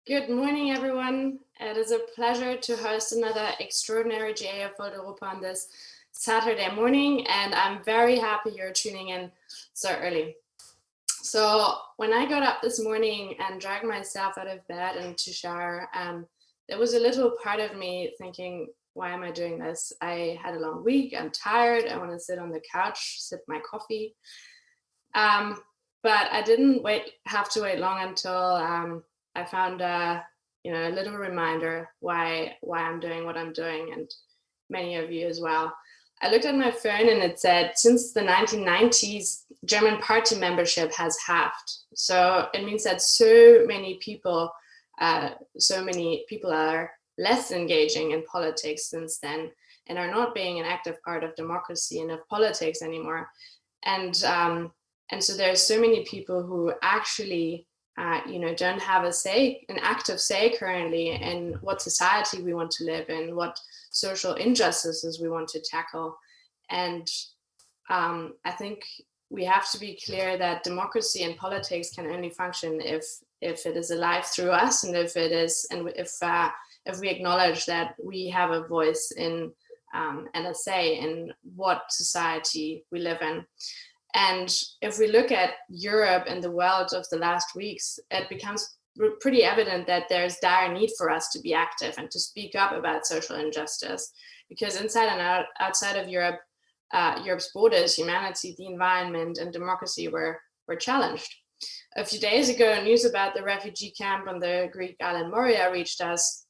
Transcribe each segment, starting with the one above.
Good morning, everyone. It is a pleasure to host another extraordinary GA of Europa on this Saturday morning, and I'm very happy you're tuning in so early. So when I got up this morning and dragged myself out of bed and to shower, there was a little part of me thinking, why am I doing this? I had a long week, I'm tired, I want to sit on the couch, sip my coffee. But I didn't have to wait long until I found a little reminder why I'm doing what I'm doing, and many of you as well. I looked at my phone and it said since the 1990s, German party membership has halved. So it means that so many people are less engaging in politics since then and are not being an active part of democracy and of politics anymore. And so there's so many people who actually don't have an active say currently in what society we want to live in, what social injustices we want to tackle. And I think we have to be clear that democracy and politics can only function if it is alive through us, and if we acknowledge that we have a voice in and a say in what society we live in. And if we look at Europe and the world of the last weeks, it becomes pretty evident that there's dire need for us to be active and to speak up about social injustice, because inside and outside of Europe, Europe's borders, humanity, the environment, and democracy were challenged. A few days ago, news about the refugee camp on the Greek island Moria reached us.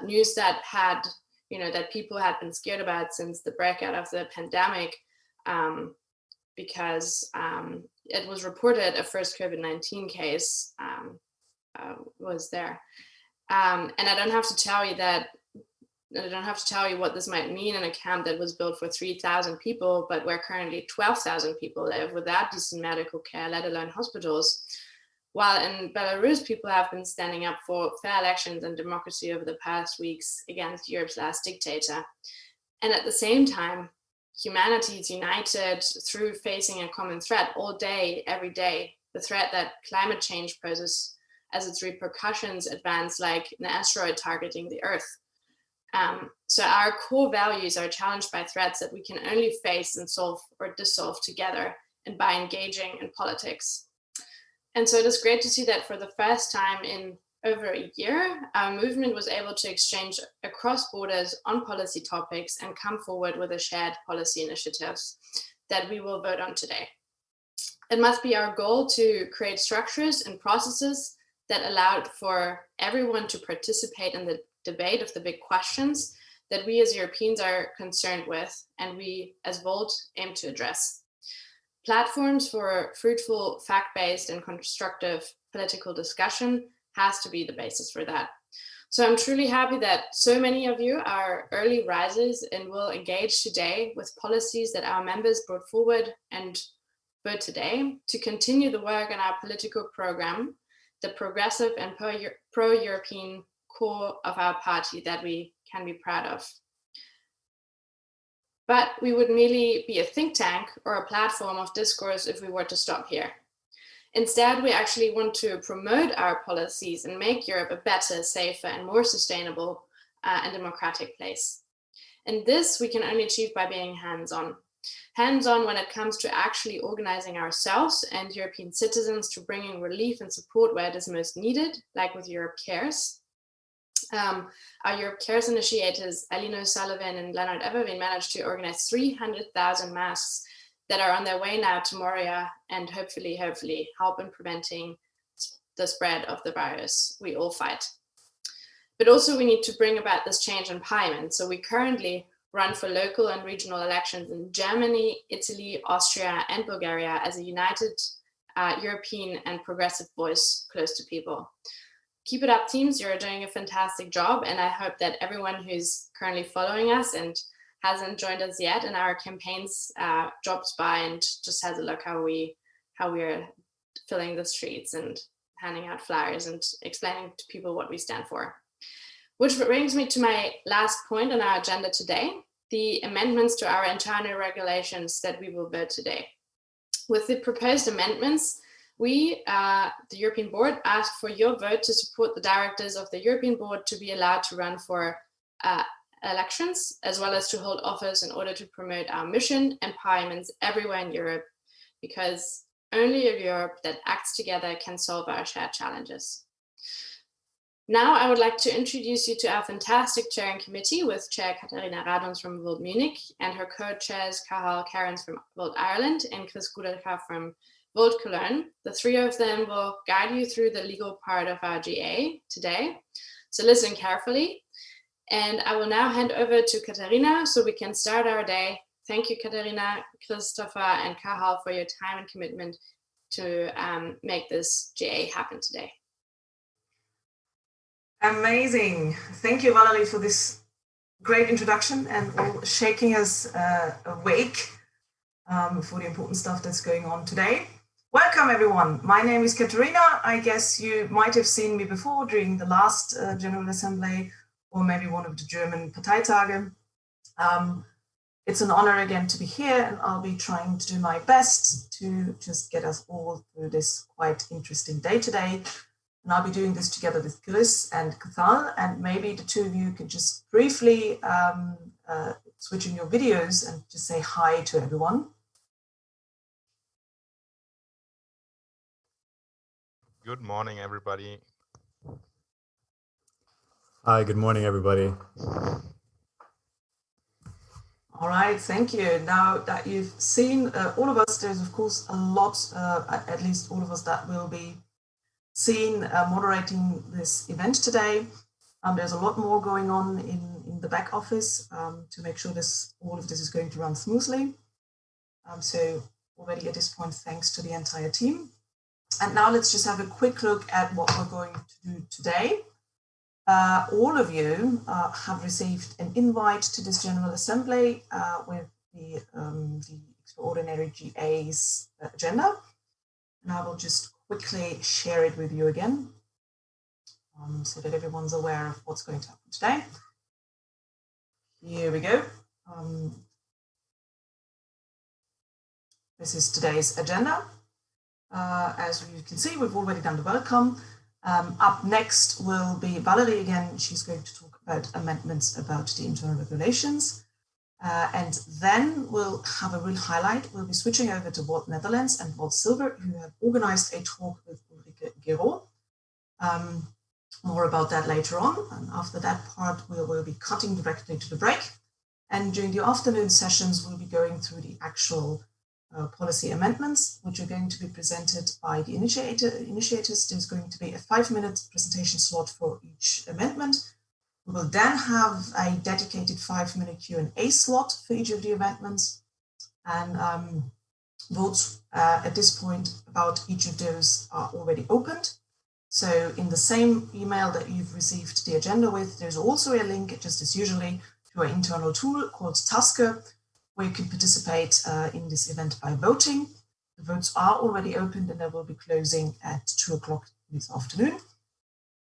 News that that people had been scared about since the breakout of the pandemic. Because it was reported a first COVID-19 case was there. And I don't have to tell you what this might mean in a camp that was built for 3,000 people, but where currently 12,000 people live without decent medical care, let alone hospitals. While in Belarus, people have been standing up for fair elections and democracy over the past weeks against Europe's last dictator. And at the same time, humanity is united through facing a common threat all day, every day, the threat that climate change poses as its repercussions advance like an asteroid targeting the Earth. So our core values are challenged by threats that we can only face and solve or dissolve together and by engaging in politics. And so it is great to see that for the first time in over a year, our movement was able to exchange across borders on policy topics and come forward with a shared policy initiatives that we will vote on today. It must be our goal to create structures and processes that allow for everyone to participate in the debate of the big questions that we as Europeans are concerned with and we as Volt aim to address. Platforms for fruitful, fact-based and constructive political discussion has to be the basis for that. So I'm truly happy that so many of you are early risers and will engage today with policies that our members brought forward and vote today to continue the work on our political program, the progressive and pro-European core of our party that we can be proud of. But we would merely be a think tank or a platform of discourse if we were to stop here. Instead, we actually want to promote our policies and make Europe a better, safer, and more sustainable and democratic place. And this we can only achieve by being hands-on. Hands-on when it comes to actually organizing ourselves and European citizens to bringing relief and support where it is most needed, like with Europe Cares. Our Europe Cares initiators, Alina O'Sullivan and Leonard Everveen, managed to organize 300,000 masks that are on their way now to Moria and hopefully help in preventing the spread of the virus we all fight. But also we need to bring about this change in parliament. So we currently run for local and regional elections in Germany, Italy, Austria, and Bulgaria as a united European and progressive voice close to people. Keep it up, teams. You're doing a fantastic job. And I hope that everyone who's currently following us and hasn't joined us yet in our campaigns drops by and just has a look how we're filling the streets and handing out flyers and explaining to people what we stand for. Which brings me to my last point on our agenda today, the amendments to our internal regulations that we will vote today. With the proposed amendments, we, the European Board, ask for your vote to support the directors of the European Board to be allowed to run for elections, as well as to hold office in order to promote our mission and parliaments everywhere in Europe, because only a Europe that acts together can solve our shared challenges. Now I would like to introduce you to our fantastic chairing committee with Chair Katharina Radunz from Volt Munich and her co-chairs Karl Karens from Volt Ireland and Chris Gudelka from Volt Cologne. The three of them will guide you through the legal part of our GA today. So listen carefully. And I will now hand over to Katharina so we can start our day. Thank you, Katharina, Christopher, and Karl for your time and commitment to make this GA happen today. Amazing. Thank you, Valerie, for this great introduction and all shaking us awake for the important stuff that's going on today. Welcome, everyone. My name is Katharina. I guess you might have seen me before during the last General Assembly or maybe one of the German Parteitage. It's an honor again to be here, and I'll be trying to do my best to just get us all through this quite interesting day today. And I'll be doing this together with Chris and Cathal, and maybe the two of you could just briefly switch in your videos and just say hi to everyone. Good morning, everybody. Hi, good morning, everybody. All right, thank you. Now that you've seen all of us, there's of course a lot, at least all of us that will be seen moderating this event today. There's a lot more going on in the back office to make sure all of this is going to run smoothly. So already at this point, thanks to the entire team. And now let's just have a quick look at what we're going to do today. All of you have received an invite to this General Assembly with the extraordinary GA's agenda. And I will just quickly share it with you again so that everyone's aware of what's going to happen today. Here we go. This is today's agenda. As you can see, we've already done the welcome. Up next will be Valerie again. She's going to talk about amendments about the internal regulations. And then we'll have a real highlight. We'll be switching over to Volt Netherlands and Volt Silver, who have organized a talk with Ulrike Gero. More about that later on. And after that part, we will be cutting directly to the break. And during the afternoon sessions, we'll be going through the actual policy amendments, which are going to be presented by the initiators. There's going to be a 5-minute presentation slot for each amendment. We will then have a dedicated 5-minute Q&A slot for each of the amendments. And votes at this point about each of those are already opened. So in the same email that you've received the agenda with, there's also a link, just as usually, to our internal tool called Tasker, where you can participate in this event by voting. The votes are already opened and they will be closing at 2 o'clock this afternoon.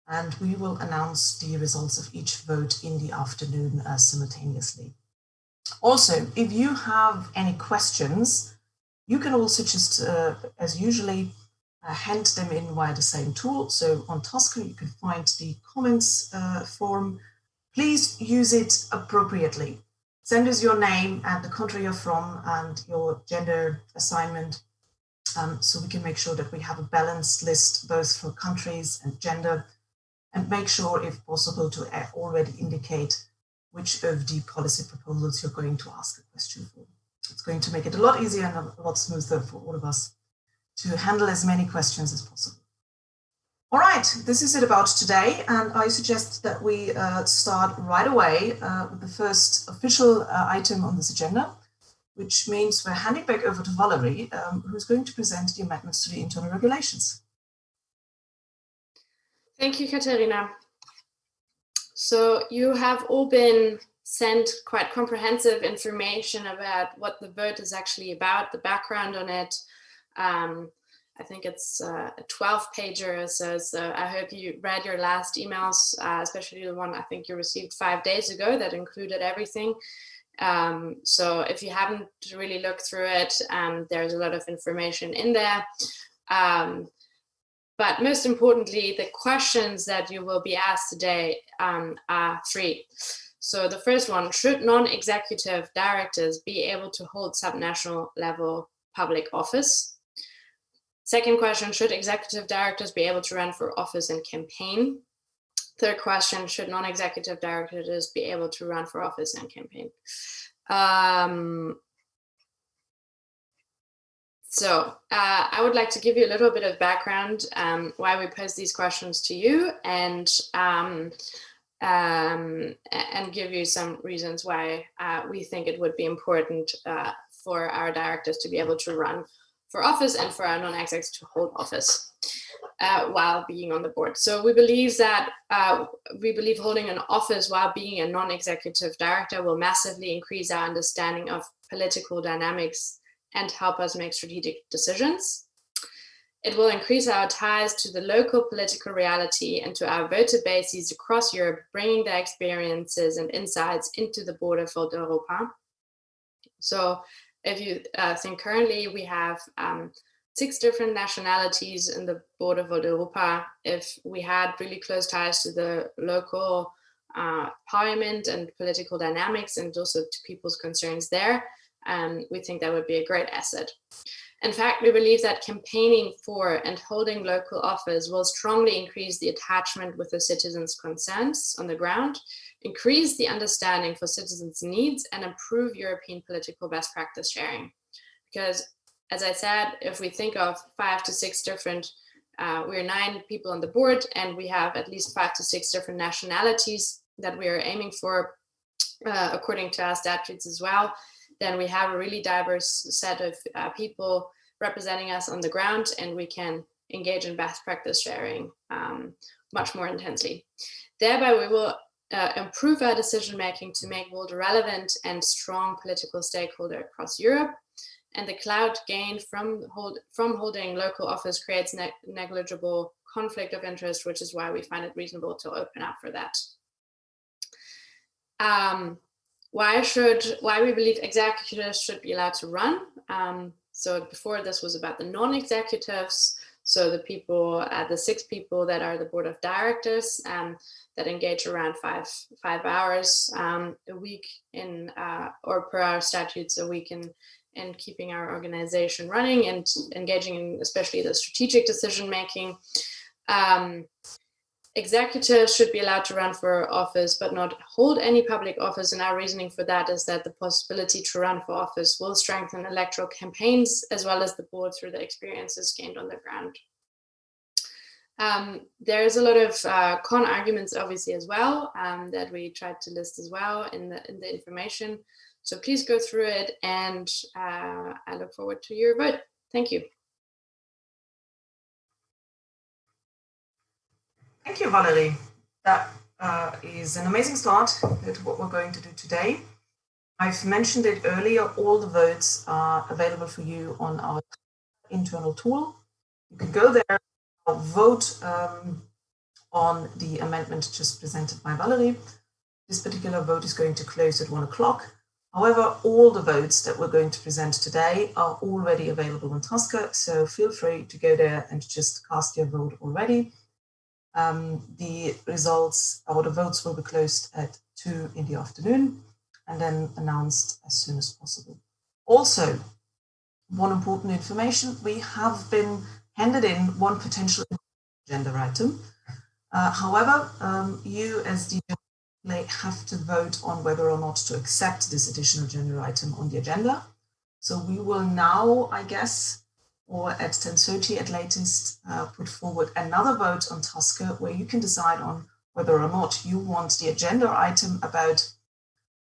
And we will announce the results of each vote in the afternoon simultaneously. Also, if you have any questions, you can also just, as usually, hand them in via the same tool. So on Tasker, you can find the comments form. Please use it appropriately. Send us your name and the country you're from and your gender assignment, so we can make sure that we have a balanced list both for countries and gender, and make sure, if possible, to already indicate which of the policy proposals you're going to ask a question for. It's going to make it a lot easier and a lot smoother for all of us to handle as many questions as possible. All right, this is it about today, and I suggest that we start right away with the first official item on this agenda, which means we're handing back over to Valerie, who's going to present the amendments to the internal regulations. Thank you, Katharina. So you have all been sent quite comprehensive information about what the vote is actually about, the background on it. I think it's a 12-pager or so, so I hope you read your last emails, especially the one I think you received 5 days ago that included everything. So if you haven't really looked through it, there's a lot of information in there. But most importantly, the questions that you will be asked today are three. So the first one, should non-executive directors be able to hold subnational level public office? Second question, should executive directors be able to run for office and campaign? Third question, should non-executive directors be able to run for office and campaign? So I would like to give you a little bit of background why we pose these questions to you, and give you some reasons why we think it would be important for our directors to be able to run for office and for our non-execs to hold office while being on the board. So we believe that holding an office while being a non-executive director will massively increase our understanding of political dynamics and help us make strategic decisions. It will increase our ties to the local political reality and to our voter bases across Europe, bringing their experiences and insights into the border for Europa. So if you think currently we have 6 different nationalities in the border for Europa. If we had really close ties to the local parliament and political dynamics and also to people's concerns there, we think that would be a great asset. In fact, we believe that campaigning for and holding local office will strongly increase the attachment with the citizens' concerns on the ground, increase the understanding for citizens' needs, and improve European political best practice sharing. Because, as I said, if we think of 5 to 6 different, we're 9 people on the board, and we have at least 5 to 6 different nationalities that we are aiming for, according to our statutes as well, then we have a really diverse set of people representing us on the ground, and we can engage in best practice sharing much more intensely. Thereby, we will improve our decision making to make world relevant and strong political stakeholder across Europe. And the clout gained from holding local office creates negligible conflict of interest, which is why we find it reasonable to open up for that. Why we believe executives should be allowed to run. So before, this was about the non-executives, so the people, the 6 people that are the board of directors that engage around 5 hours a week in, or per our statutes a week in keeping our organization running and engaging in especially the strategic decision making. Executives should be allowed to run for office, but not hold any public office. And our reasoning for that is that the possibility to run for office will strengthen electoral campaigns as well as the board through the experiences gained on the ground. There's a lot of con arguments, obviously, as well, that we tried to list as well in the information. So please go through it, and I look forward to your vote. Thank you. Thank you, Valerie. That is an amazing start to what we're going to do today. I've mentioned it earlier, all the votes are available for you on our internal tool. You can go there, vote on the amendment just presented by Valerie. This particular vote is going to close at 1 o'clock. However, all the votes that we're going to present today are already available on Tasker, so feel free to go there and just cast your vote already. The results or the votes will be closed at 2 in the afternoon and then announced as soon as possible. Also, one important information, we have been handed in one potential agenda item. However, you as the may have to vote on whether or not to accept this additional agenda item on the agenda. So we will now, I guess, or at 10:30 at latest, put forward another vote on Tasker where you can decide on whether or not you want the agenda item about,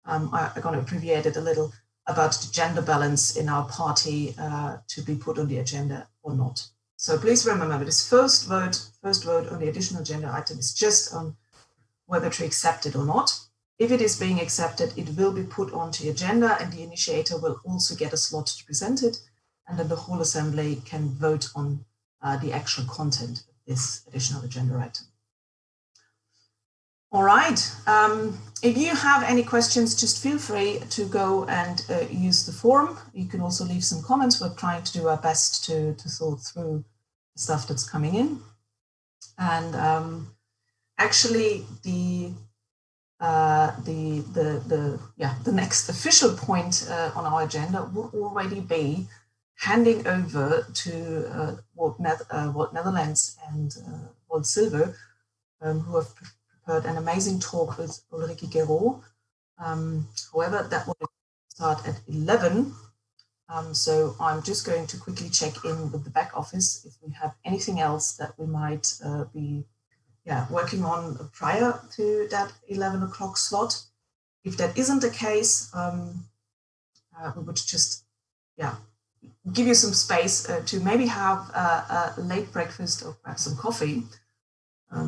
I'm going to abbreviate it a little, about the gender balance in our party to be put on the agenda or not. So please remember, this first vote on the additional agenda item is just on whether to accept it or not. If it is being accepted, it will be put onto the agenda, and the initiator will also get a slot to present it, and then the whole assembly can vote on the actual content of this additional agenda item. All right, if you have any questions, just feel free to go and use the forum. You can also leave some comments. We're trying to do our best to sort through stuff that's coming in. And actually, the next official point on our agenda will already be handing over to Walt Netherlands and Walt Silver, who have prepared an amazing talk with Ulrike Gero. However, that will start at 11. So I'm just going to quickly check in with the back office if we have anything else that we might be working on prior to that 11 o'clock slot. If that isn't the case, we would just give you some space to maybe have a late breakfast or perhaps some coffee.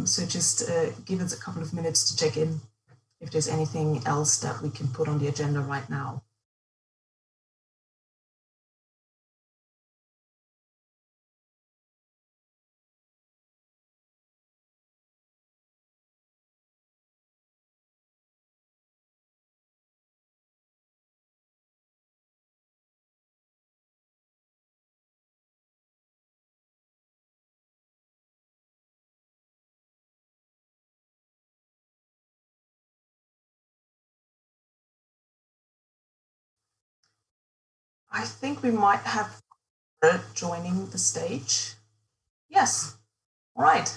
So just give us a couple of minutes to check in if there's anything else that we can put on the agenda right now. I think we might have her joining the stage. Yes. All right.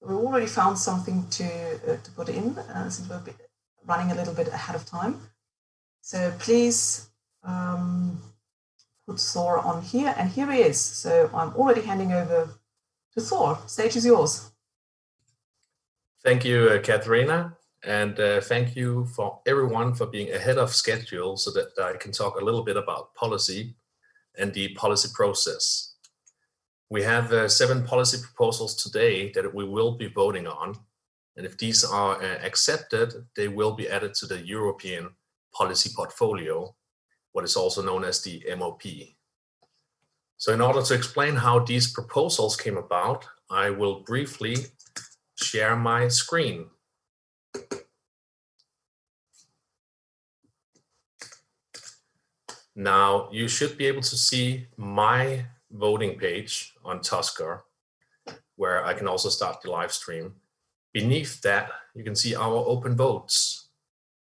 We already found something to put in since we're running a little bit ahead of time. So please put Thor on here, and here he is. So I'm already handing over to Thor. Stage is yours. Thank you, Katharina. And thank you for everyone for being ahead of schedule so that I can talk a little bit about policy and the policy process. We have 7 policy proposals today that we will be voting on. And if these are accepted, they will be added to the European policy portfolio, what is also known as the MOP. So in order to explain how these proposals came about, I will briefly share my screen. Now, you should be able to see my voting page on Tusker, where I can also start the live stream. Beneath that, you can see our open votes.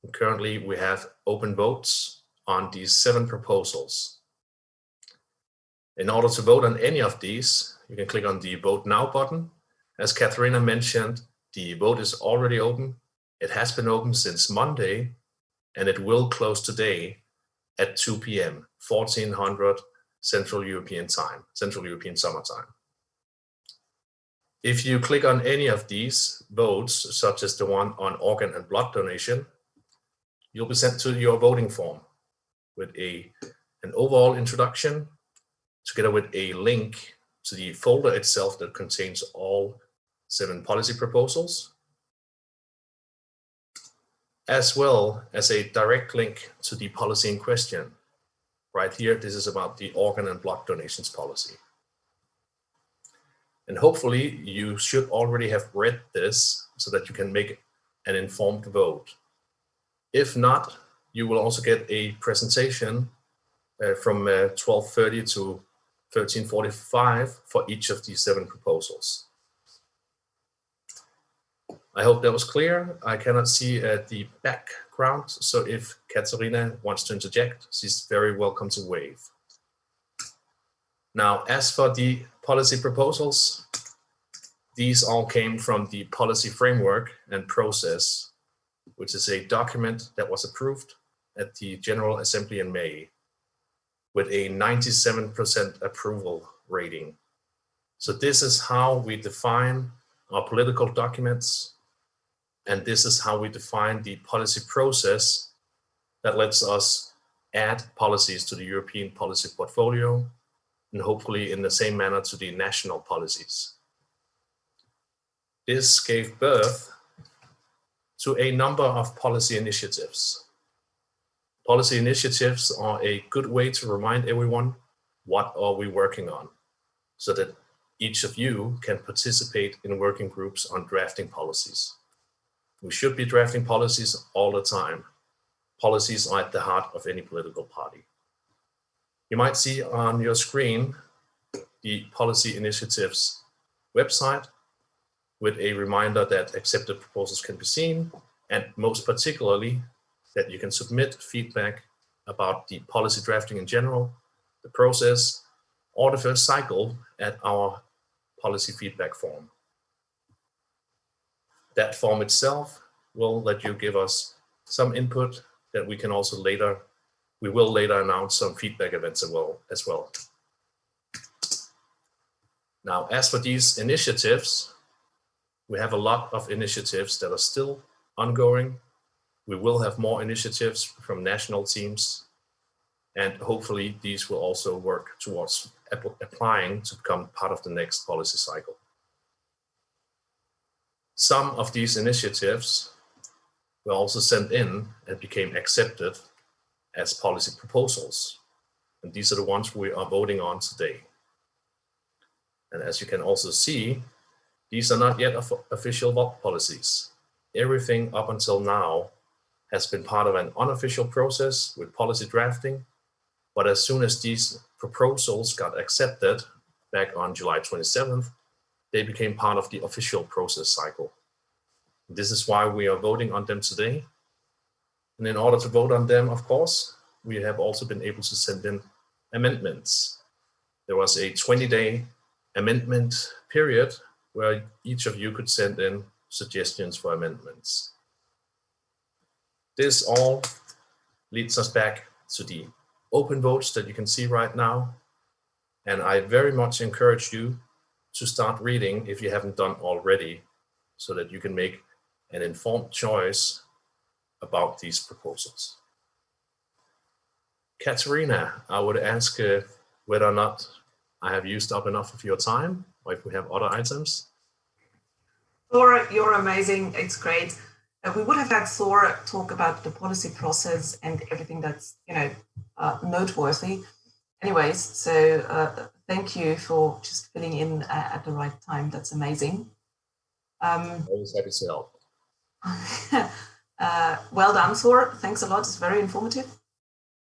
And currently, we have open votes on these 7 proposals. In order to vote on any of these, you can click on the Vote Now button. As Katharina mentioned, the vote is already open. It has been open since Monday, and it will close today at 2 p.m., 1400 Central European time, Central European Summer Time. If you click on any of these votes, such as the one on organ and blood donation, you'll be sent to your voting form with an overall introduction, together with a link to the folder itself that contains all 7 policy proposals, as well as a direct link to the policy in question. Right here, this is about the organ and blood donations policy. And hopefully you should already have read this so that you can make an informed vote. If not, you will also get a presentation from 12:30 to 13:45 for each of these 7 proposals. I hope that was clear. I cannot see the background, so if Katharina wants to interject, she's very welcome to wave. Now, as for the policy proposals, these all came from the policy framework and process, which is a document that was approved at the General Assembly in May with a 97% approval rating. So this is how we define our political documents, and this is how we define the policy process that lets us add policies to the European policy portfolio, and hopefully in the same manner to the national policies. This gave birth to a number of policy initiatives. Policy initiatives are a good way to remind everyone what are we working on, so that each of you can participate in working groups on drafting policies. We should be drafting policies all the time. Policies are at the heart of any political party. You might see on your screen the policy initiatives website with a reminder that accepted proposals can be seen, and most particularly that you can submit feedback about the policy drafting in general, the process, or the first cycle at our policy feedback form. That form itself will let you give us some input that we can also we will later announce some feedback events as well. Now, as for these initiatives, we have a lot of initiatives that are still ongoing. We will have more initiatives from national teams, and hopefully these will also work towards applying to become part of the next policy cycle. Some of these initiatives were also sent in and became accepted as policy proposals. And these are the ones we are voting on today. And as you can also see, these are not yet official policies. Everything up until now has been part of an unofficial process with policy drafting. But as soon as these proposals got accepted back on July 27th, they became part of the official process cycle. This is why we are voting on them today. And in order to vote on them, of course, we have also been able to send in amendments. There was a 20-day amendment period where each of you could send in suggestions for amendments. This all leads us back to the open votes that you can see right now. And I very much encourage you to start reading if you haven't done already, so that you can make an informed choice about these proposals. Katharina, I would ask whether or not I have used up enough of your time, or if we have other items. Thor, you're amazing. It's great. We would have had Thor talk about the policy process and everything that's, noteworthy. Anyways, so thank you for just filling in at the right time. That's amazing. Always happy to help. Well done, Thor. Thanks a lot. It's very informative.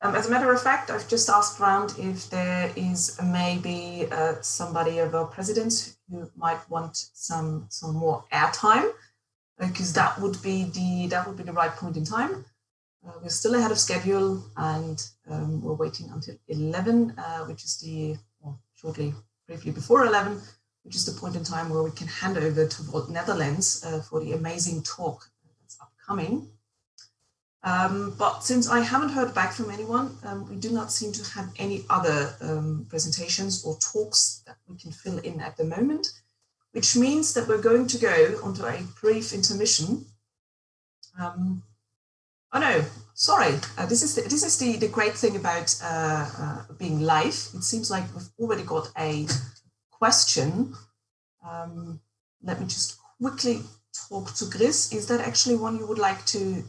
As a matter of fact, I've just asked around if there is maybe somebody of our presidents who might want some more airtime, because that would be the right point in time. We're still ahead of schedule, and we're waiting until 11, which is briefly before 11, which is the point in time where we can hand over to the Netherlands for the amazing talk that's upcoming. But since I haven't heard back from anyone, we do not seem to have any other presentations or talks that we can fill in at the moment, which means that we're going to go onto a brief intermission. Oh no, sorry. This is the great thing about being live. It seems like we've already got a question. Let me just quickly talk to Chris. Is that actually one you would like to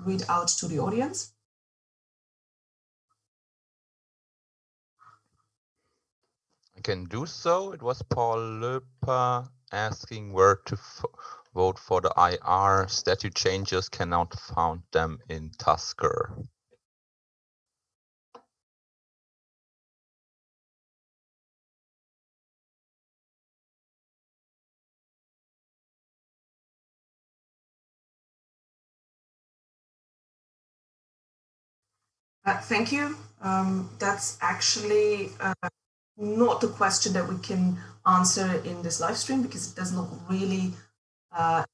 read out to the audience? I can do so. It was Paul Löper asking where to vote for the IR statute changes, cannot found them in Tusker. Thank you. That's actually not the question that we can answer in this live stream, because it does not really a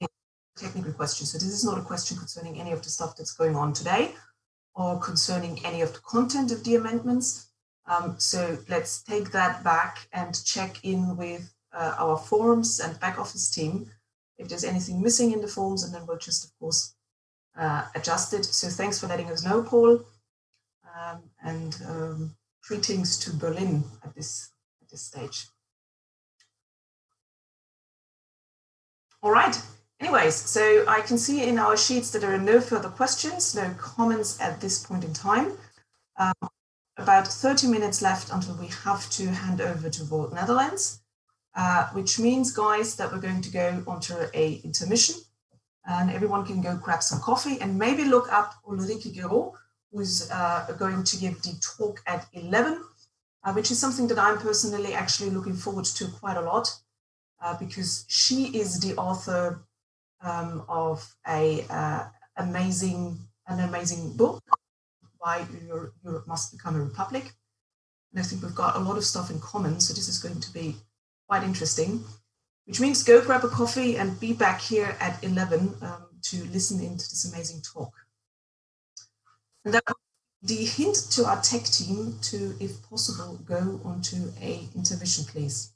technical question. So this is not a question concerning any of the stuff that's going on today or concerning any of the content of the amendments. So let's take that back and check in with our forums and back office team if there's anything missing in the forms, and then we'll just, of course, adjust it. So thanks for letting us know, Paul. And greetings to Berlin at this stage. All right. Anyways, so I can see in our sheets that there are no further questions, no comments at this point in time. About 30 minutes left until we have to hand over to Volt Netherlands, which means, guys, that we're going to go onto a intermission, and everyone can go grab some coffee and maybe look up Ulrike Gero, who's going to give the talk at 11. which is something that I'm personally actually looking forward to quite a lot, because she is the author of an amazing book, Why Europe Must Become a Republic. And I think we've got a lot of stuff in common, so this is going to be quite interesting, which means go grab a coffee and be back here at 11 to listen into this amazing talk. And that the hint to our tech team to, if possible, go onto a intermission, please.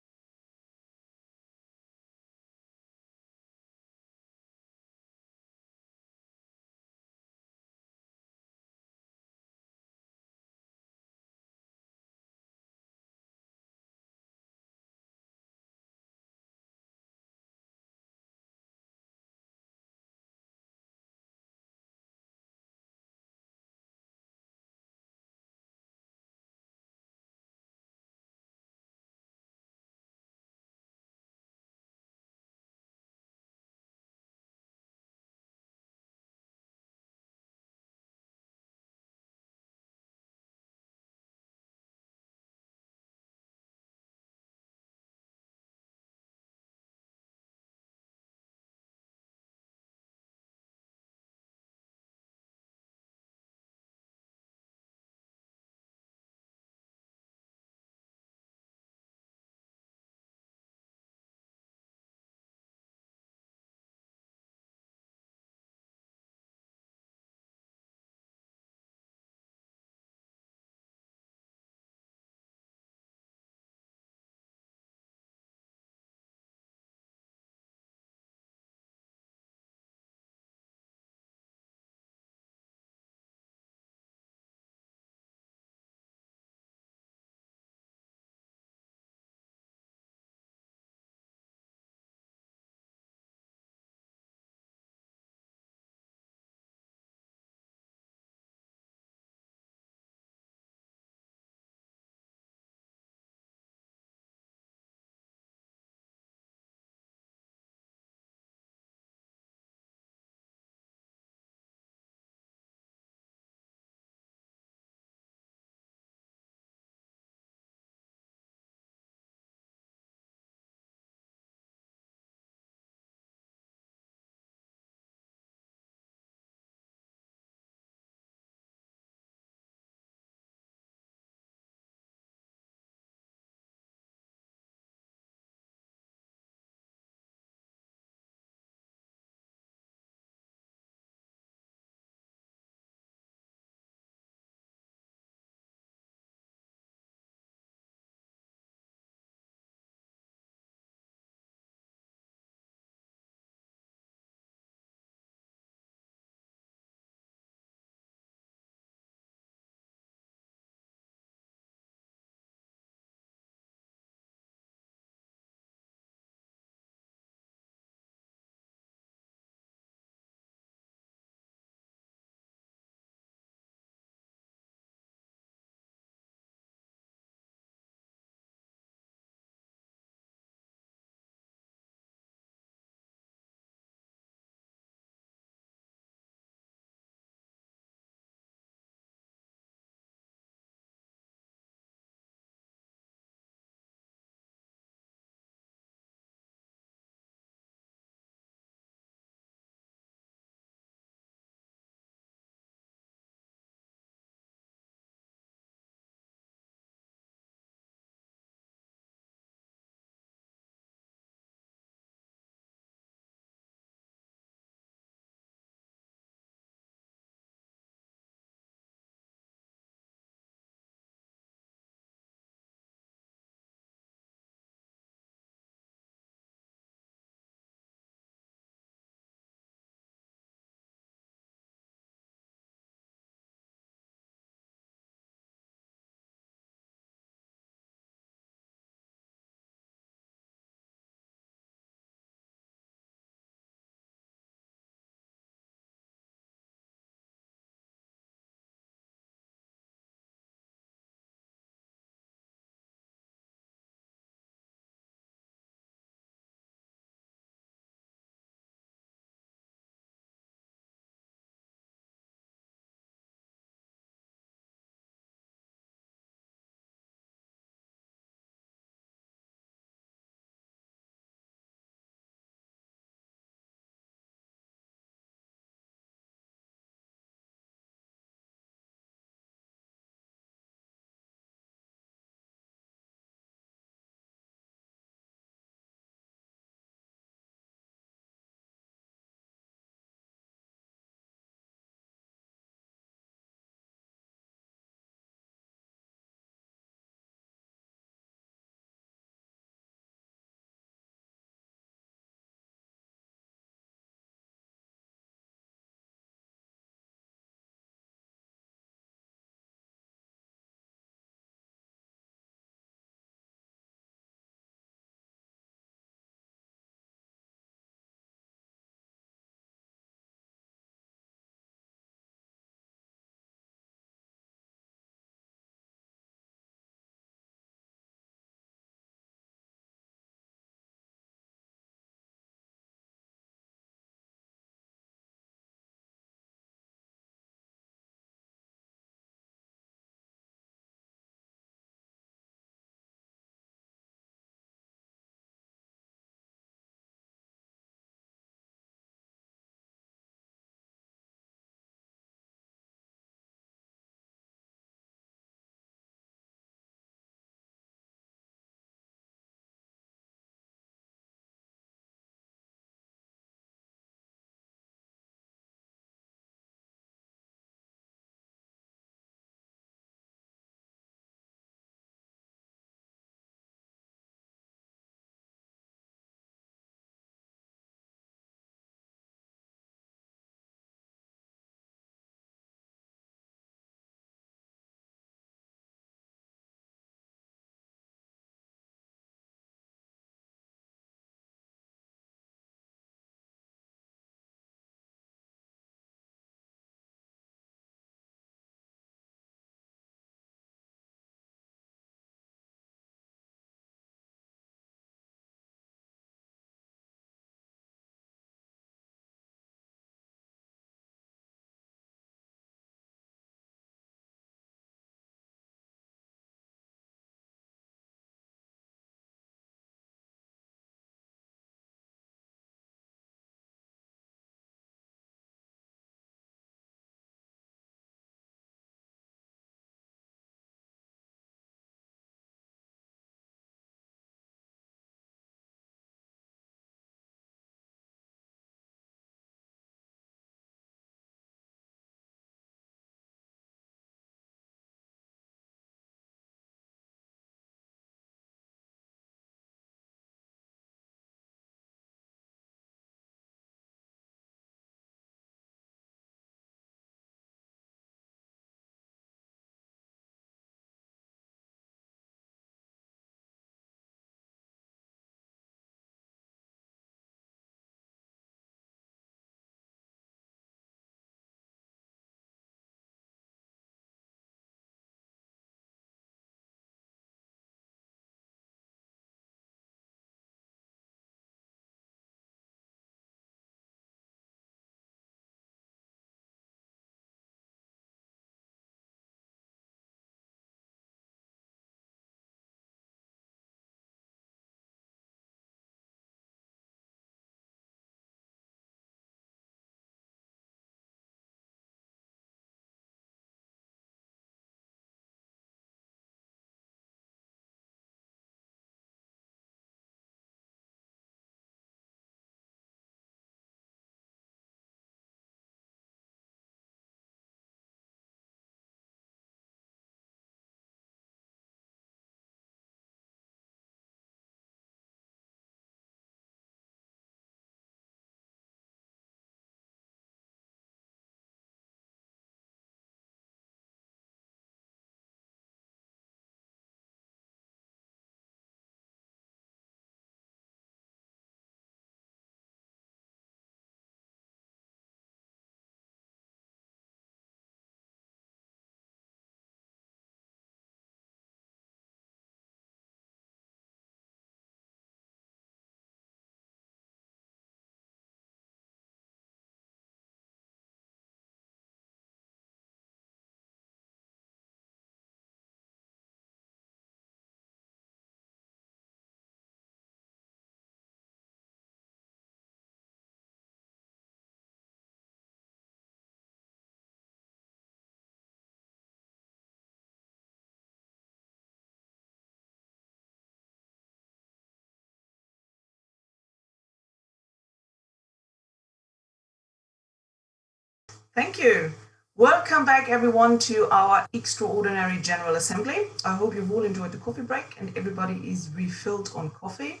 Thank you. Welcome back, everyone, to our extraordinary General Assembly. I hope you've all enjoyed the coffee break and everybody is refilled on coffee,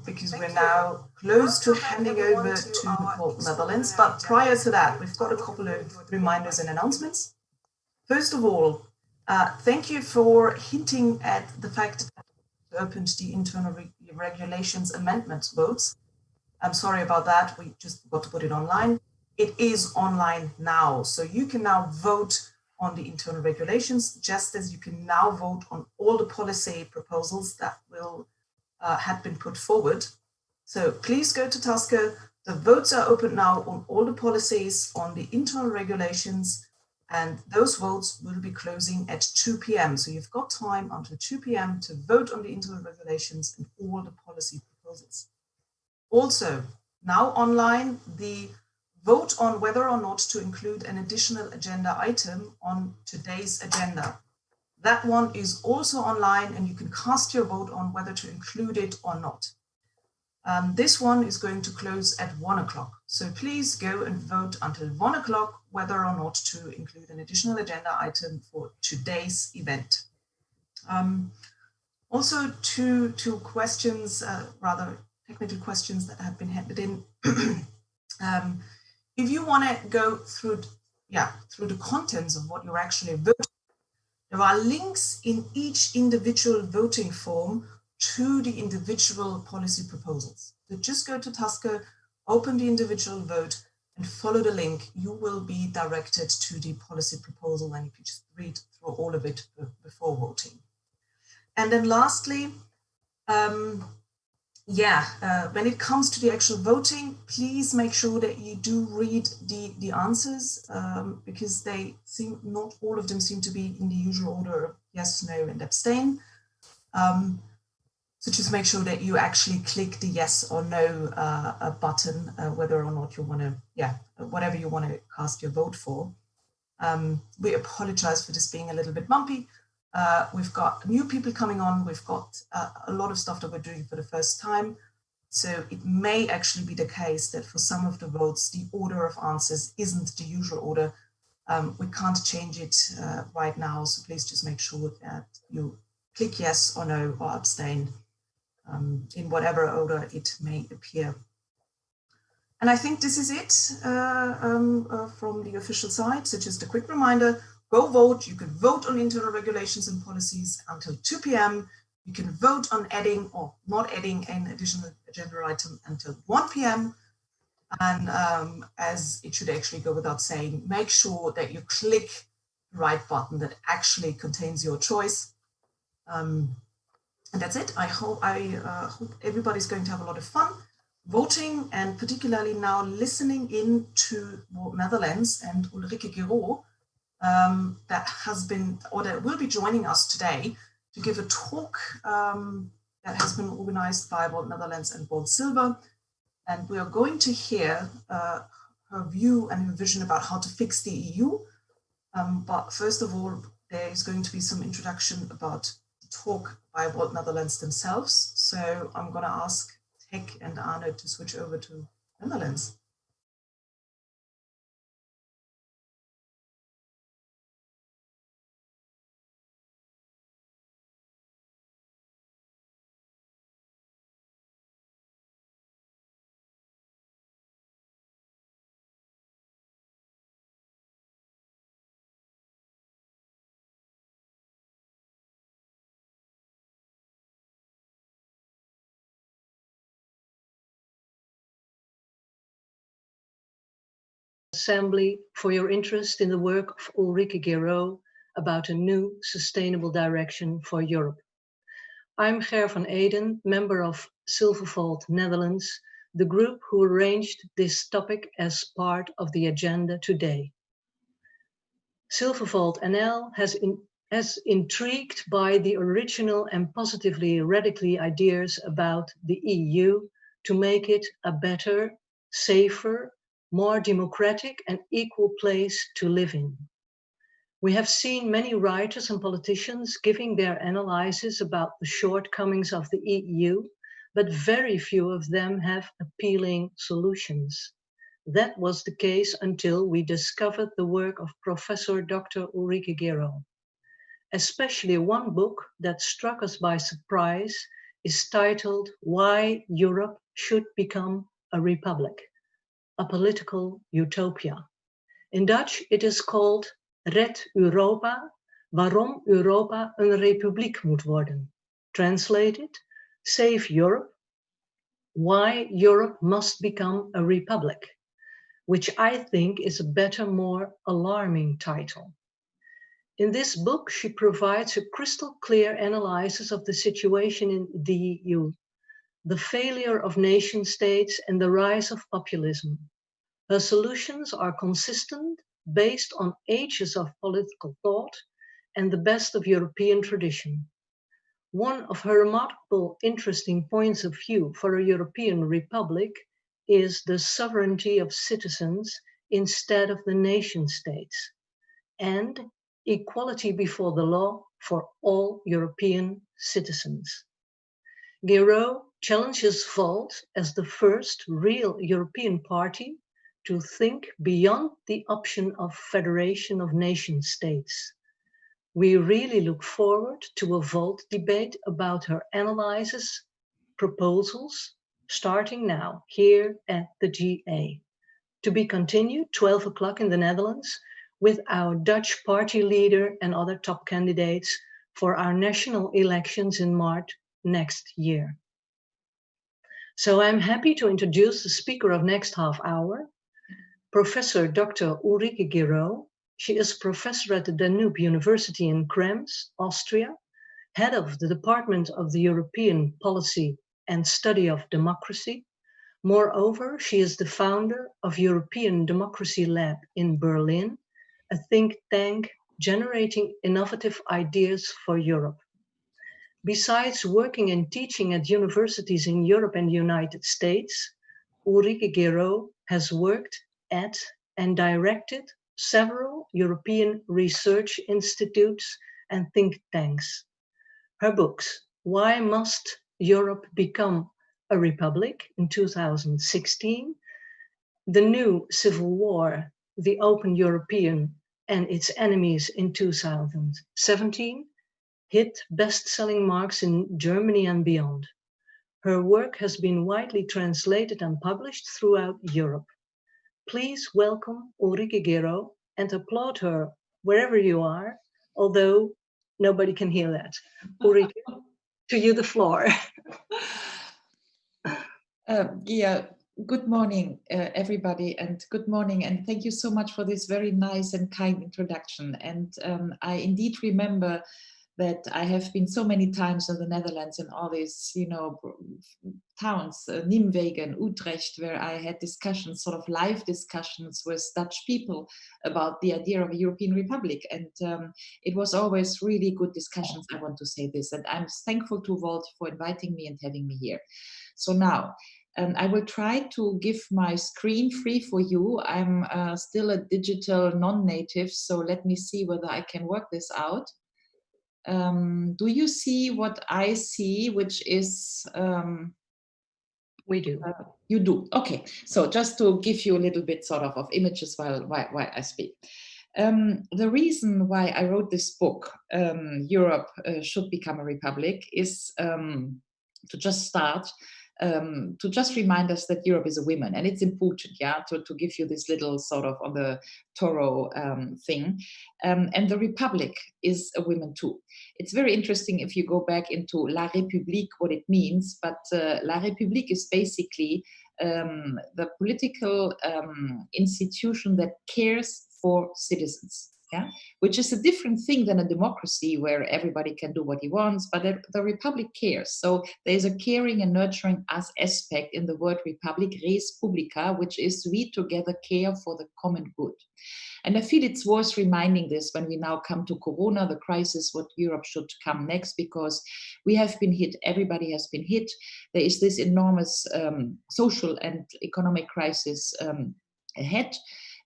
because we're now close to handing over to Volt Netherlands. But prior to that, we've got a couple of reminders and announcements. First of all, thank you for hinting at the fact that we opened the internal regulations amendment votes. I'm sorry about that. We just forgot to put it online. It is online now. So you can now vote on the internal regulations, just as you can now vote on all the policy proposals that will had been put forward. So please go to Tasker. The votes are open now on all the policies, on the internal regulations, and those votes will be closing at 2 p.m. So you've got time until 2 p.m. to vote on the internal regulations and all the policy proposals. Also, now online, the vote on whether or not to include an additional agenda item on today's agenda. That one is also online, and you can cast your vote on whether to include it or not. This one is going to close at 1 o'clock. So please go and vote until 1 o'clock whether or not to include an additional agenda item for today's event. Also, two questions, rather technical questions that have been handed in. If you want to go through the contents of what you're actually voting, there are links in each individual voting form to the individual policy proposals. So just go to Tasker, open the individual vote, and follow the link. You will be directed to the policy proposal, and you can just read through all of it before voting. And then lastly, when it comes to the actual voting, please make sure that you do read the answers, because not all of them seem to be in the usual order of yes, no, and abstain. So just make sure that you actually click the yes or no button, whether or not you want to, whatever you want to cast your vote for. We apologize for this being a little bit bumpy. We've got new people coming on. We've got a lot of stuff that we're doing for the first time. So it may actually be the case that for some of the votes, the order of answers isn't the usual order. We can't change it right now. So please just make sure that you click yes or no or abstain in whatever order it may appear. And I think this is it from the official side. So just a quick reminder, go vote. You can vote on internal regulations and policies until 2 p.m. You can vote on adding or not adding an additional agenda item until 1 p.m. And as it should actually go without saying, make sure that you click the right button that actually contains your choice. And that's it. I hope everybody's going to have a lot of fun voting, and particularly now listening in to Netherlands and Ulrike Giraud, that has been, or that will be joining us today to give a talk that has been organized by Volt Netherlands and Volt Silver. And we are going to hear her view and her vision about how to fix the EU. But first of all, there is going to be some introduction about the talk by Volt Netherlands themselves. So I'm going to ask Tech and Arno to switch over to Netherlands. Assembly for your interest in the work of Ulrike Giraud about a new sustainable direction for Europe. I'm Ger van Eden, member of Silvervolt Netherlands, the group who arranged this topic as part of the agenda today. Silvervolt NL has intrigued by the original and positively radical ideas about the EU to make it a better, safer, more democratic and equal place to live in. We have seen many writers and politicians giving their analysis about the shortcomings of the EU, but very few of them have appealing solutions. That was the case until we discovered the work of Professor Dr. Ulrike Gero. Especially one book that struck us by surprise is titled Why Europe Should Become a Republic, a Political Utopia. In Dutch, it is called Red Europa, waarom Europa een republiek moet worden. Translated, Save Europe, Why Europe Must Become a Republic, which I think is a better, more alarming title. In this book, she provides a crystal clear analysis of the situation in the EU, the failure of nation states and the rise of populism. Her solutions are consistent, based on ages of political thought and the best of European tradition. One of her remarkable, interesting points of view for a European republic is the sovereignty of citizens instead of the nation states, and equality before the law for all European citizens. Gero challenges Volt as the first real European party to think beyond the option of federation of nation states. We really look forward to a Volt debate about her analysis, proposals, starting now here at the GA. To be continued 12 o'clock in the Netherlands with our Dutch party leader and other top candidates for our national elections in March next year. So I'm happy to introduce the speaker of next half hour, Professor Dr. Ulrike Gero. She is professor at the Danube University in Krems, Austria, head of the Department of the European Policy and Study of Democracy. Moreover, she is the founder of European Democracy Lab in Berlin, a think tank generating innovative ideas for Europe. Besides working and teaching at universities in Europe and the United States, Ulrike Gero has worked at and directed several European research institutes and think tanks. Her books, Why Must Europe Become a Republic in 2016, The New Civil War, The Open European and Its Enemies in 2017, hit best-selling marks in Germany and beyond. Her work has been widely translated and published throughout Europe. Please welcome Ulrike Gero and applaud her wherever you are, although nobody can hear that. Ulrike, to you the floor. Yeah, good morning, everybody, and good morning, and thank you so much for this very nice and kind introduction. And I indeed remember that I have been so many times in the Netherlands and all these, towns, Nijmegen, Utrecht, where I had discussions, sort of live discussions with Dutch people about the idea of a European Republic. And it was always really good discussions, I want to say this. And I'm thankful to Volt for inviting me and having me here. So now, I will try to give my screen free for you. I'm still a digital non-native, so let me see whether I can work this out. Do you see what I see, which is... We do. You do. Okay. So just to give you a little bit sort of images while I speak. The reason why I wrote this book, Europe Should Become a Republic, is to just start, to just remind us that Europe is a woman, and it's important, to give you this little sort of on the Toro thing. And the Republic is a woman too. It's very interesting if you go back into La République, what it means, but La République is basically the political institution that cares for citizens. Yeah, which is a different thing than a democracy where everybody can do what he wants, but the republic cares. So there's a caring and nurturing us aspect in the word republic, res publica, which is we together care for the common good. And I feel it's worth reminding this when we now come to Corona, the crisis, what Europe should come next, because we have been hit, everybody has been hit. There is this enormous social and economic crisis ahead.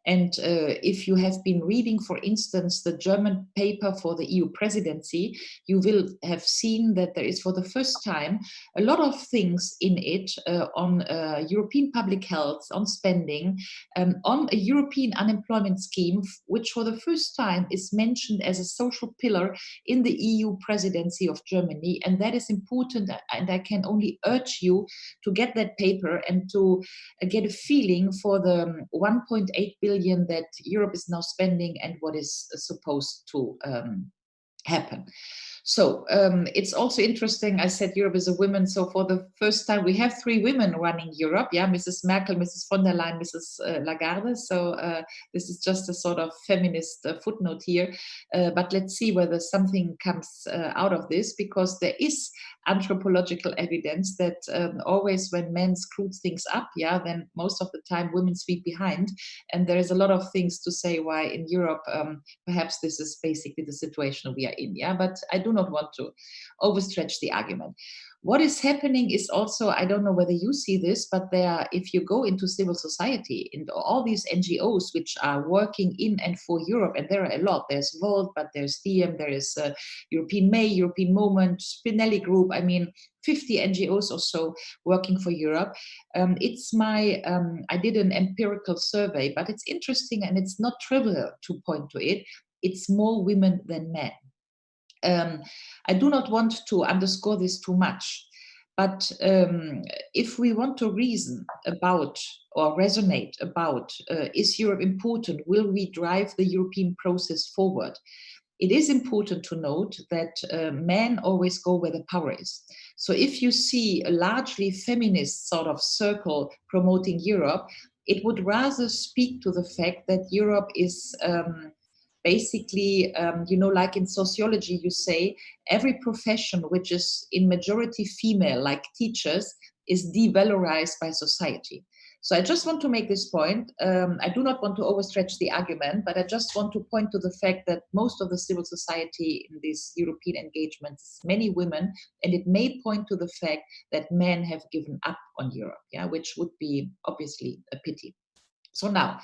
And if you have been reading, for instance, the German paper for the EU presidency, you will have seen that there is for the first time a lot of things in it on European public health, on spending, on a European unemployment scheme, which for the first time is mentioned as a social pillar in the EU presidency of Germany. And that is important. And I can only urge you to get that paper and to get a feeling for the 1.8 billion that Europe is now spending and what is supposed to happen. So it's also interesting. I said Europe is a woman. So for the first time, we have 3 women running Europe. Yeah, Mrs. Merkel, Mrs. von der Leyen, Mrs. Lagarde. So this is just a sort of feminist footnote here. But let's see whether something comes out of this, because there is anthropological evidence that always when men screw things up, yeah, then most of the time women sweep behind. And there is a lot of things to say why in Europe, perhaps this is basically the situation we are in. Yeah, but I do not want to overstretch the argument. What is happening is also, I don't know whether you see this, but there, if you go into civil society, into all these NGOs which are working in and for Europe, and there are a lot, there's Volt, but there's Diem, there is European May, European Moment, Spinelli Group, I mean, 50 NGOs or so working for Europe. It's my, I did an empirical survey, but it's interesting and it's not trivial to point to it. It's more women than men. I do not want to underscore this too much, but if we want to reason about or resonate about is Europe important, will we drive the European process forward, it is important to note that men always go where the power is. So if you see a largely feminist sort of circle promoting Europe, it would rather speak to the fact that Europe is basically, you know, like in sociology, you say every profession which is in majority female, like teachers, is devalorized by society. So I just want to make this point. I do not want to overstretch the argument, but I just want to point to the fact that most of the civil society in these European engagements is many women, and it may point to the fact that men have given up on Europe, yeah, which would be obviously a pity. So now,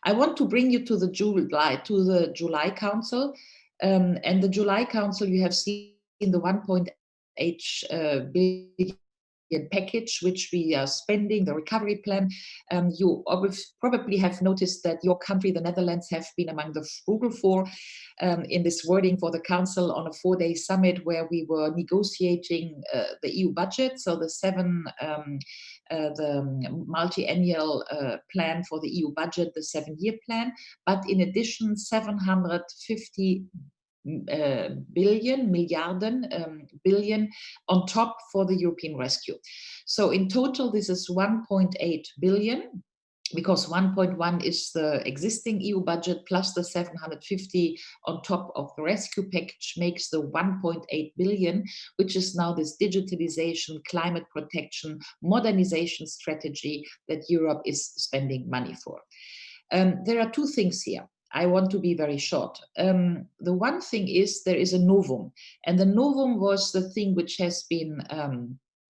I want to bring you to the July Council, and the July Council. You have seen the 1.8 billion package which we are spending, the recovery plan. You probably have noticed that your country, the Netherlands, have been among the frugal 4 in this wording for the Council on a 4-day summit where we were negotiating the EU budget. So the multi-annual plan for the EU budget, the 7-year plan, but in addition 750 billion on top for the European rescue. So in total, this is 1.8 billion, because 1.1 is the existing EU budget plus the 750 on top of the rescue package makes the 1.8 billion, which is now this digitalization, climate protection, modernization strategy that Europe is spending money for. There are 2 things here. I want to be very short. The one thing is there is a novum, and the novum was the thing which has been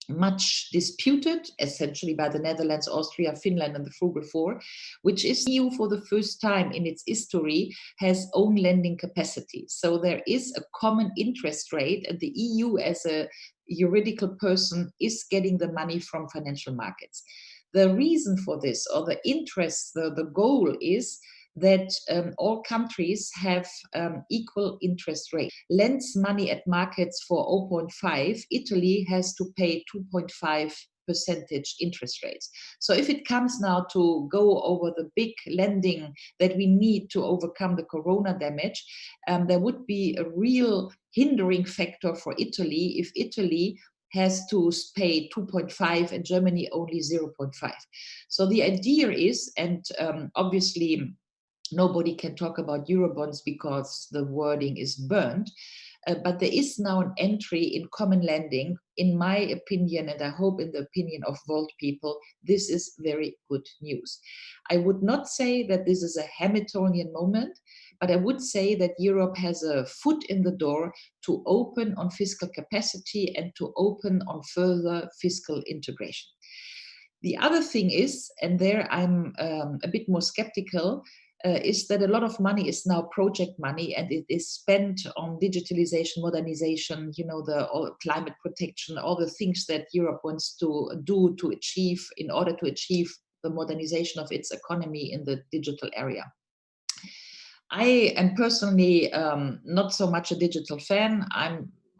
much disputed, essentially by the Netherlands, Austria, Finland, and the Frugal 4, which is EU for the first time in its history has own lending capacity. So there is a common interest rate, and the EU as a juridical person is getting the money from financial markets. The reason for this, or the interest, the goal is that all countries have equal interest rate. Lends money at markets for 0.5, Italy has to pay 2.5% interest rates. So if it comes now to go over the big lending that we need to overcome the corona damage, there would be a real hindering factor for Italy if Italy has to pay 2.5 and Germany only 0.5. So the idea is, and obviously nobody can talk about Eurobonds because the wording is burned, but there is now an entry in common lending. In my opinion, and I hope in the opinion of Volt people, this is very good news. I would not say that this is a Hamiltonian moment, but I would say that Europe has a foot in the door to open on fiscal capacity and to open on further fiscal integration. The other thing is, and there I'm a bit more skeptical, is that a lot of money is now project money, and it is spent on digitalization, modernization, all climate protection, all the things that Europe wants to do to achieve in order to achieve the modernization of its economy in the digital area. I am personally not so much a digital fan.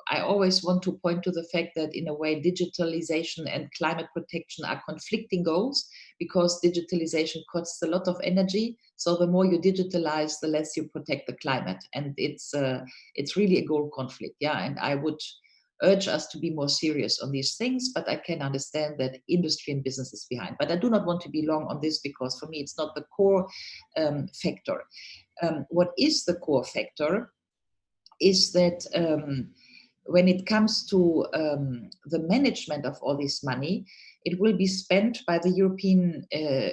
I always want to point to the fact that in a way digitalization and climate protection are conflicting goals, because digitalization costs a lot of energy. So the more you digitalize, the less you protect the climate. And it's really a goal conflict. Yeah, and I would urge us to be more serious on these things, but I can understand that industry and business is behind. But I do not want to be long on this, because for me, it's not the core factor. What is the core factor is that when it comes to the management of all this money, it will be spent by the European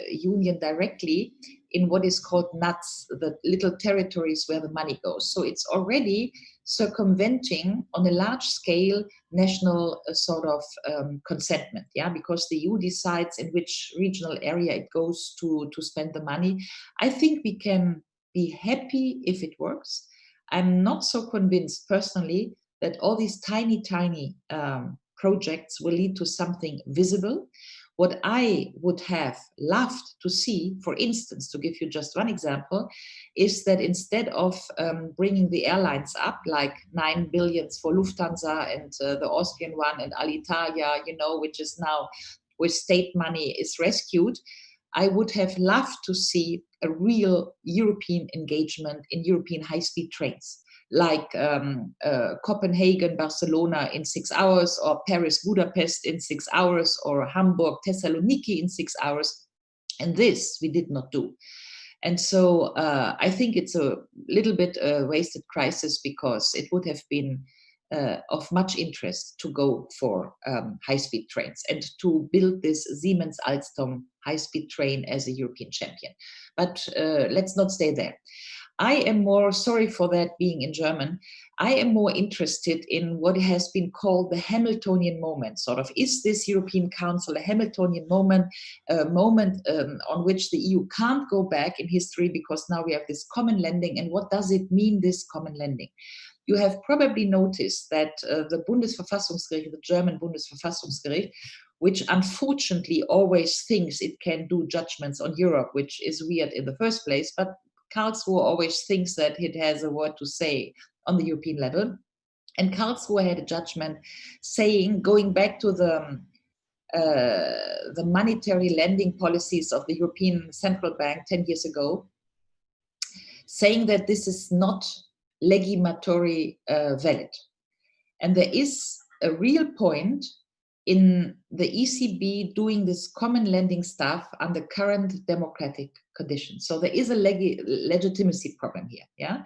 Union directly in what is called NUTS, the little territories where the money goes. So it's already circumventing on a large scale national sort of consentment, yeah, because the EU decides in which regional area it goes to spend the money. I think we can be happy if it works. I'm not so convinced personally that all these tiny projects will lead to something visible. What I would have loved to see, for instance, to give you just one example, is that instead of bringing the airlines up, like 9 billion for Lufthansa and the Austrian one and Alitalia, which is now with state money is rescued, I would have loved to see a real European engagement in European high-speed trains, like Copenhagen, Barcelona in 6 hours, or Paris, Budapest in 6 hours, or Hamburg, Thessaloniki in 6 hours. And this we did not do. And so I think it's a little bit a wasted crisis, because it would have been of much interest to go for high-speed trains and to build this Siemens Alstom high-speed train as a European champion. But let's not stay there. I am more, sorry for that being in German, I am more interested in what has been called the Hamiltonian moment. Sort of, is this European Council a Hamiltonian moment, a moment on which the EU can't go back in history, because now we have this common lending, and what does it mean, this common lending? You have probably noticed that the Bundesverfassungsgericht, the German Bundesverfassungsgericht, which unfortunately always thinks it can do judgments on Europe, which is weird in the first place, but Karlsruhe always thinks that it has a word to say on the European level. And Karlsruhe had a judgment saying, going back to the monetary lending policies of the European Central Bank 10 years ago, saying that this is not legitimatory valid. And there is a real point in the ECB doing this common lending stuff under current democratic conditions. So there is a legitimacy problem here, yeah?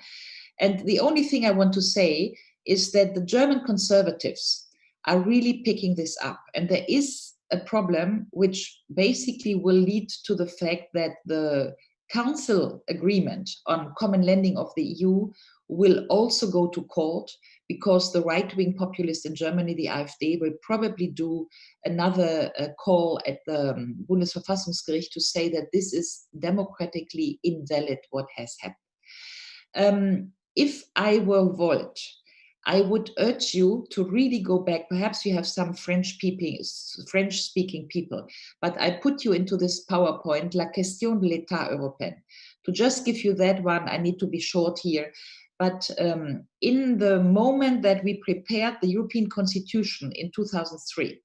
And the only thing I want to say is that the German conservatives are really picking this up. And there is a problem which basically will lead to the fact that the Council agreement on common lending of the EU will also go to court, because the right-wing populist in Germany, the AfD, will probably do another call at the Bundesverfassungsgericht to say that this is democratically invalid what has happened. If I were Volt, I would urge you to really go back. Perhaps you have some French-speaking people, but I put you into this PowerPoint, La question de l'État européen. To just give you that one, I need to be short here. But in the moment that we prepared the European Constitution in 2003,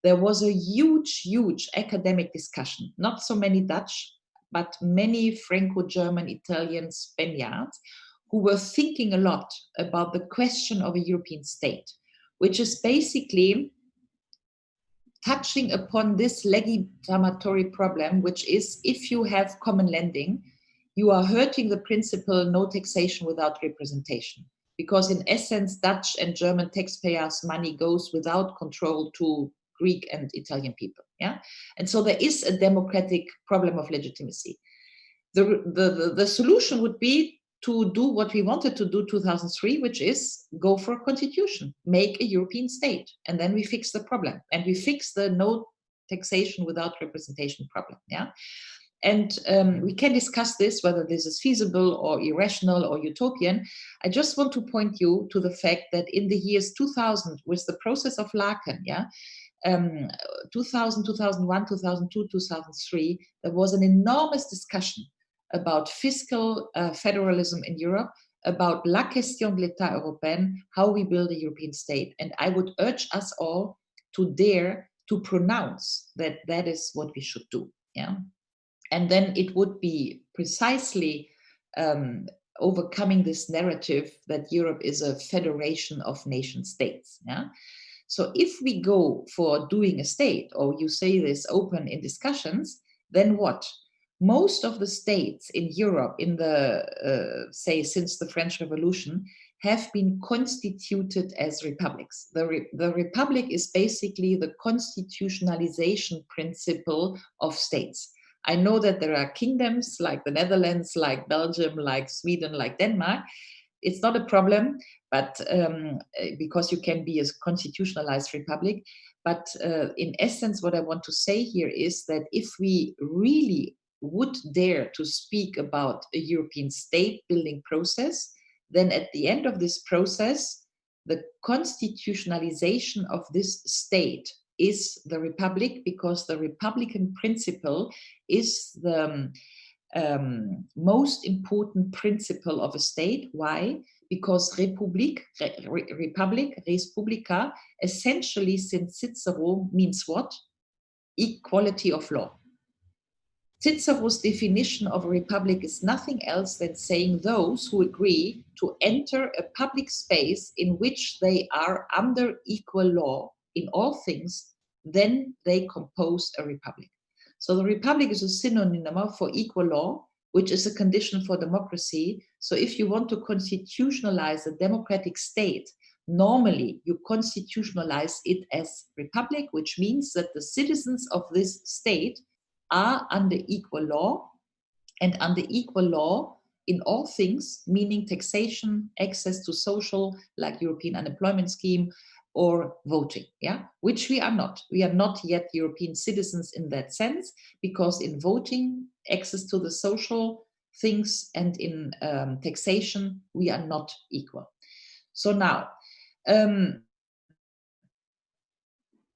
there was a huge academic discussion. Not so many Dutch, but many Franco-German, Italian, Spaniards, who were thinking a lot about the question of a European state, which is basically touching upon this legitimatory problem, which is, if you have common lending, you are hurting the principle no taxation without representation. Because in essence, Dutch and German taxpayers' money goes without control to Greek and Italian people. Yeah, and so there is a democratic problem of legitimacy. The solution would be to do what we wanted to do 2003, which is go for a constitution, make a European state, and then we fix the problem, and we fix the no taxation without representation problem. Yeah. And we can discuss this, whether this is feasible or irrational or utopian. I just want to point you to the fact that in the years 2000, with the process of Laken, 2000, 2001, 2002, 2003, there was an enormous discussion about fiscal federalism in Europe, about la question de l'État européen, how we build a European state. And I would urge us all to dare to pronounce that that is what we should do. Yeah. And then it would be precisely overcoming this narrative that Europe is a federation of nation states. Yeah? So if we go for doing a state, or you say this open in discussions, then what? Most of the states in Europe in the, say, since the French Revolution, have been constituted as republics. The republic is basically the constitutionalization principle of states. I know that there are kingdoms like the Netherlands, like Belgium, like Sweden, like Denmark. It's not a problem, but because you can be a constitutionalized republic. But in essence, what I want to say here is that if we really would dare to speak about a European state building process, then at the end of this process, the constitutionalization of this state is the republic, because the republican principle is the most important principle of a state. Why? Because republic, res publica, essentially since Cicero means what? Equality of law. Cicero's definition of a republic is nothing else than saying those who agree to enter a public space in which they are under equal law in all things, then they compose a republic. So the republic is a synonym for equal law, which is a condition for democracy. So if you want to constitutionalize a democratic state, normally you constitutionalize it as republic, which means that the citizens of this state are under equal law, and under equal law in all things, meaning taxation, access to social, like European unemployment scheme, or voting, yeah, which we are not. We are not yet European citizens in that sense, because in voting, access to the social things, and in taxation, we are not equal. So now,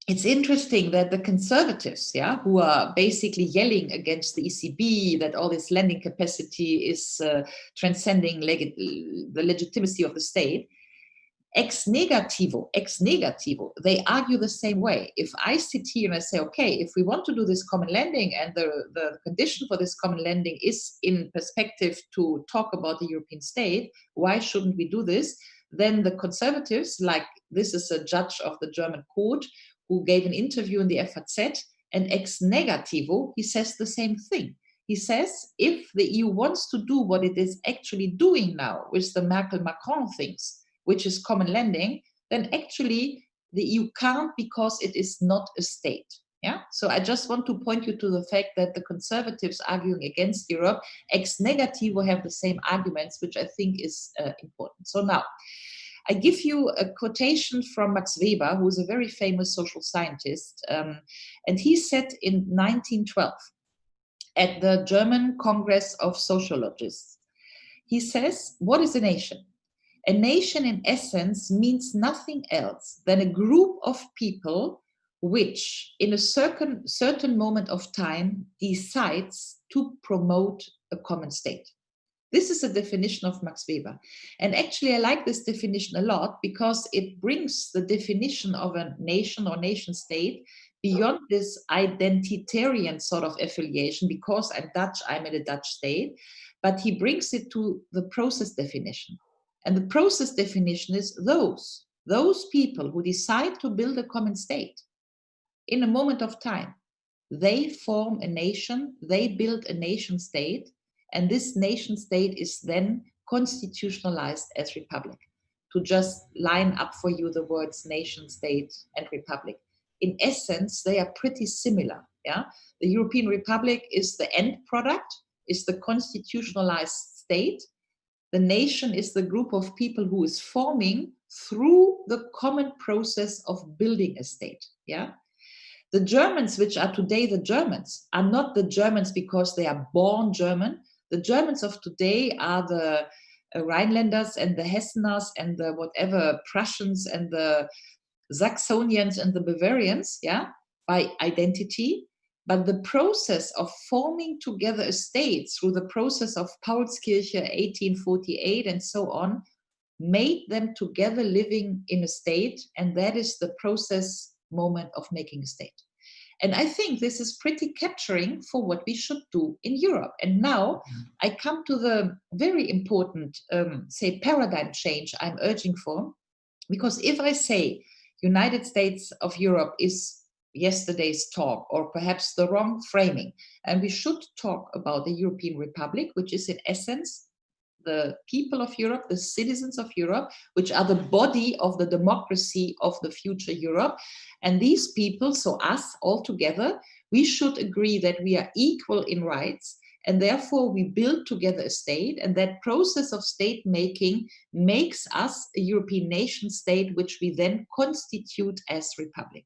it's interesting that the conservatives, who are basically yelling against the ECB, that all this lending capacity is transcending the legitimacy of the state, ex negativo, they argue the same way. If I sit here and I say, okay, if we want to do this common lending, and the condition for this common lending is in perspective to talk about the European state, why shouldn't we do this? Then the conservatives, like this is a judge of the German court, who gave an interview in the FAZ, and ex negativo, he says the same thing. He says, if the EU wants to do what it is actually doing now with the Merkel-Macron things, which is common lending, then actually the EU can't, because it is not a state. Yeah. So I just want to point you to the fact that the conservatives arguing against Europe, ex negativo, have the same arguments, which I think is important. So now, I give you a quotation from Max Weber, who is a very famous social scientist, and he said in 1912 at the German Congress of Sociologists, he says, what is a nation? A nation in essence means nothing else than a group of people which in a certain moment of time decides to promote a common state. This is a definition of Max Weber. And actually, I like this definition a lot, because it brings the definition of a nation or nation state beyond this identitarian sort of affiliation. Because I'm Dutch, I'm in a Dutch state. But he brings it to the process definition. And the process definition is those people who decide to build a common state in a moment of time. They form a nation, they build a nation state, and this nation state is then constitutionalized as republic. To just line up for you the words nation state and republic. In essence, they are pretty similar. Yeah? The European Republic is the end product, is the constitutionalized state. The nation is the group of people who is forming through the common process of building a state. Yeah? The Germans, which are today the Germans, are not the Germans because they are born German. The Germans of today are the Rhinelanders and the Hesseners and the whatever Prussians and the Saxonians and the Bavarians, yeah, by identity. But the process of forming together a state through the process of Paulskirche 1848 and so on made them together living in a state, and that is the process moment of making a state. And I think this is pretty capturing for what we should do in Europe. And now I come to the very important, say, paradigm change I'm urging for, because if I say United States of Europe is yesterday's talk, or perhaps the wrong framing, and we should talk about the European Republic, which is in essence the people of Europe, the citizens of Europe, which are the body of the democracy of the future Europe. And these people, so us all together, we should agree that we are equal in rights, and therefore we build together a state, and that process of state making makes us a European nation state, which we then constitute as republic.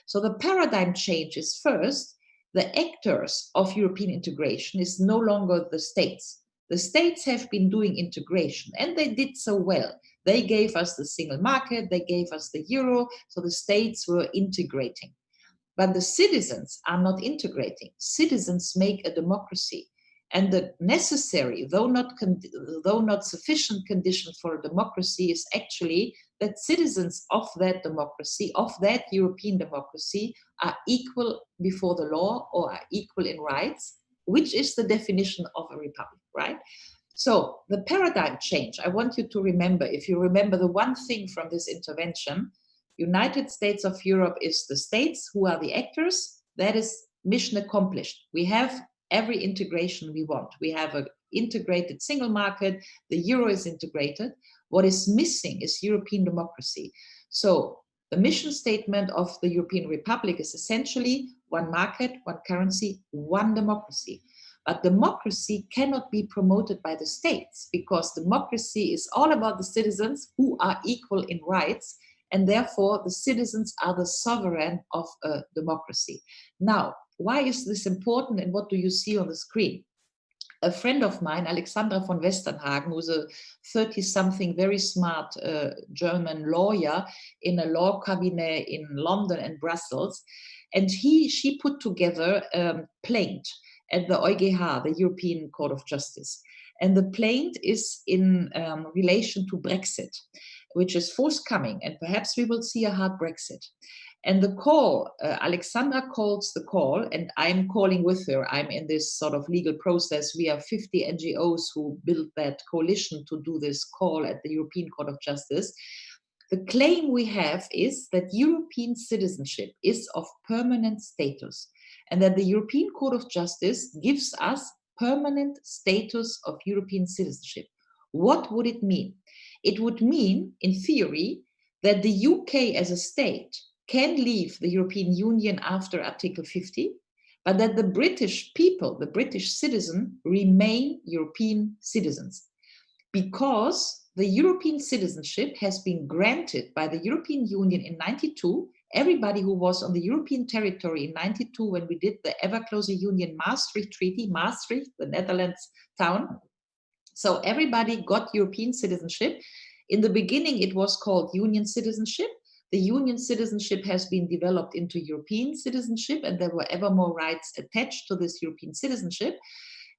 So the paradigm change is first, the actors of European integration is no longer the states. The states have been doing integration, and they did so well. They gave us the single market, they gave us the euro, so the states were integrating. But the citizens are not integrating. Citizens make a democracy. And the necessary, though not sufficient condition for a democracy is actually that citizens of that democracy, of that European democracy, are equal before the law or are equal in rights, which is the definition of a republic, right? So the paradigm change, I want you to remember, if you remember the one thing from this intervention, United States of Europe is the states who are the actors. That is mission accomplished. We have every integration we want. We have an integrated single market. The euro is integrated. What is missing is European democracy. So the mission statement of the European Republic is essentially one market, one currency, one democracy. But democracy cannot be promoted by the states, because democracy is all about the citizens who are equal in rights, and therefore the citizens are the sovereign of a democracy. Now, why is this important, and what do you see on the screen? A friend of mine, Alexandra von Westernhagen, who's a 30-something, very smart German lawyer in a law cabinet in London and Brussels, and she put together a plaint at the EuGH, the European Court of Justice. And the plaint is in relation to Brexit, which is forthcoming, and perhaps we will see a hard Brexit. And the call, Alexandra calls the call, and I'm calling with her. I'm in this sort of legal process. We are 50 NGOs who built that coalition to do this call at the European Court of Justice. The claim we have is that European citizenship is of permanent status, and that the European Court of Justice gives us permanent status of European citizenship. What would it mean? It would mean, in theory, that the UK as a state can leave the European Union after Article 50, but that the British people, the British citizen, remain European citizens. Because the European citizenship has been granted by the European Union in 92. Everybody who was on the European territory in 92, when we did the ever closer union Maastricht Treaty, Maastricht, the Netherlands town. So everybody got European citizenship. In the beginning, it was called union citizenship. The union citizenship has been developed into European citizenship, and there were ever more rights attached to this European citizenship.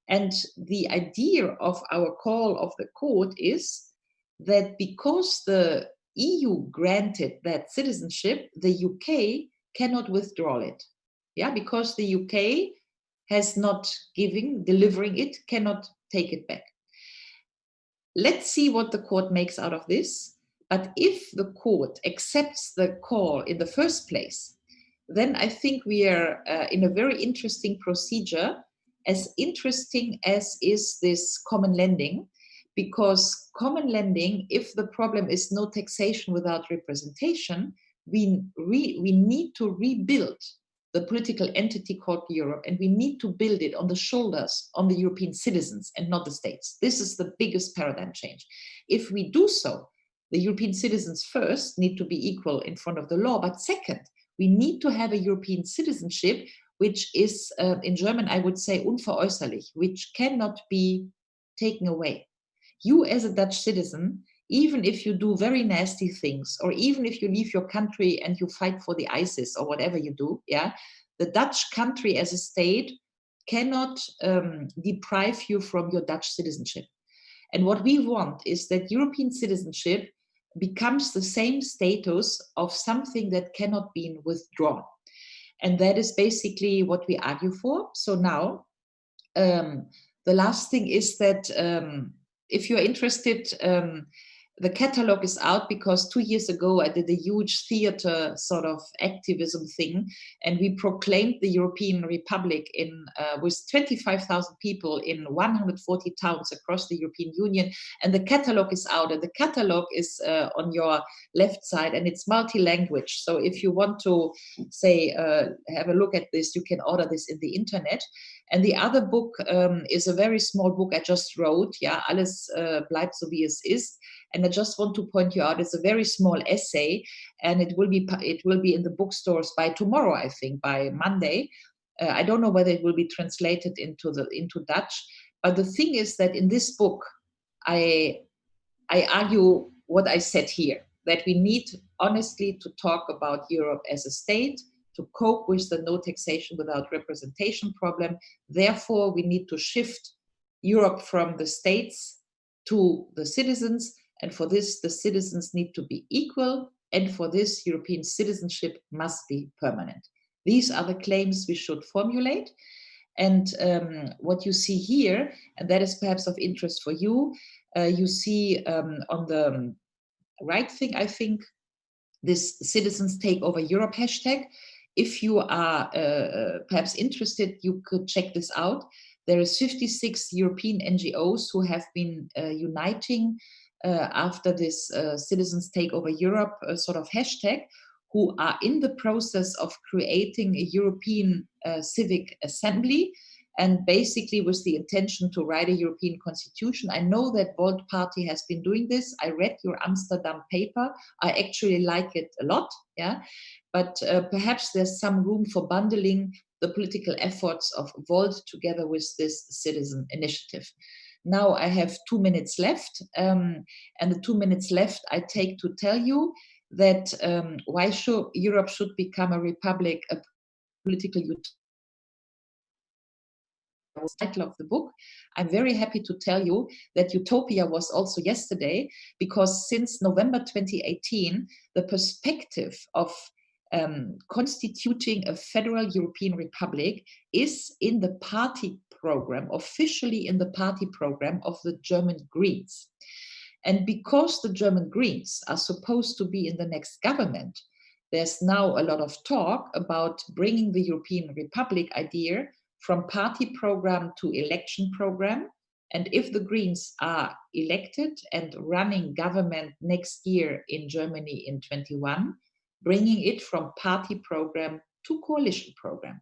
And the idea of our call of the court is that because the EU granted that citizenship, the UK cannot withdraw it. Yeah, because the UK has not delivering it, cannot take it back. Let's see what the court makes out of this. But if the court accepts the call in the first place, then I think we are in a very interesting procedure, as interesting as is this common lending, because common lending, if the problem is no taxation without representation, we need to rebuild the political entity called Europe, and we need to build it on the shoulders of the European citizens and not the states. This is the biggest paradigm change. If we do so, the European citizens first need to be equal in front of the law, but second, We need to have a European citizenship, which is, in German, I would say, unveräußerlich, which cannot be taken away. You as a Dutch citizen, even if you do very nasty things, or even if you leave your country and you fight for the ISIS or whatever you do, yeah, the Dutch country as a state cannot deprive you from your Dutch citizenship. And what we want is that European citizenship becomes the same status of something that cannot be withdrawn. And that is basically what we argue for. So now, the last thing is that if you're interested, the catalog is out because 2 years ago I did a huge theater sort of activism thing, and we proclaimed the European Republic in with 25,000 people in 140 towns across the European Union, and the catalog is out, and the catalog is on your left side, and it's multi-language. So if you want to say have a look at this, you can order this in the internet. And the other book is a very small book I just wrote, yeah, Alles bleibt so wie es ist. And I just want to point you out, it's a very small essay, and it will be in the bookstores by tomorrow, I think, by Monday. I don't know whether it will be translated into Dutch. But the thing is that in this book, I argue what I said here, that we need honestly to talk about Europe as a state, to cope with the no taxation without representation problem. Therefore, we need to shift Europe from the states to the citizens. And for this, the citizens need to be equal. And for this, European citizenship must be permanent. These are the claims we should formulate. And what you see here, and that is perhaps of interest for you, you see on the right thing, I think, this Citizens Take Over Europe hashtag. If you are perhaps interested, you could check this out. There is 56 European NGOs who have been uniting after this Citizens Take Over Europe sort of hashtag, who are in the process of creating a European civic assembly, and basically with the intention to write a European constitution. I know that Volt Party has been doing this. I read your Amsterdam paper. I actually like it a lot, yeah. But perhaps there's some room for bundling the political efforts of Volt together with this citizen initiative. Now I have 2 minutes left, and the 2 minutes left I take to tell you that why Europe should become a republic, a political utopia. The title of the book. I'm very happy to tell you that utopia was also yesterday, because since November 2018, the perspective of constituting a federal European Republic is in the party program, officially in the party program of the German Greens. And because the German Greens are supposed to be in the next government, there's now a lot of talk about bringing the European Republic idea from party program to election program. And if the Greens are elected and running government next year in Germany in 21, bringing it from party program to coalition program.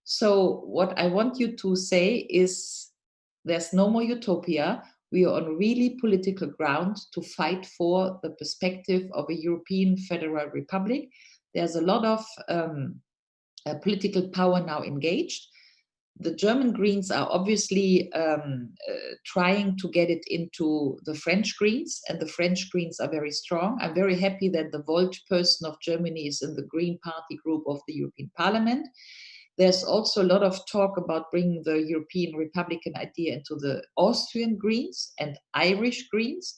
So what I want you to say is there's no more utopia. We are on really political ground to fight for the perspective of a European Federal Republic. There's a lot of political power now engaged. The German Greens are obviously trying to get it into the French Greens, and the French Greens are very strong. I'm very happy that the Volt person of Germany is in the Green Party group of the European Parliament. There's also a lot of talk about bringing the European Republican idea into the Austrian Greens and Irish Greens.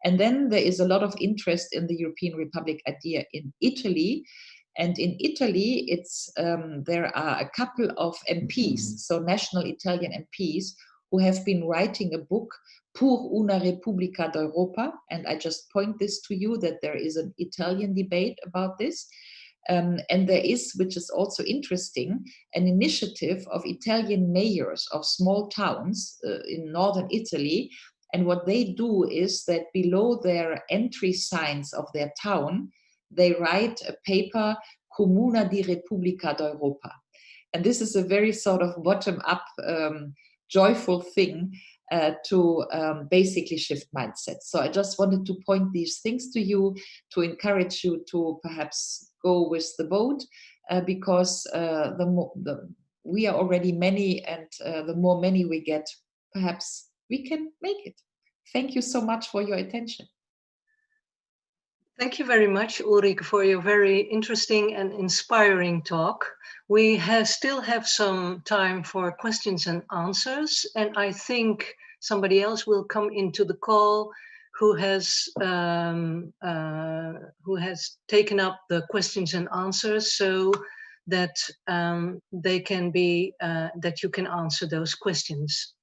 And then there is a lot of interest in the European Republic idea in Italy. And in Italy, there are a couple of MPs, so national Italian MPs, who have been writing a book, Pour una Repubblica d'Europa. And I just point this to you, that there is an Italian debate about this. And there is, which is also interesting, an initiative of Italian mayors of small towns in northern Italy. And what they do is that below their entry signs of their town, they write a paper, Comuna di Repubblica d'Europa. And this is a very sort of bottom-up, joyful thing to basically shift mindsets. So I just wanted to point these things to you, to encourage you to perhaps go with the vote, because we are already many, and the more many we get, perhaps we can make it. Thank you so much for your attention. Thank you very much, Ulrike, for your very interesting and inspiring talk. We still have some time for questions and answers, and I think somebody else will come into the call who has taken up the questions and answers, so that they can be that you can answer those questions.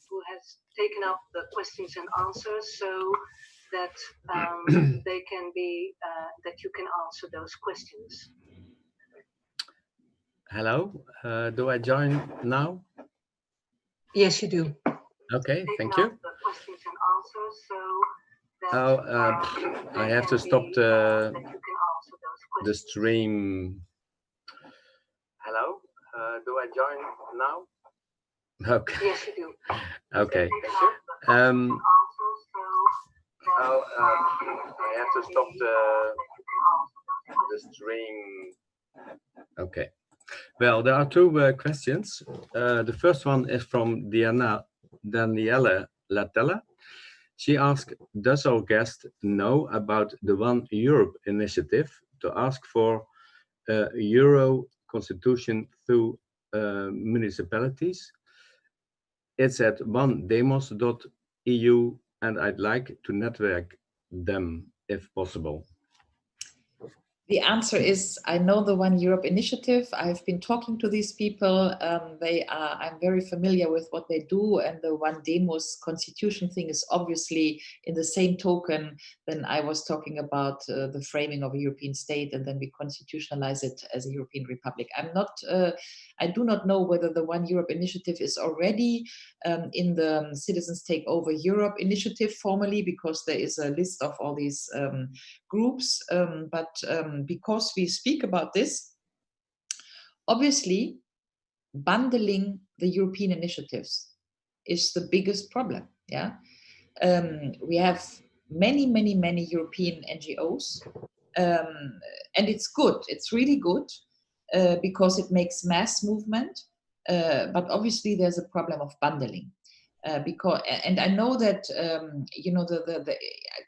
Who has taken up the questions and answers, so that they can be that you can answer those questions. Hello, do I join now? Yes, you do. Okay, thank you. I have to stop the stream. Hello, do I join now? Okay. Yes, you do. Okay. I have to stop the stream. Okay. Well, there are two questions. The first one is from Danielle Latella. She asked, does our guest know about the One Europe initiative to ask for a Euro constitution through municipalities? It's at onedemos.eu, and I'd like to network them if possible. The answer is, I know the One Europe initiative. I've been talking to these people. I'm very familiar with what they do, and the One Demos constitution thing is obviously in the same token than I was talking about the framing of a European state, and then we constitutionalize it as a European Republic. I do not know whether the One Europe initiative is already in the Citizens Take Over Europe initiative formally, because there is a list of all these groups, but because we speak about this, obviously bundling the European initiatives is the biggest problem. Yeah, we have many European NGOs, and it's good. It's really good because it makes mass movement. But obviously, there's a problem of bundling. And I know that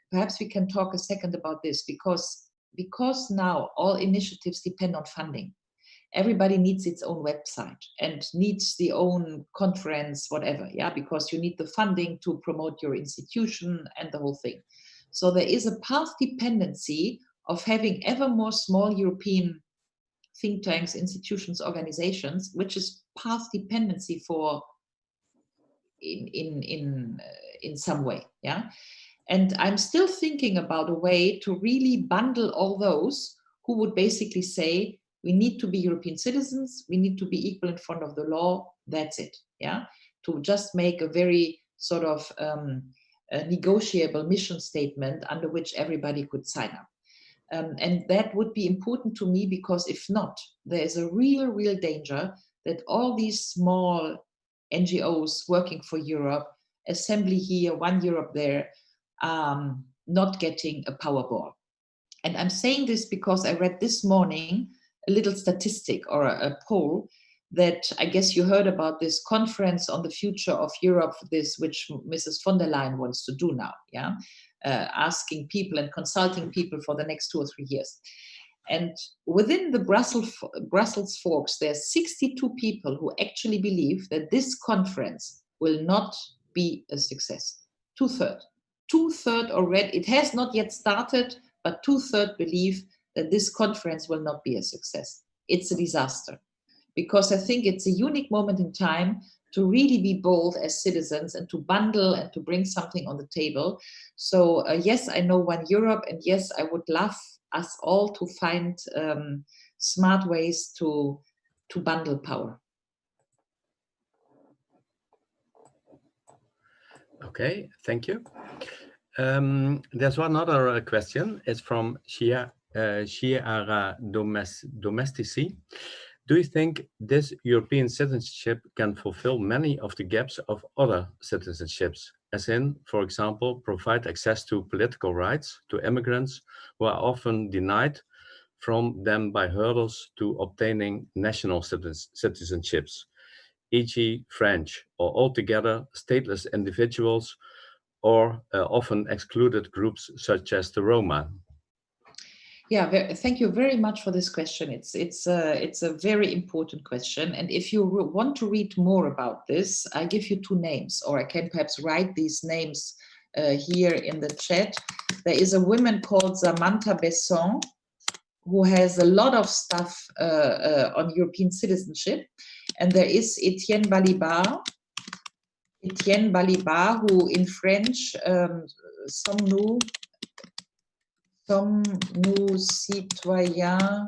perhaps we can talk a second about this, because now all initiatives depend on funding. Everybody needs its own website and needs the own conference, whatever, yeah, because you need the funding to promote your institution and the whole thing. So there is a path dependency of having ever more small European think tanks, institutions, organizations, which is path dependency for in some way, yeah. And I'm still thinking about a way to really bundle all those who would basically say, we need to be European citizens, we need to be equal in front of the law, that's it, yeah? To just make a very sort of a negotiable mission statement under which everybody could sign up. And that would be important to me, because if not, there is a real danger that all these small NGOs working for Europe, assembly here, One Europe there, not getting a power ball. And I'm saying this because I read this morning a little statistic or a poll that I guess you heard about, this conference on the future of Europe, which Mrs. von der Leyen wants to do now, yeah, asking people and consulting people for the next 2 or 3 years. And within the Brussels folks, there's 62 people who actually believe that this conference will not be a success. Two-thirds already. It has not yet started, but 2/3 believe that this conference will not be a success. It's a disaster, because I think it's a unique moment in time to really be bold as citizens and to bundle and to bring something on the table. So yes, I know One Europe, and yes, I would love us all to find smart ways to bundle power. Okay, thank you. There's one other question. It's from Chiara Domestici. Do you think this European citizenship can fulfill many of the gaps of other citizenships? as in, for example, provide access to political rights to immigrants who are often denied from them by hurdles to obtaining national citizenships, e.g. French, or altogether stateless individuals, or often excluded groups such as the Roma. Yeah, thank you very much for this question. It's a very important question. And if you want to read more about this, I give you two names, or I can perhaps write these names here in the chat. There is a woman called Samantha Besson, who has a lot of stuff on European citizenship. And there is Etienne Balibar, who in French, Sommes-nous citoyens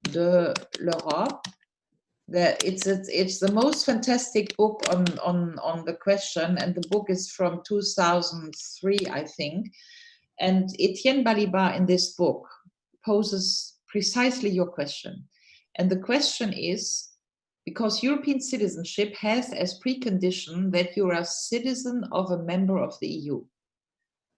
de l'Europe? It's the most fantastic book on the question, and the book is from 2003, I think. And Etienne Balibar in this book poses precisely your question. And the question is, because European citizenship has as precondition that you're a citizen of a member of the EU.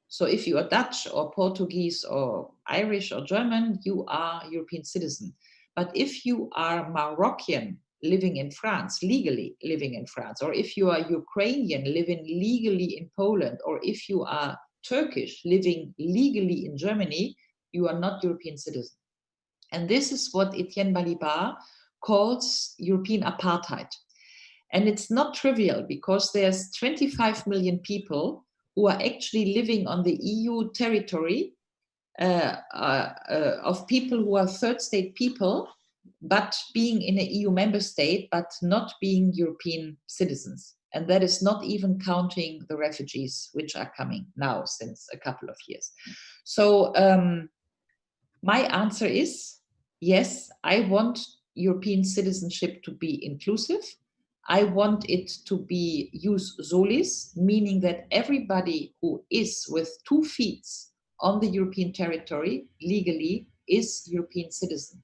So if you are Dutch or Portuguese or Irish or German, you are European citizen. But if you are Moroccan living in France, legally living in France, or if you are Ukrainian living legally in Poland, or if you are Turkish living legally in Germany, you are not European citizen. And this is what Etienne Balibar calls European apartheid. And it's not trivial, because there's 25 million people who are actually living on the EU territory of people who are third state people, but being in an EU member state, but not being European citizens. And that is not even counting the refugees, which are coming now since a couple of years. So my answer is, yes, I want European citizenship to be inclusive. I want it to be jus solis, meaning that everybody who is with 2 feet on the European territory legally is European citizen,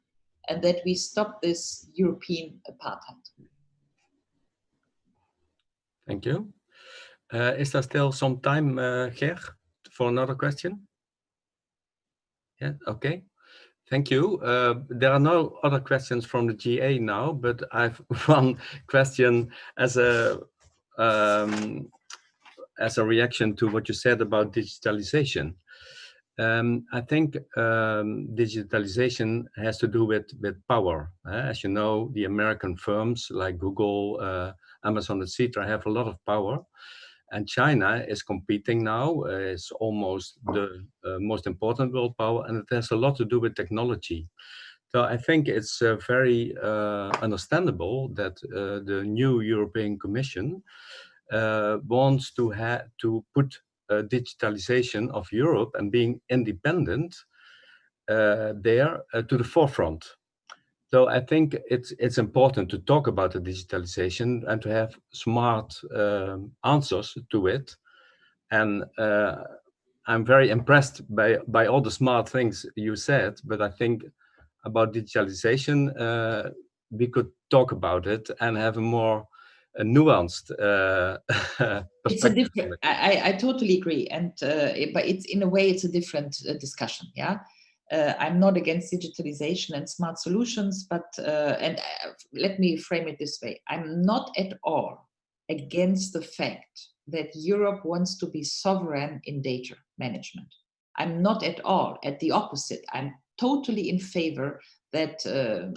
and that we stop this European apartheid. Thank you. Is there still some time, Ger, for another question? Yeah, okay. Thank you. There are no other questions from the GA now, but I have one question as a reaction to what you said about digitalization. I think digitalization has to do with power. As you know, the American firms like Google, Amazon, etc., have a lot of power. And China is competing now, is almost the most important world power, and it has a lot to do with technology. So I think it's very understandable that the new European Commission wants to put digitalization of Europe and being independent there to the forefront. So I think it's important to talk about the digitalization and to have smart answers to it. And I'm very impressed by all the smart things you said, but I think about digitalization, we could talk about it and have a more nuanced perspective. It's a different, I totally agree. And but it's, in a way, it's a different discussion, yeah? I'm not against digitalization and smart solutions, but let me frame it this way. I'm not at all against the fact that Europe wants to be sovereign in data management. I'm not at all, at the opposite. I'm totally in favor that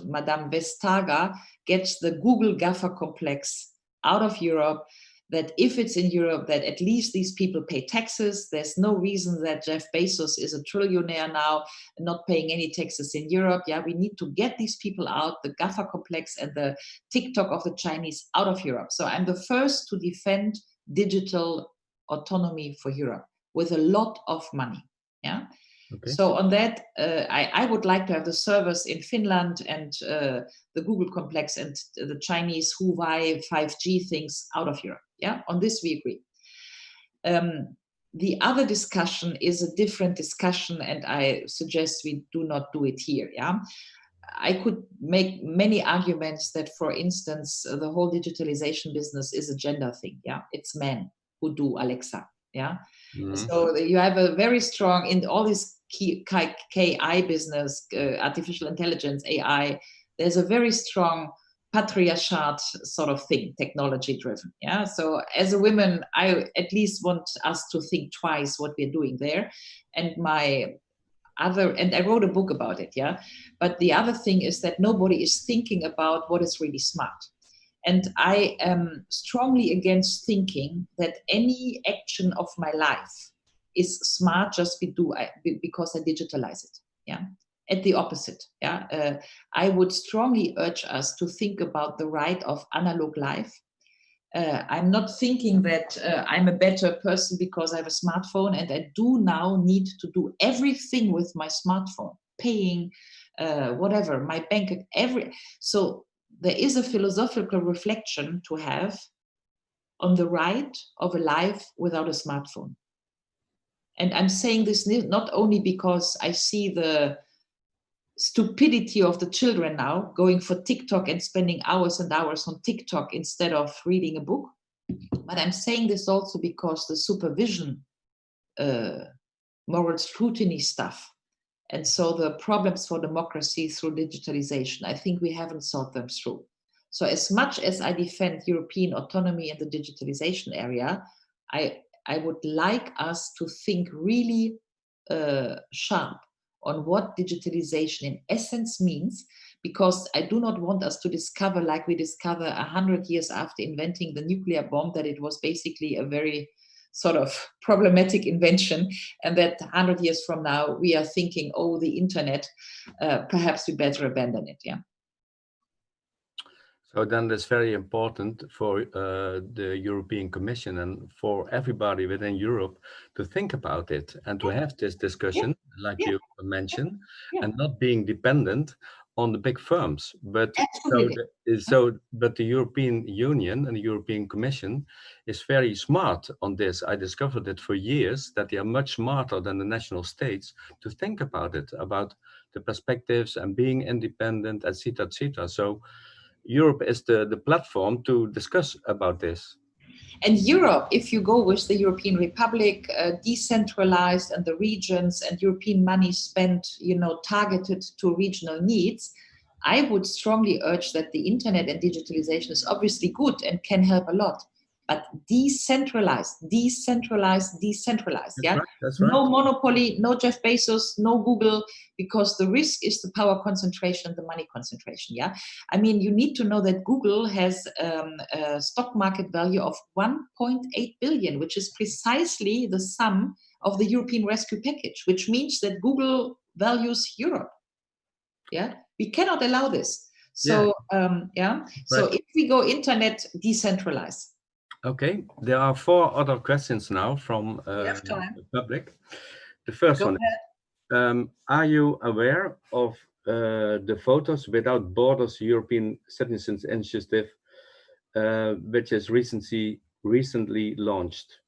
Madame Vestager gets the Google GAFA complex out of Europe, that if it's in Europe, that at least these people pay taxes. There's no reason that Jeff Bezos is a trillionaire now, not paying any taxes in Europe. Yeah, we need to get these people out, the GAFA complex and the TikTok of the Chinese, out of Europe. So I'm the first to defend digital autonomy for Europe with a lot of money. Yeah. Okay. So on that, I would like to have the servers in Finland and the Google complex and the Chinese Huawei 5G things out of Europe. Yeah, on this we agree. The other discussion is a different discussion, and I suggest we do not do it here. Yeah, I could make many arguments that, for instance, the whole digitalization business is a gender thing. Yeah, it's men who do Alexa. Yeah. Mhm. So you have a very strong in all this KI business, artificial intelligence, AI. There's a very strong patriarchat sort of thing, technology driven. Yeah. So as a woman, I at least want us to think twice what we're doing there. And I wrote a book about it. Yeah. But the other thing is that nobody is thinking about what is really smart. And I am strongly against thinking that any action of my life is smart just because I digitalize it. Yeah. At the opposite. Yeah. I would strongly urge us to think about the right of analog life. I'm not thinking that I'm a better person because I have a smartphone and I do now need to do everything with my smartphone, paying, whatever, my bank, so there is a philosophical reflection to have on the right of a life without a smartphone. And I'm saying this not only because I see the stupidity of the children now going for TikTok and spending hours and hours on TikTok instead of reading a book, but I'm saying this also because the supervision, moral scrutiny stuff, and so the problems for democracy through digitalization, I think we haven't thought them through. So as much as I defend European autonomy in the digitalization area, I would like us to think really sharp on what digitalization in essence means, because I do not want us to discover, like we discover 100 years after inventing the nuclear bomb, that it was basically a very sort of problematic invention, and that 100 years from now we are thinking, oh, the internet, perhaps we better abandon it. Yeah. So then that's very important for the European Commission and for everybody within Europe to think about it and to have this discussion, like you mentioned, and not being dependent on the big firms. But but the European Union and the European Commission is very smart on this. I discovered it for years, that they are much smarter than the national states to think about it, about the perspectives and being independent, etc., etc. So Europe is the platform to discuss about this. And Europe, if you go with the European Republic, decentralized, and the regions and European money spent, targeted to regional needs, I would strongly urge that the internet and digitalization is obviously good and can help a lot, but decentralized. That's Yeah, right, that's right. No monopoly, no Jeff Bezos, no Google, because the risk is the power concentration, the money concentration. Yeah, I mean, you need to know that Google has a stock market value of 1.8 billion, which is precisely the sum of the European rescue package, which means that Google values Europe. Yeah, we cannot allow this. So so if we go internet, decentralized. Okay, there are 4 other questions now from the public. The first one is, are you aware of the Photos Without Borders European Citizens Initiative, which is recently launched?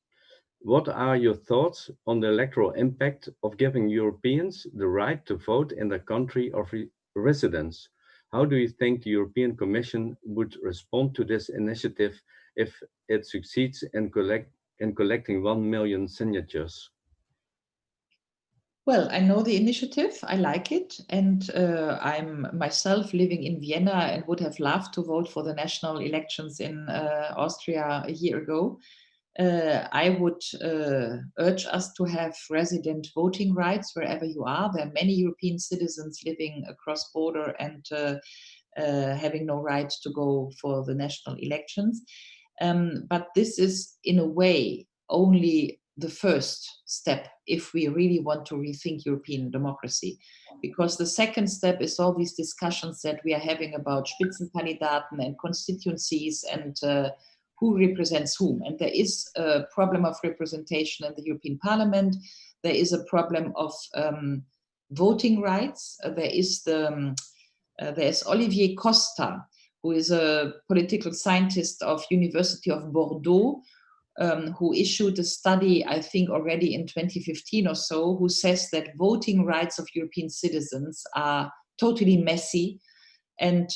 What are your thoughts on the electoral impact of giving Europeans the right to vote in their country of residence? How do you think the European Commission would respond to this initiative if it succeeds in collecting 1 million signatures? Well, I know the initiative, I like it, and I'm myself living in Vienna and would have loved to vote for the national elections in Austria a year ago. I would urge us to have resident voting rights wherever you are. There are many European citizens living across border and having no right to go for the national elections. But this is, in a way, only the first step if we really want to rethink European democracy. Because the second step is all these discussions that we are having about Spitzenkandidaten and constituencies and who represents whom. And there is a problem of representation in the European Parliament. There is a problem of voting rights. There's Olivier Costa, who is a political scientist of University of Bordeaux, who issued a study, I think already in 2015 or so, who says that voting rights of European citizens are totally messy, And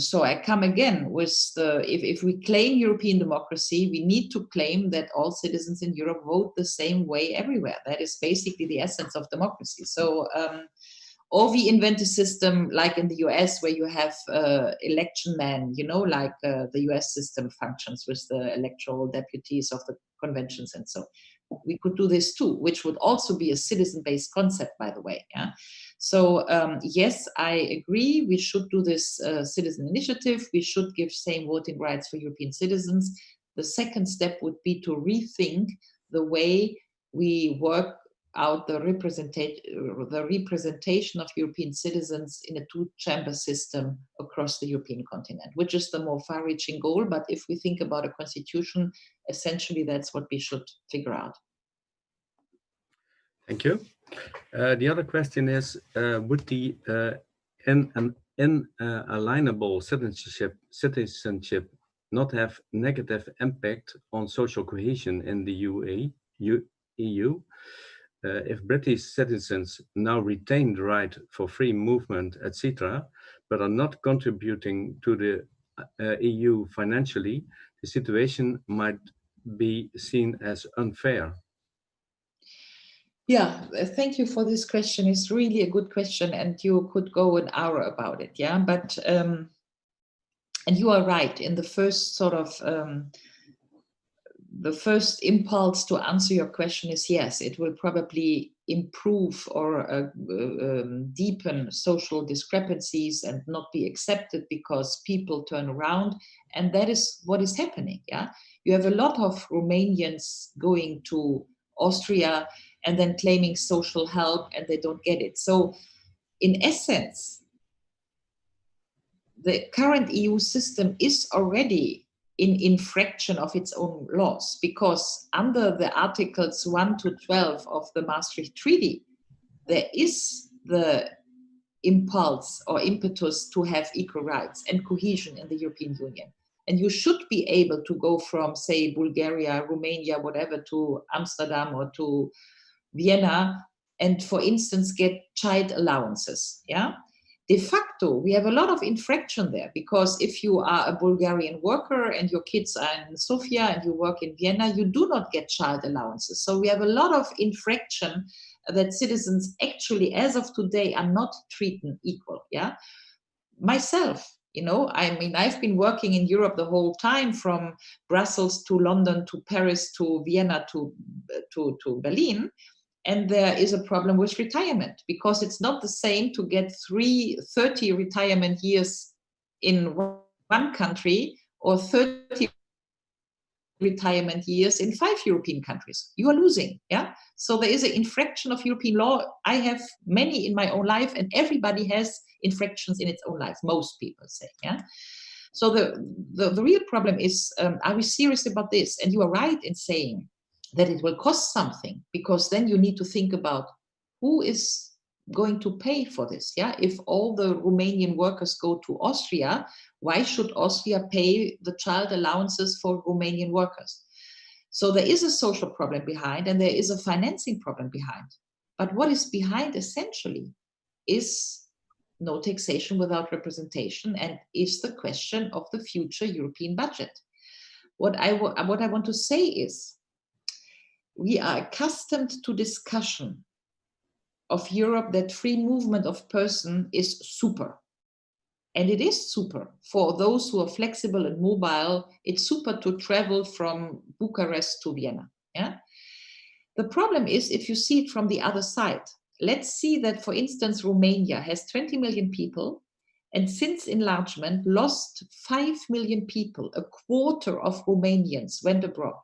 so I come again with if we claim European democracy, we need to claim that all citizens in Europe vote the same way everywhere. That is basically the essence of democracy. So, or we invent a system like in the US where you have election men, like the US system functions with the electoral deputies of the conventions and so. We could do this too, which would also be a citizen-based concept, by the way. Yeah. So yes, I agree. We should do this citizen initiative. We should give same voting rights for European citizens. The second step would be to rethink the way we work out the representation of European citizens in a two-chamber system across the European continent, which is the more far-reaching goal. But if we think about a constitution, essentially that's what we should figure out. Thank you. The other question is, would the inalienable citizenship not have negative impact on social cohesion in the EU? If British citizens now retain the right for free movement, etc., but are not contributing to the EU financially, the situation might be seen as unfair. Yeah, thank you for this question. It's really a good question, and you could go an hour about it. Yeah, but and you are right. In the first sort of the first impulse to answer your question is yes, it will probably improve or deepen social discrepancies and not be accepted because people turn around, and that is what is happening. Yeah, you have a lot of Romanians going to Austria and then claiming social help, and they don't get it. So in essence, the current EU system is already in infraction of its own laws, because under the Articles 1 to 12 of the Maastricht Treaty, there is the impulse or impetus to have equal rights and cohesion in the European Union. And you should be able to go from, say, Bulgaria, Romania, whatever, to Amsterdam or to Vienna, and for instance, get child allowances. Yeah. De facto, we have a lot of infraction there, because if you are a Bulgarian worker and your kids are in Sofia and you work in Vienna, you do not get child allowances. So we have a lot of infraction that citizens actually, as of today, are not treated equal. Yeah. Myself, I mean, I've been working in Europe the whole time, from Brussels to London to Paris to Vienna to Berlin. And there is a problem with retirement, because it's not the same to get 30 retirement years in one country or 30 retirement years in 5 European countries. You are losing. Yeah. So there is an infraction of European law. I have many in my own life, and everybody has infractions in its own life. Most people say. Yeah. So the real problem is, are we serious about this? And you are right in saying that it will cost something, because then you need to think about who is going to pay for this. Yeah, if all the Romanian workers go to Austria, why should Austria pay the child allowances for Romanian workers? So there is a social problem behind, and there is a financing problem behind. But what is behind essentially is no taxation without representation, and is the question of the future European budget. What I want to say is, we are accustomed to discussion of Europe that free movement of person is super. And it is super for those who are flexible and mobile. It's super to travel from Bucharest to Vienna. Yeah. The problem is, if you see it from the other side, let's see that, for instance, Romania has 20 million people, and since enlargement lost 5 million people. A quarter of Romanians went abroad.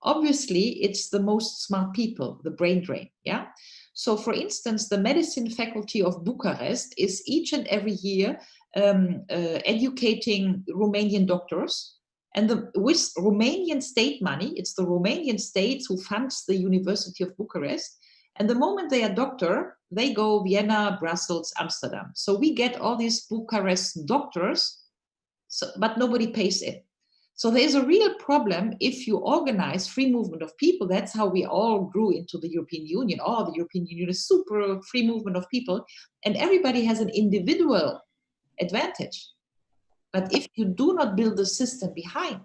Obviously, it's the most smart people, the brain drain. Yeah. So, for instance, the medicine faculty of Bucharest is each and every year educating Romanian doctors, and with Romanian state money, it's the Romanian state who funds the University of Bucharest. And the moment they are doctor, they go Vienna, Brussels, Amsterdam. So we get all these Bucharest doctors, but nobody pays it. So there's a real problem if you organize free movement of people. That's how we all grew into the European Union. The European Union is super free movement of people, and everybody has an individual advantage. But if you do not build the system behind,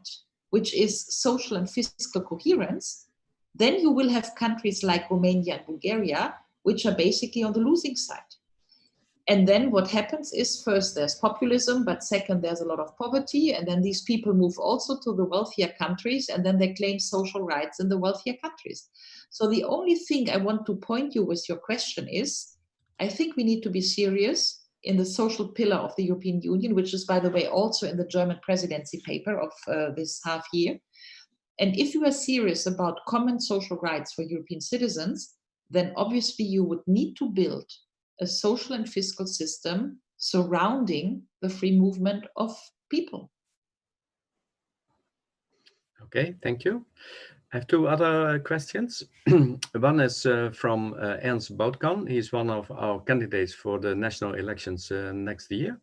which is social and fiscal coherence, then you will have countries like Romania and Bulgaria, which are basically on the losing side. And then what happens is, first there's populism, but second there's a lot of poverty, and then these people move also to the wealthier countries, and then they claim social rights in the wealthier countries. So the only thing I want to point you with your question is, I think we need to be serious in the social pillar of the European Union, which is, by the way, also in the German presidency paper of this half year. And if you are serious about common social rights for European citizens, then obviously you would need to build a social and fiscal system surrounding the free movement of people. Okay, thank you. I have two other questions. One is from Ernst Boutkan. He's one of our candidates for the national elections next year.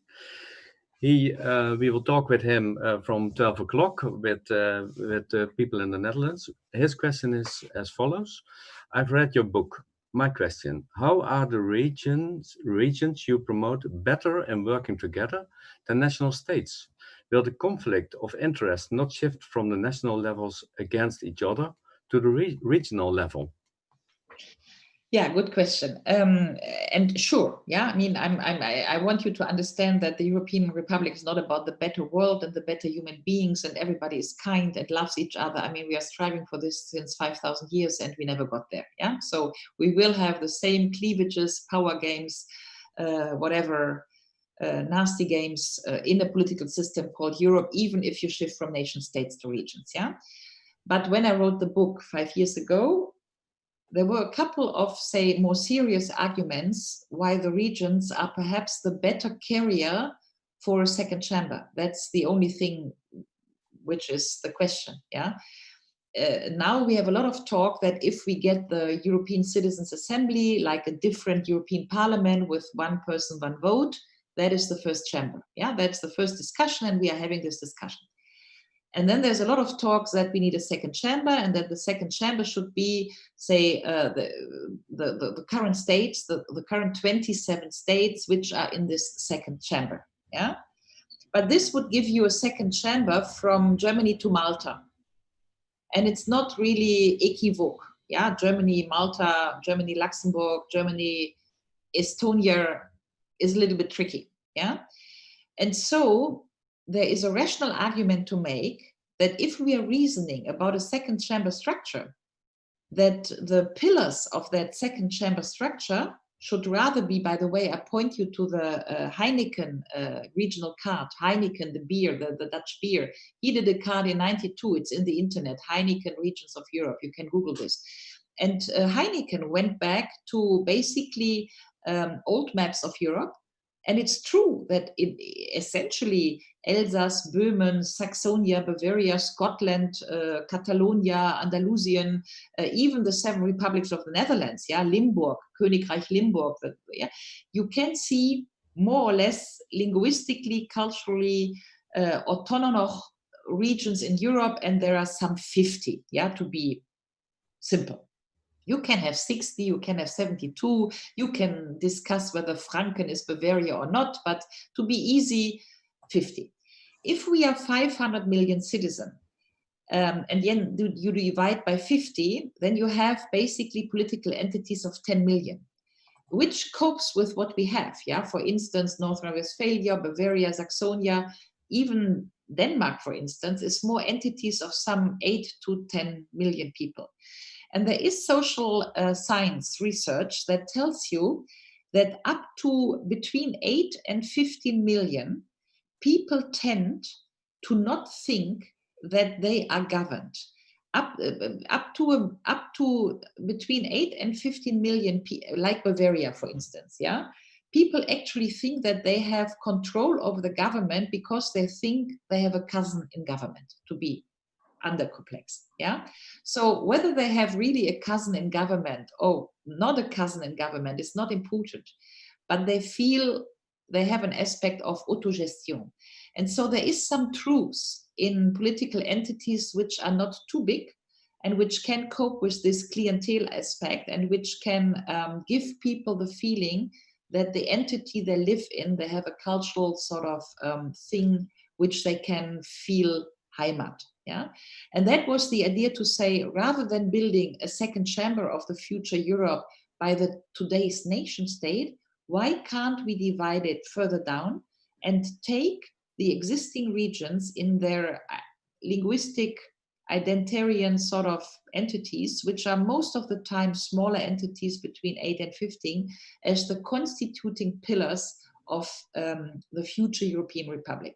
We will talk with him from 12 o'clock with people in the Netherlands. His question is as follows. I've read your book. My question, how are the regions you promote better in working together than national states? Will the conflict of interest not shift from the national levels against each other to the regional level? Yeah, good question. And sure, yeah, I mean, I want you to understand that the European Republic is not about the better world and the better human beings and everybody is kind and loves each other. I mean, we are striving for this since 5,000 years and we never got there, yeah? So we will have the same cleavages, power games, whatever, nasty games in a political system called Europe, even if you shift from nation states to regions, yeah? But when I wrote the book 5 years ago, there were a couple of, say, more serious arguments why the regions are perhaps the better carrier for a second chamber. That's the only thing which is the question, yeah? Now we have a lot of talk that if we get the European Citizens Assembly, like a different European Parliament with one person, one vote, that is the first chamber, yeah? That's the first discussion and we are having this discussion. And then there's a lot of talks that we need a second chamber and that the second chamber should be, say, the current states, the current 27 states which are in this second chamber. Yeah, but this would give you a second chamber from Germany to Malta. And it's not really equivoque. Yeah, Germany, Malta, Germany, Luxembourg, Germany, Estonia is a little bit tricky. Yeah, and so there is a rational argument to make that if we are reasoning about a second chamber structure, that the pillars of that second chamber structure should rather be, by the way, I point you to the Heineken regional card, Heineken, the beer, the Dutch beer. He did a card in '92, it's in the internet, Heineken Regions of Europe, you can Google this. And Heineken went back to basically old maps of Europe. And it's true that essentially Alsace, Böhmen, Saxonia, Bavaria, Scotland, Catalonia, Andalusian, even the 7 republics of the Netherlands, yeah, Limburg, Königreich Limburg, yeah, you can see more or less linguistically, culturally autonomous regions in Europe, and there are some 50, yeah, to be simple. You can have 60, you can have 72, you can discuss whether Franken is Bavaria or not, but to be easy, 50. If we are 500 million citizens, and then you divide by 50, then you have basically political entities of 10 million, which copes with what we have. Yeah, for instance, North Rhine-Westphalia, Bavaria, Saxonia, even Denmark, for instance, is more entities of some 8 to 10 million people. And there is social science research that tells you that up to between 8 and 15 million, people tend to not think that they are governed. Up to between 8 and 15 million, like Bavaria, for instance, yeah? People actually think that they have control over the government because they think they have a cousin in government, to be undercomplex, yeah? So whether they have really a cousin in government or not a cousin in government is not important, but they feel they have an aspect of autogestion. And so there is some truth in political entities which are not too big and which can cope with this clientele aspect and which can give people the feeling that the entity they live in, they have a cultural sort of thing which they can feel Heimat. Yeah? And that was the idea, to say, rather than building a second chamber of the future Europe by the today's nation state, why can't we divide it further down and take the existing regions in their linguistic identitarian sort of entities, which are most of the time smaller entities between 8 and 15, as the constituting pillars of the future European Republic.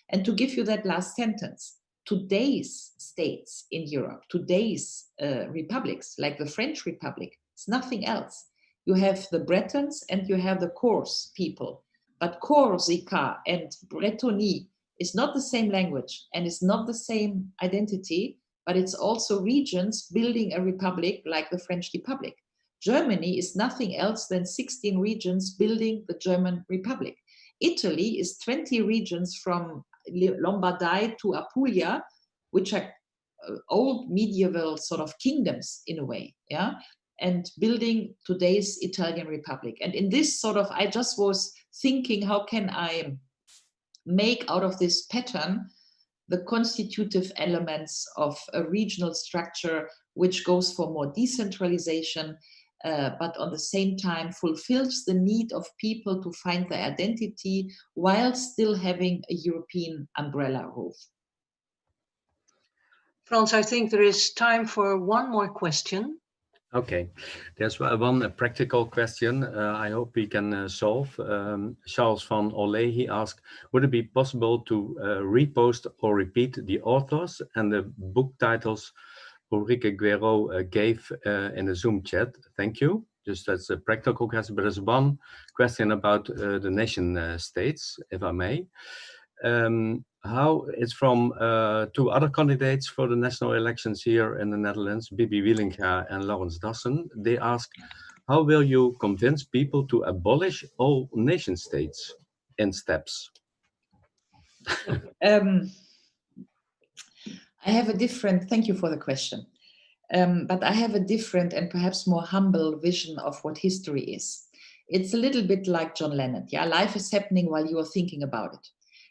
And to give you that last sentence, today's states in Europe, today's republics, like the French Republic, it's nothing else. You have the Bretons and you have the Corse people. But Corsica and Brittany is not the same language and it's not the same identity, but it's also regions building a republic like the French Republic. Germany is nothing else than 16 regions building the German Republic. Italy is 20 regions from Lombardy to Apulia, which are old medieval sort of kingdoms in a way, yeah, and building today's Italian Republic. And in this sort of, I just was thinking, how can I make out of this pattern the constitutive elements of a regional structure which goes for more decentralization, but on the same time fulfills the need of people to find their identity while still having a European umbrella roof. Frans, I think there is time for one more question. Okay, there's one practical question I hope we can solve. Charles van Olle, he asked, would it be possible to repost or repeat the authors and the book titles Ulrike Guerreau gave in the Zoom chat? Thank you. Just that's a practical question, but there's one question about the nation states, if I may. How it's from two other candidates for the national elections here in the Netherlands, Bibi Wielinga and Laurens Dassen. They ask, how will you convince people to abolish all nation states in steps? I have a different, thank you for the question, but I have a different and perhaps more humble vision of what history is. It's a little bit like John Lennon. Yeah, life is happening while you are thinking about it.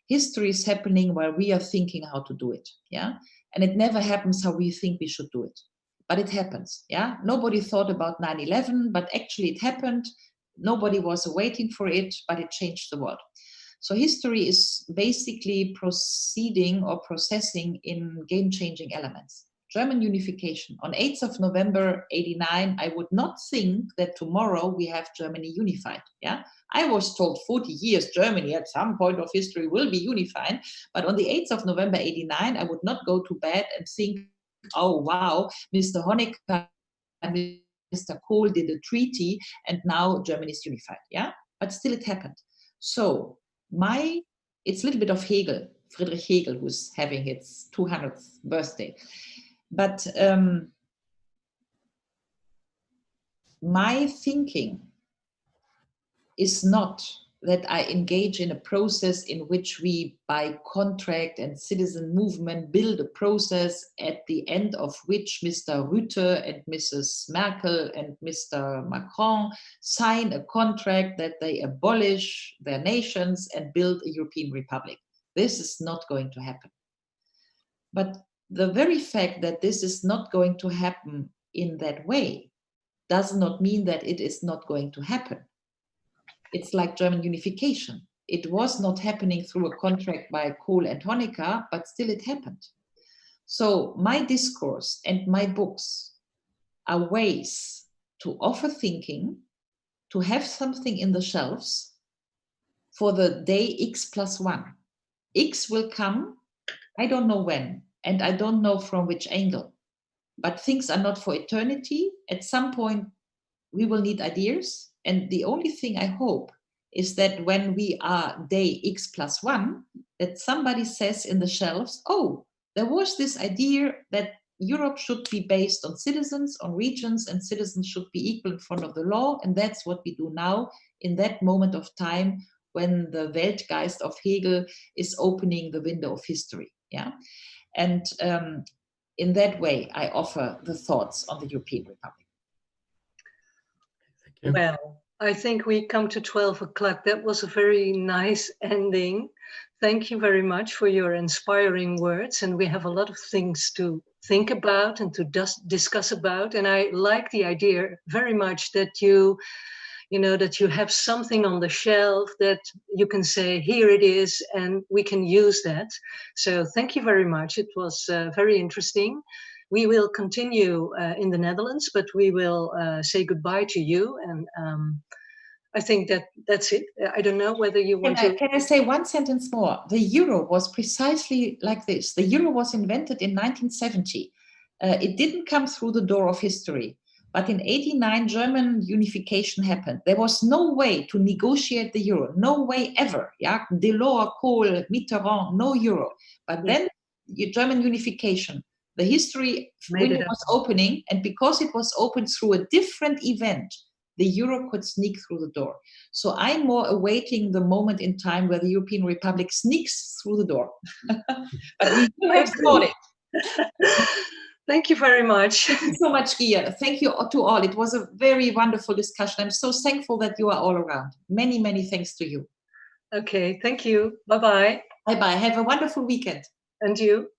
History is happening while we are thinking how to do it, yeah? And it never happens how we think we should do it, but it happens, yeah? Nobody thought about 9/11, but actually it happened. Nobody was waiting for it, but it changed the world. So history is basically proceeding or processing in game-changing elements. German unification. On 8th of November 89, I would not think that tomorrow we have Germany unified, yeah? I was told 40 years Germany at some point of history will be unified, but on the 8th of November 89, I would not go to bed and think, oh wow, Mr. Honecker and Mr. Kohl did a treaty and now Germany is unified, yeah? But still it happened. So it's a little bit of Hegel, Friedrich Hegel, who's having his 200th birthday. But my thinking is not that I engage in a process in which we, by contract and citizen movement, build a process at the end of which Mr. Rutte and Mrs. Merkel and Mr. Macron sign a contract that they abolish their nations and build a European Republic. This is not going to happen. But the very fact that this is not going to happen in that way does not mean that it is not going to happen. It's like German unification. It was not happening through a contract by Kohl and Honecker, but still it happened. So my discourse and my books are ways to offer thinking, to have something in the shelves for the day X+1. X will come, I don't know when, and I don't know from which angle, but things are not for eternity. At some point, we will need ideas. And the only thing I hope is that when we are day X+1, that somebody says in the shelves, oh, there was this idea that Europe should be based on citizens, on regions, and citizens should be equal in front of the law. And that's what we do now in that moment of time when the Weltgeist of Hegel is opening the window of history. Yeah. And in that way, I offer the thoughts on the European Republic. Thank you. Well, I think we come to 12 o'clock. That was a very nice ending. Thank you very much for your inspiring words. And we have a lot of things to think about and to discuss about. And I like the idea very much that you know, that you have something on the shelf that you can say, here it is, and we can use that. So thank you very much. It was very interesting. We will continue in the Netherlands, but we will say goodbye to you. And I think that's it. I don't know whether you want to. Can I say one sentence more? The euro was precisely like this. The euro was invented in 1970. It didn't come through the door of history. But in 89, German unification happened. There was no way to negotiate the euro. No way ever. Yeah? Delors, Kohl, Mitterrand, no euro. But then German unification, the history window was opening. And because it was opened through a different event, the euro could sneak through the door. So I'm more awaiting the moment in time where the European Republic sneaks through the door. But we do have started. Thank you very much. Thank you so much, Gia. Thank you to all. It was a very wonderful discussion. I'm so thankful that you are all around. Many, many thanks to you. Okay, thank you. Bye-bye. Bye-bye. Have a wonderful weekend. And you.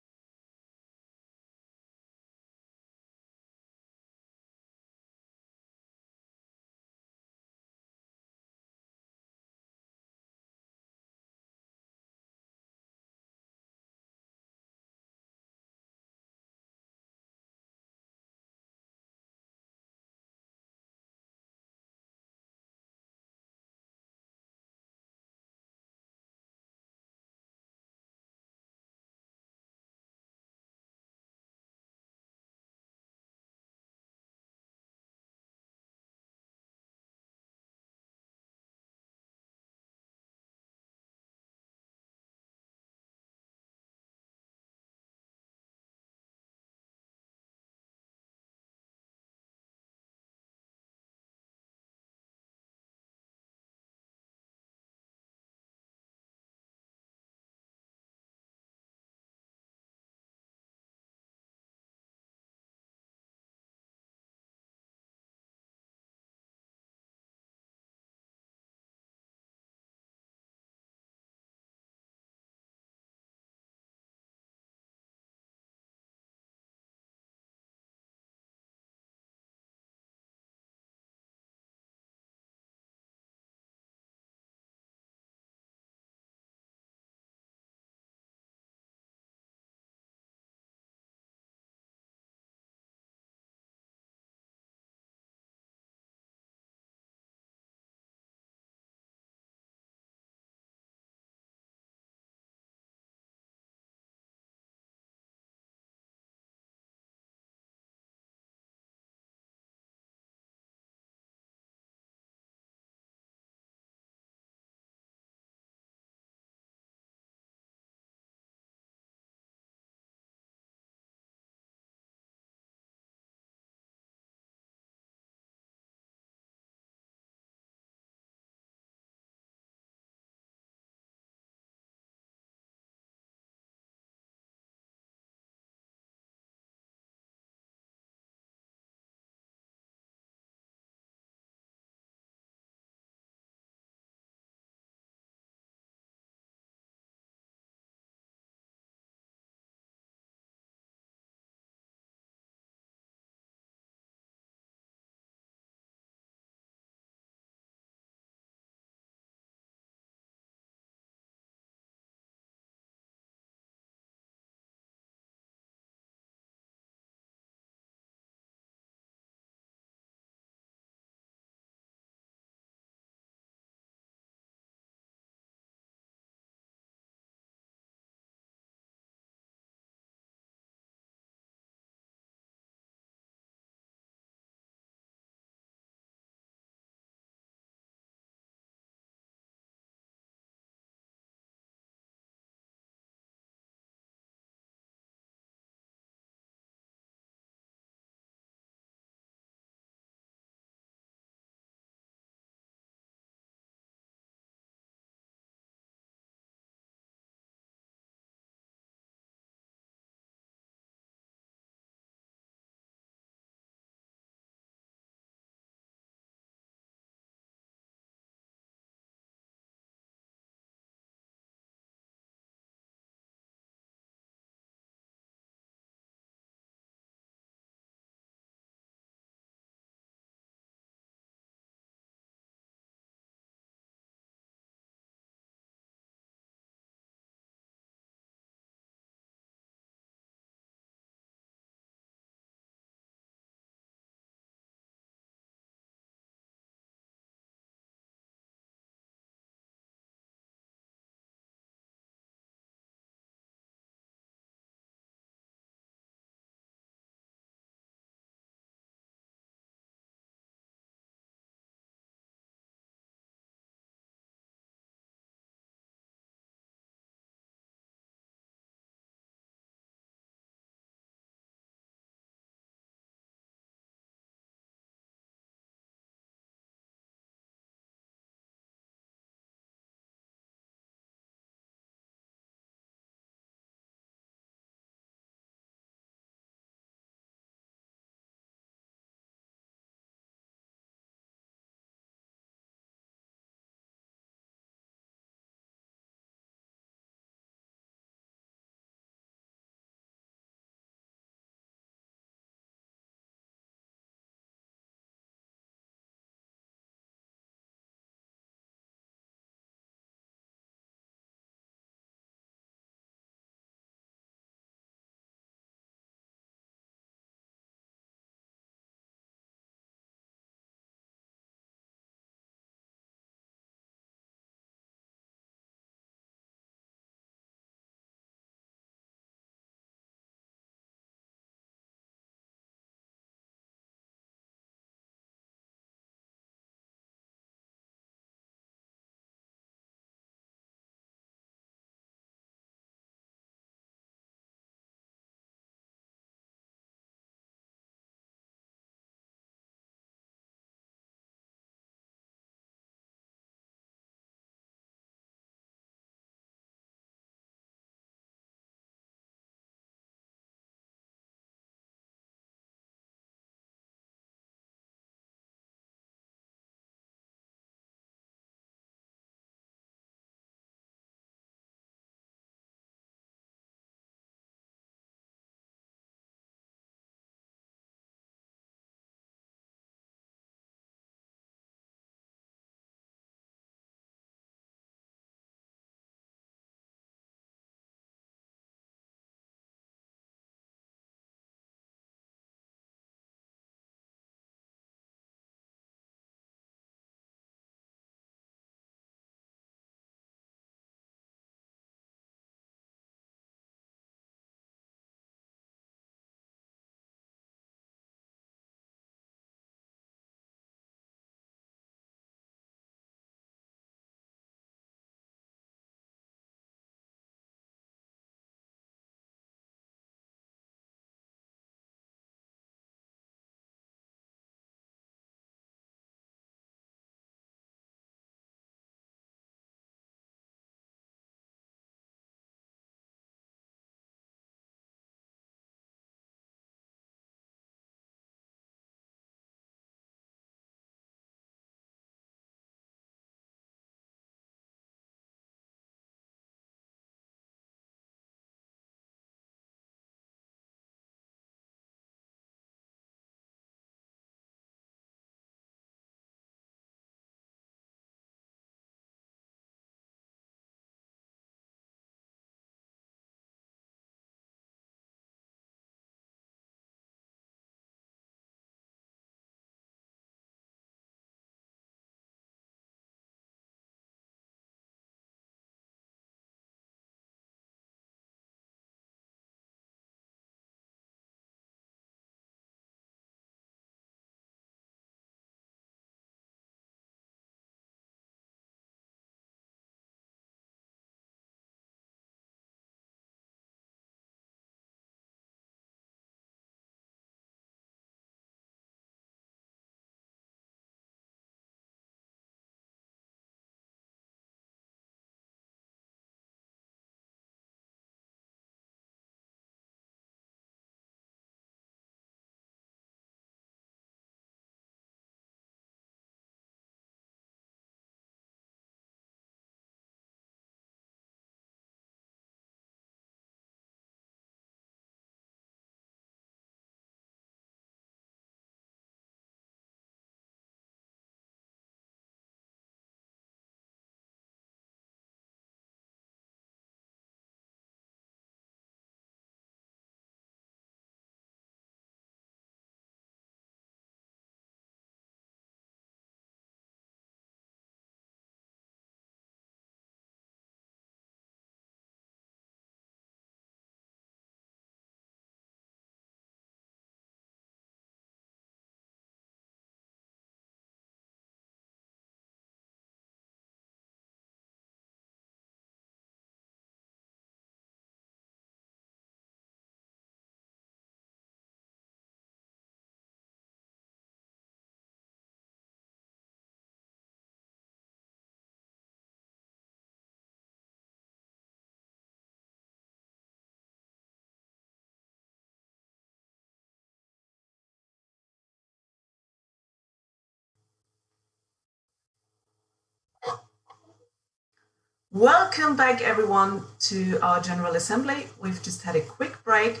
Welcome back, everyone, to our General Assembly. We've just had a quick break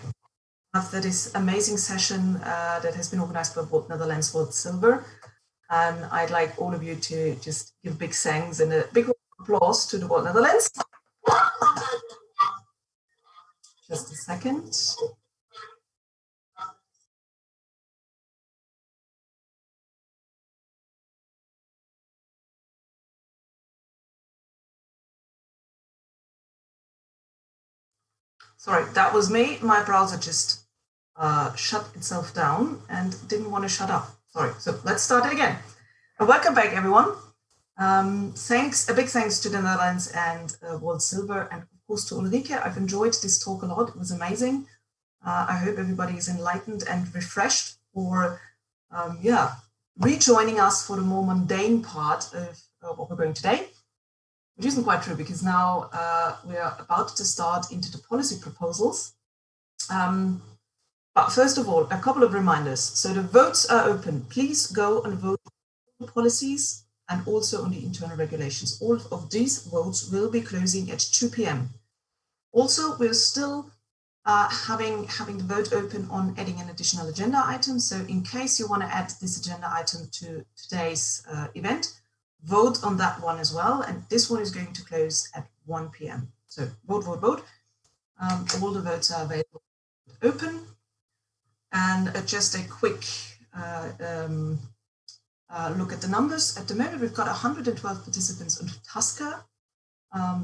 after this amazing session that has been organized by Volt Netherlands, Volt Silver. And I'd like all of you to just give big thanks and a big applause to the Volt Netherlands. Just a second. Sorry, that was me. My browser just shut itself down and didn't want to shut up. Sorry, so let's start it again. Welcome back, everyone. A big thanks to the Netherlands and World Silver, and of course to Ulrike. I've enjoyed this talk a lot. It was amazing. I hope everybody is enlightened and refreshed for, rejoining us for the more mundane part of what we're going today. Which isn't quite true, because now we are about to start into the policy proposals. But first of all, a couple of reminders. So the votes are open. Please go and vote on policies and also on the internal regulations. All of these votes will be closing at 2 p.m. Also, we're still having the vote open on adding an additional agenda item. So in case you want to add this agenda item to today's event, vote on that one as well. And this one is going to close at 1 p.m. So vote, vote, vote. All the votes are available open. And just a quick look at the numbers. At the moment, we've got 112 participants on Tasker.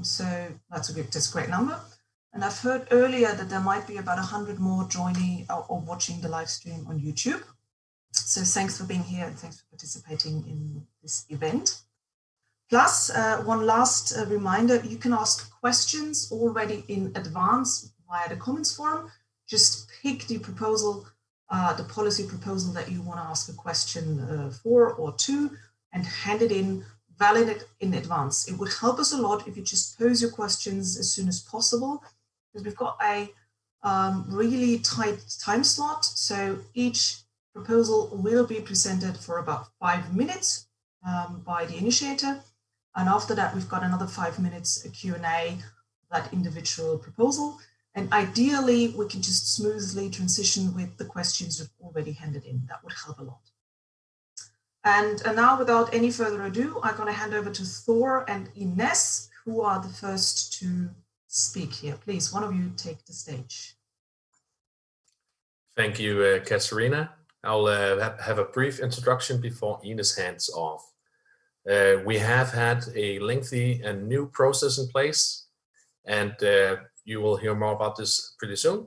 So that's a great number. And I've heard earlier that there might be about 100 more joining or watching the live stream on YouTube. So thanks for being here and thanks for participating in this event. Plus, one last reminder, you can ask questions already in advance via the comments forum. Just pick the proposal, the policy proposal that you want to ask a question for or to, and hand it in, valid it in advance. It would help us a lot if you just pose your questions as soon as possible, because we've got a really tight time slot. So each proposal will be presented for about 5 minutes by the initiator. And after that, we've got another 5 minutes, a Q&A, that individual proposal. And ideally, we can just smoothly transition with the questions you've already handed in. That would help a lot. And now, without any further ado, I'm going to hand over to Thor and Ines, who are the first to speak here. Please, one of you take the stage. Thank you, Katharina. I'll have a brief introduction before Ines hands off. We have had a lengthy and new process in place, and you will hear more about this pretty soon.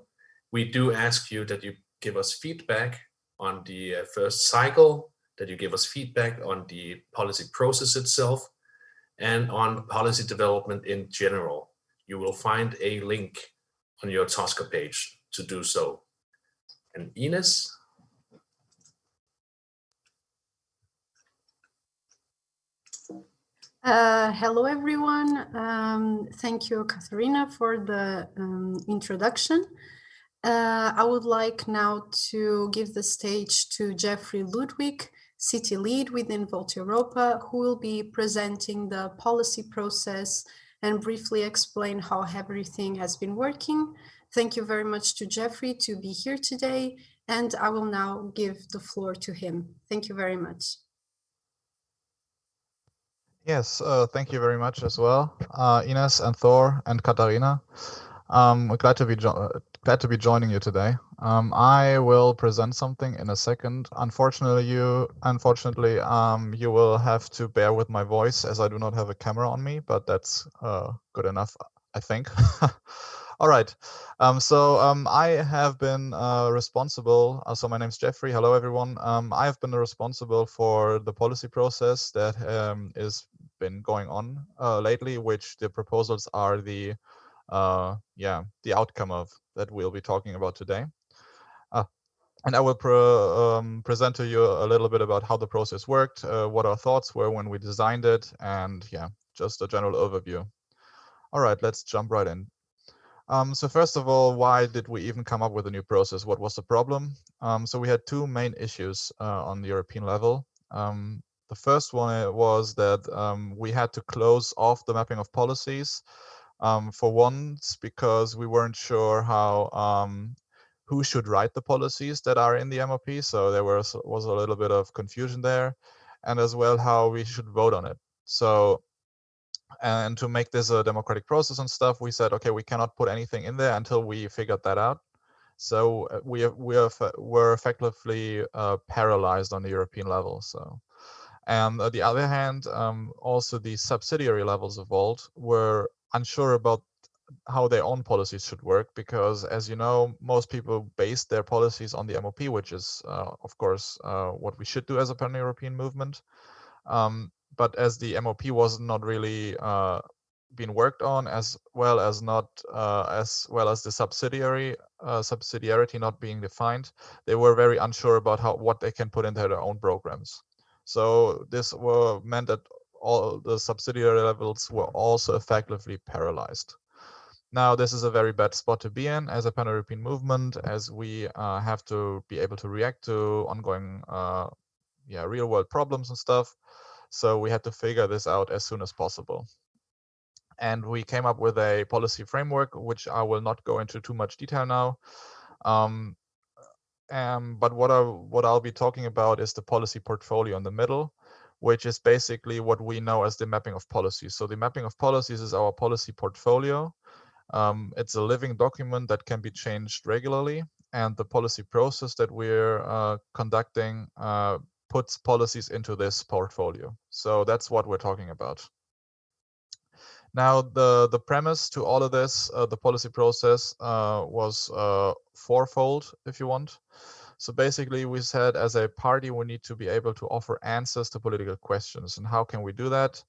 We do ask you that you give us feedback on the first cycle, that you give us feedback on the policy process itself, and on policy development in general. You will find a link on your Tasker page to do so. And Ines? Hello, everyone. Thank you, Katharina, for the introduction. I would like now to give the stage to Jeffrey Ludwig, City Lead within Volt Europa, who will be presenting the policy process and briefly explain how everything has been working. Thank you very much to Jeffrey to be here today, and I will now give the floor to him. Thank you very much. Yes, thank you very much as well, Ines and Thor and Katharina. We're glad to be joining you today. I will present something in a second. Unfortunately, you will have to bear with my voice as I do not have a camera on me, but that's good enough, I think. All right. I have been responsible. So my name's Jeffrey. Hello, everyone. I have been responsible for the policy process that is been going on lately, which the proposals are the outcome of that we'll be talking about today. And I will present to you a little bit about how the process worked, what our thoughts were when we designed it, and just a general overview. All right, let's jump right in. So first of all, why did we even come up with a new process? What was the problem? So we had two main issues on the European level. The first one was that we had to close off the mapping of policies for once, because we weren't sure how who should write the policies that are in the MOP. So there was a little bit of confusion there, and as well how we should vote on it. So, and to make this a democratic process and stuff, we said, okay, we cannot put anything in there until we figured that out. So we're effectively paralyzed on the European level. So, and on the other hand, also the subsidiary levels of Vault were unsure about how their own policies should work, because, as you know, most people base their policies on the MOP, which is, of course, what we should do as a pan-European movement. But as the MOP was not really being worked on, as well as the subsidiarity not being defined, they were very unsure about what they can put into their own programs. So this meant that all the subsidiary levels were also effectively paralyzed. Now, this is a very bad spot to be in as a pan-European movement, as we have to be able to react to ongoing real-world problems and stuff. So we had to figure this out as soon as possible. And we came up with a policy framework, which I will not go into too much detail now. But what I'll be talking about is the policy portfolio in the middle, which is basically what we know as the mapping of policies. So the mapping of policies is our policy portfolio. It's a living document that can be changed regularly, and the policy process that we're conducting puts policies into this portfolio. So that's what we're talking about. Now, the premise to all of this, the policy process, was fourfold, if you want. So basically, we said as a party, we need to be able to offer answers to political questions. And how can we do that?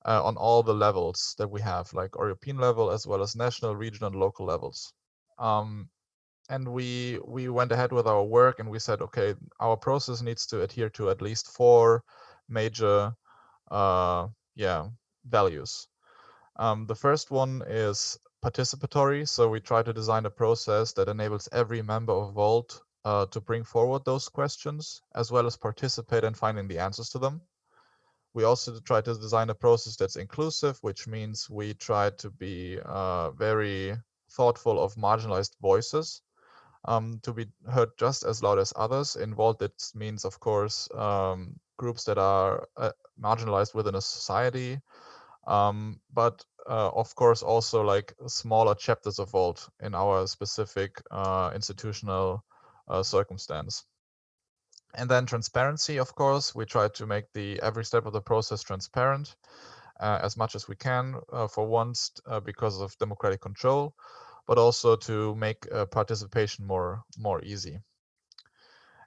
On all the levels that we have, like European level, as well as national, regional, and local levels. And we went ahead with our work, and we said, okay, our process needs to adhere to at least 4 major values. The first one is participatory. So we try to design a process that enables every member of Vault to bring forward those questions, as well as participate in finding the answers to them. We also try to design a process that's inclusive, which means we try to be very thoughtful of marginalized voices to be heard just as loud as others. In Vault, it means, of course, groups that are marginalized within a society, but of course also like smaller chapters of Vault in our specific institutional circumstance. And then transparency, of course, we try to make every step of the process transparent as much as we can, for once, because of democratic control, but also to make participation more easy.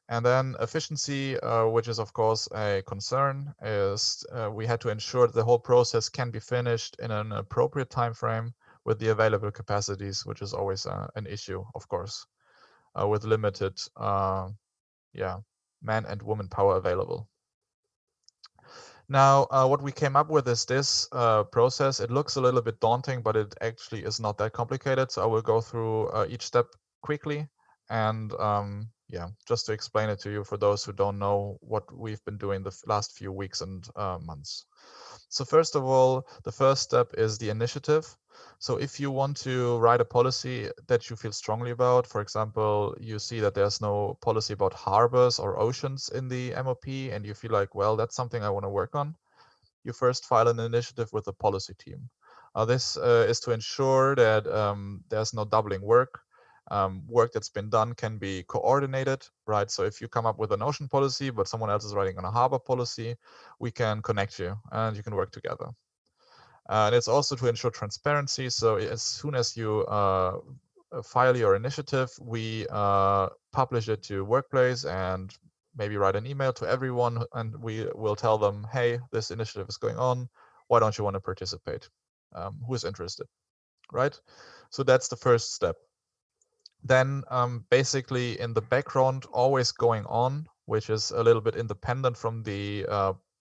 And then efficiency, which is of course a concern, is we had to ensure that the whole process can be finished in an appropriate time frame with the available capacities, which is always an issue, of course, with limited man and woman power available. Now, what we came up with is this process. It looks a little bit daunting, but it actually is not that complicated. So I will go through each step quickly, and just to explain it to you for those who don't know what we've been doing the last few weeks and months. So first of all, the first step is the initiative. So if you want to write a policy that you feel strongly about, for example, you see that there's no policy about harbors or oceans in the MOP, and you feel like, well, that's something I want to work on, you first file an initiative with the policy team. This is to ensure that there's no doubling work. Work that's been done can be coordinated, right? So if you come up with an ocean policy, but someone else is writing on a harbor policy, we can connect you and you can work together. And it's also to ensure transparency. So as soon as you file your initiative, we publish it to Workplace and maybe write an email to everyone, and we will tell them, hey, this initiative is going on. Why don't you want to participate? Who is interested, right? So that's the first step. Then basically in the background, always going on, which is a little bit independent from the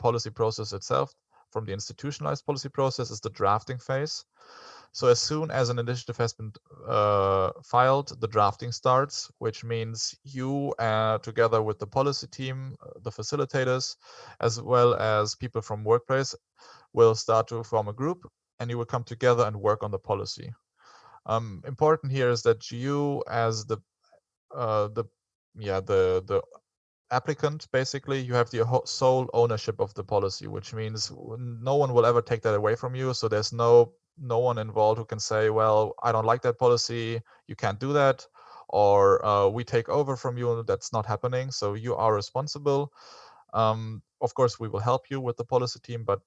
policy process itself, from the institutionalized policy process, is the drafting phase. So as soon as an initiative has been filed, the drafting starts, which means you, together with the policy team, the facilitators, as well as people from workplace, will start to form a group, and you will come together and work on the policy. Important here is that you, as the applicant, basically, you have the sole ownership of the policy, which means no one will ever take that away from you. So there's no one involved who can say, well, I don't like that policy, you can't do that, or we take over from you. That's not happening. So you are responsible. Of course, we will help you with the policy team, but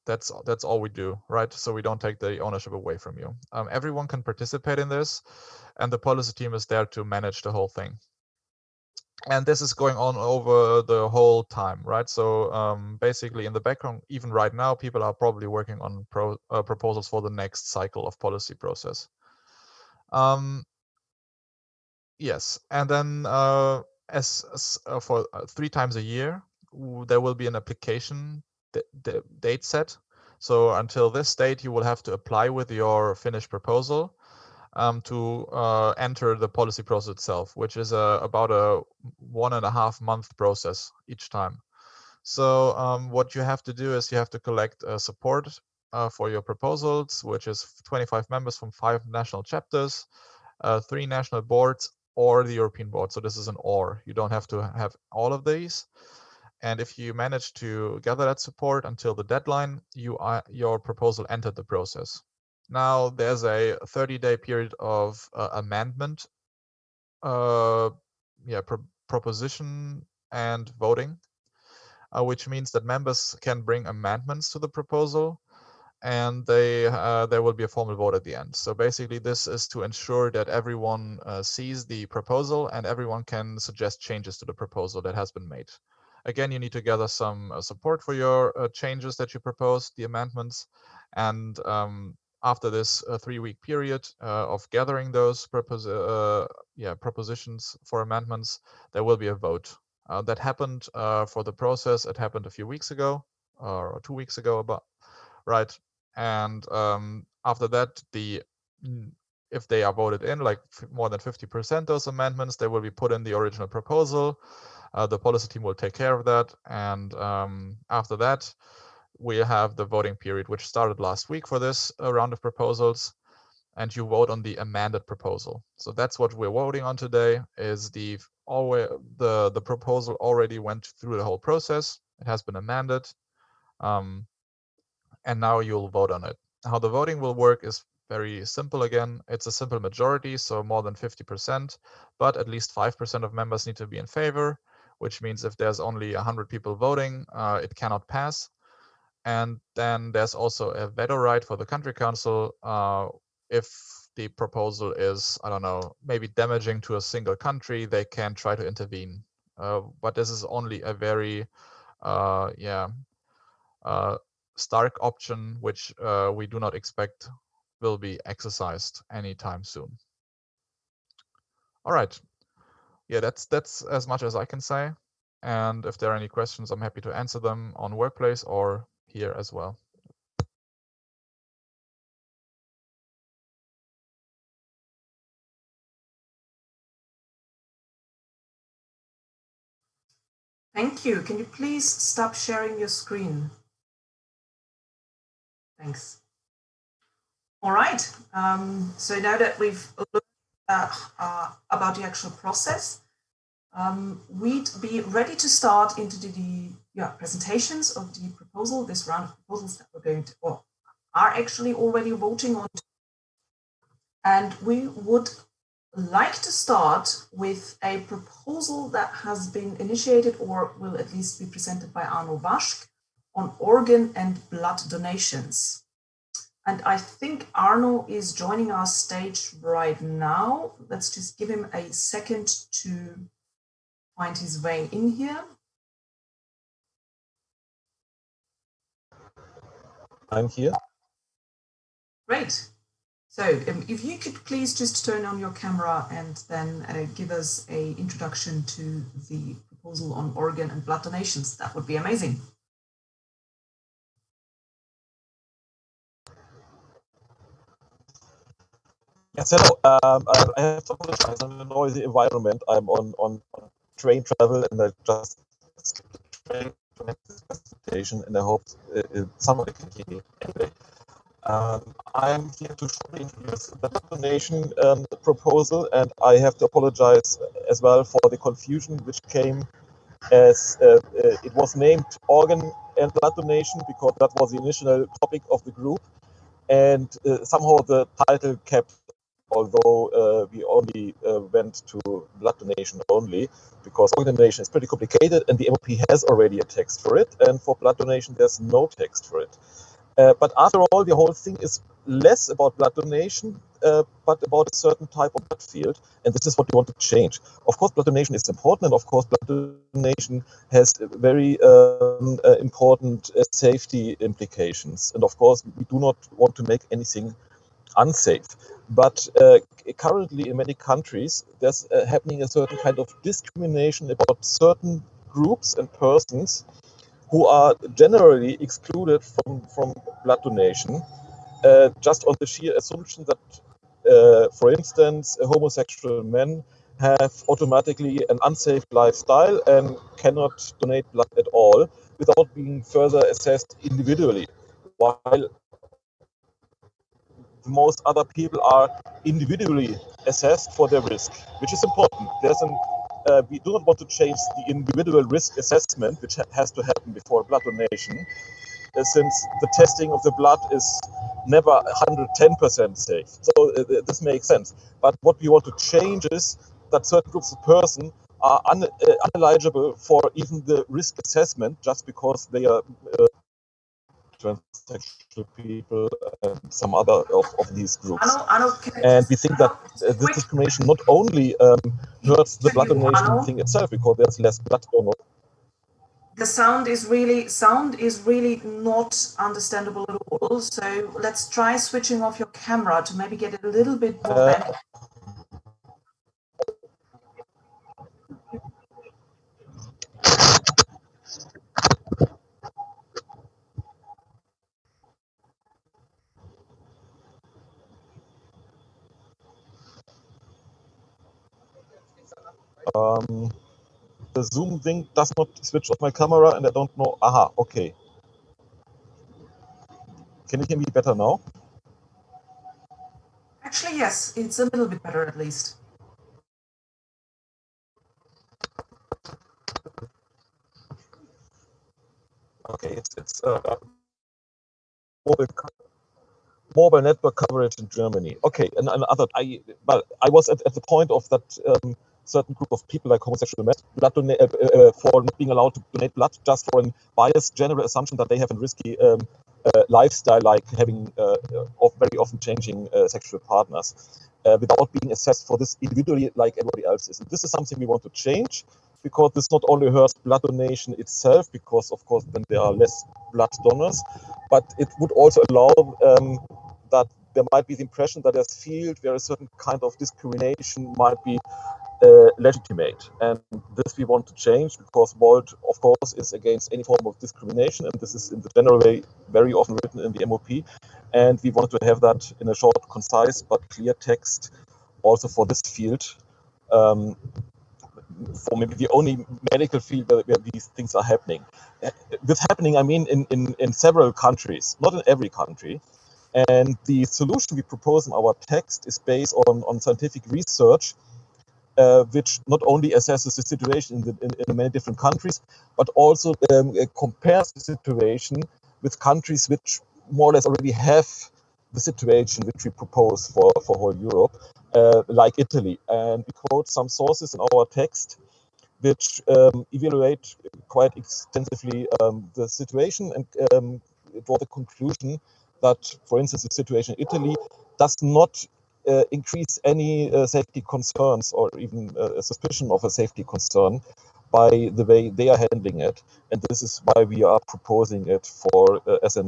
that's all we do, right? So we don't take the ownership away from you. Everyone can participate in this, and the policy team is there to manage the whole thing. And this is going on over the whole time, right? So basically in the background, even right now, people are probably working on proposals for the next cycle of policy process. Yes, and then for 3 times a year, there will be an application date set. So until this date, you will have to apply with your finished proposal to enter the policy process itself, which is about a 1.5 month process each time. So what you have to do is you have to collect support for your proposals, which is 25 members from 5 national chapters, 3 national boards, or the European board. So this is an or. You don't have to have all of these. And if you manage to gather that support until the deadline, your proposal entered the process. Now there's a 30-day period of amendment, proposition and voting, which means that members can bring amendments to the proposal, and there will be a formal vote at the end. So basically, this is to ensure that everyone sees the proposal and everyone can suggest changes to the proposal that has been made. Again, you need to gather some support for your changes that you propose, the amendments, and after this 3-week period of gathering those propositions for amendments, there will be a vote. That happened for the process. It happened a few weeks ago, or 2 weeks ago, right? And after that, if they are voted in, like more than 50%, those amendments, they will be put in the original proposal. The policy team will take care of that. And after that, we have the voting period, which started last week for this round of proposals. And you vote on the amended proposal. So that's what we're voting on today, is the proposal already went through the whole process. It has been amended. And now you'll vote on it. How the voting will work is very simple again. It's a simple majority, so more than 50%, but at least 5% of members need to be in favor, which means if there's only 100 people voting, it cannot pass. And then there's also a veto right for the country council if the proposal is, I don't know, maybe damaging to a single country, they can try to intervene. But this is only a very, stark option, which we do not expect will be exercised anytime soon. All right. Yeah, that's as much as I can say. And if there are any questions, I'm happy to answer them on Workplace or here as well. Thank you. Can you please stop sharing your screen? Thanks. All right. So now that we've looked about the actual process, we'd be ready to start into the presentations of the proposal, this round of proposals that we're going to, or are actually already voting on. And we would like to start with a proposal that has been initiated or will at least be presented by Arno Waschk on organ and blood donations. And I think Arno is joining our stage right now. Let's just give him a second to find his way in here. I'm here. Great. So if you could please just turn on your camera and then give us an introduction to the proposal on organ and blood donations, that would be amazing. Yes, hello. I have to apologize. I'm in a noisy environment. I'm on train travel, and I just skipped the train to make this presentation, and I hope somebody can hear me anyway. I'm here to shortly introduce the donation proposal, and I have to apologize as well for the confusion which came as it was named organ and blood donation because that was the initial topic of the group, and somehow the title kept, although we only went to blood donation only, because organ donation is pretty complicated and the MOP has already a text for it, and for blood donation there's no text for it. But after all, the whole thing is less about blood donation, but about a certain type of blood field, and this is what we want to change. Of course, blood donation is important, and of course, blood donation has very important safety implications. And of course, we do not want to make anything unsafe. But currently, in many countries, there's happening a certain kind of discrimination about certain groups and persons who are generally excluded from blood donation, just on the sheer assumption that, for instance, homosexual men have automatically an unsafe lifestyle and cannot donate blood at all without being further assessed individually, while most other people are individually assessed for their risk, which is important. We do not want to change the individual risk assessment, which has to happen before blood donation, since the testing of the blood is never 110% safe. So this makes sense. But what we want to change is that certain groups of persons are ineligible for even the risk assessment just because they are transsexual people and some other of these groups. And we think that this discrimination not only hurts the blood donation thing itself, because there's less blood donor. The sound is really not understandable at all. So let's try switching off your camera to maybe get it a little bit more better. The Zoom thing does not switch off my camera, and I don't know. Aha, okay. Can you hear me better now? Actually, yes, it's a little bit better at least. Okay, it's mobile network coverage in Germany. Okay, and other. I was at the point of that certain group of people like homosexual men for not being allowed to donate blood just for a biased general assumption that they have a risky lifestyle, like having very often changing sexual partners, without being assessed for this individually like everybody else is. And this is something we want to change, because this not only hurts blood donation itself, because of course then there are less blood donors, but it would also allow that there might be the impression that there's a field where a certain kind of discrimination might be legitimate. And this we want to change, because Volt, of course, is against any form of discrimination, and this is in the general way very often written in the MOP. And we want to have that in a short, concise, but clear text also for this field, for maybe the only medical field where these things are happening. With happening, I mean in several countries, not in every country. And the solution we propose in our text is based on scientific research, which not only assesses the situation in many different countries, but also compares the situation with countries which more or less already have the situation which we propose for whole Europe, like Italy. And we quote some sources in our text which evaluate quite extensively the situation and draw the conclusion that, for instance, the situation in Italy does not increase any safety concerns or even a suspicion of a safety concern by the way they are handling it. And this is why we are proposing it for as a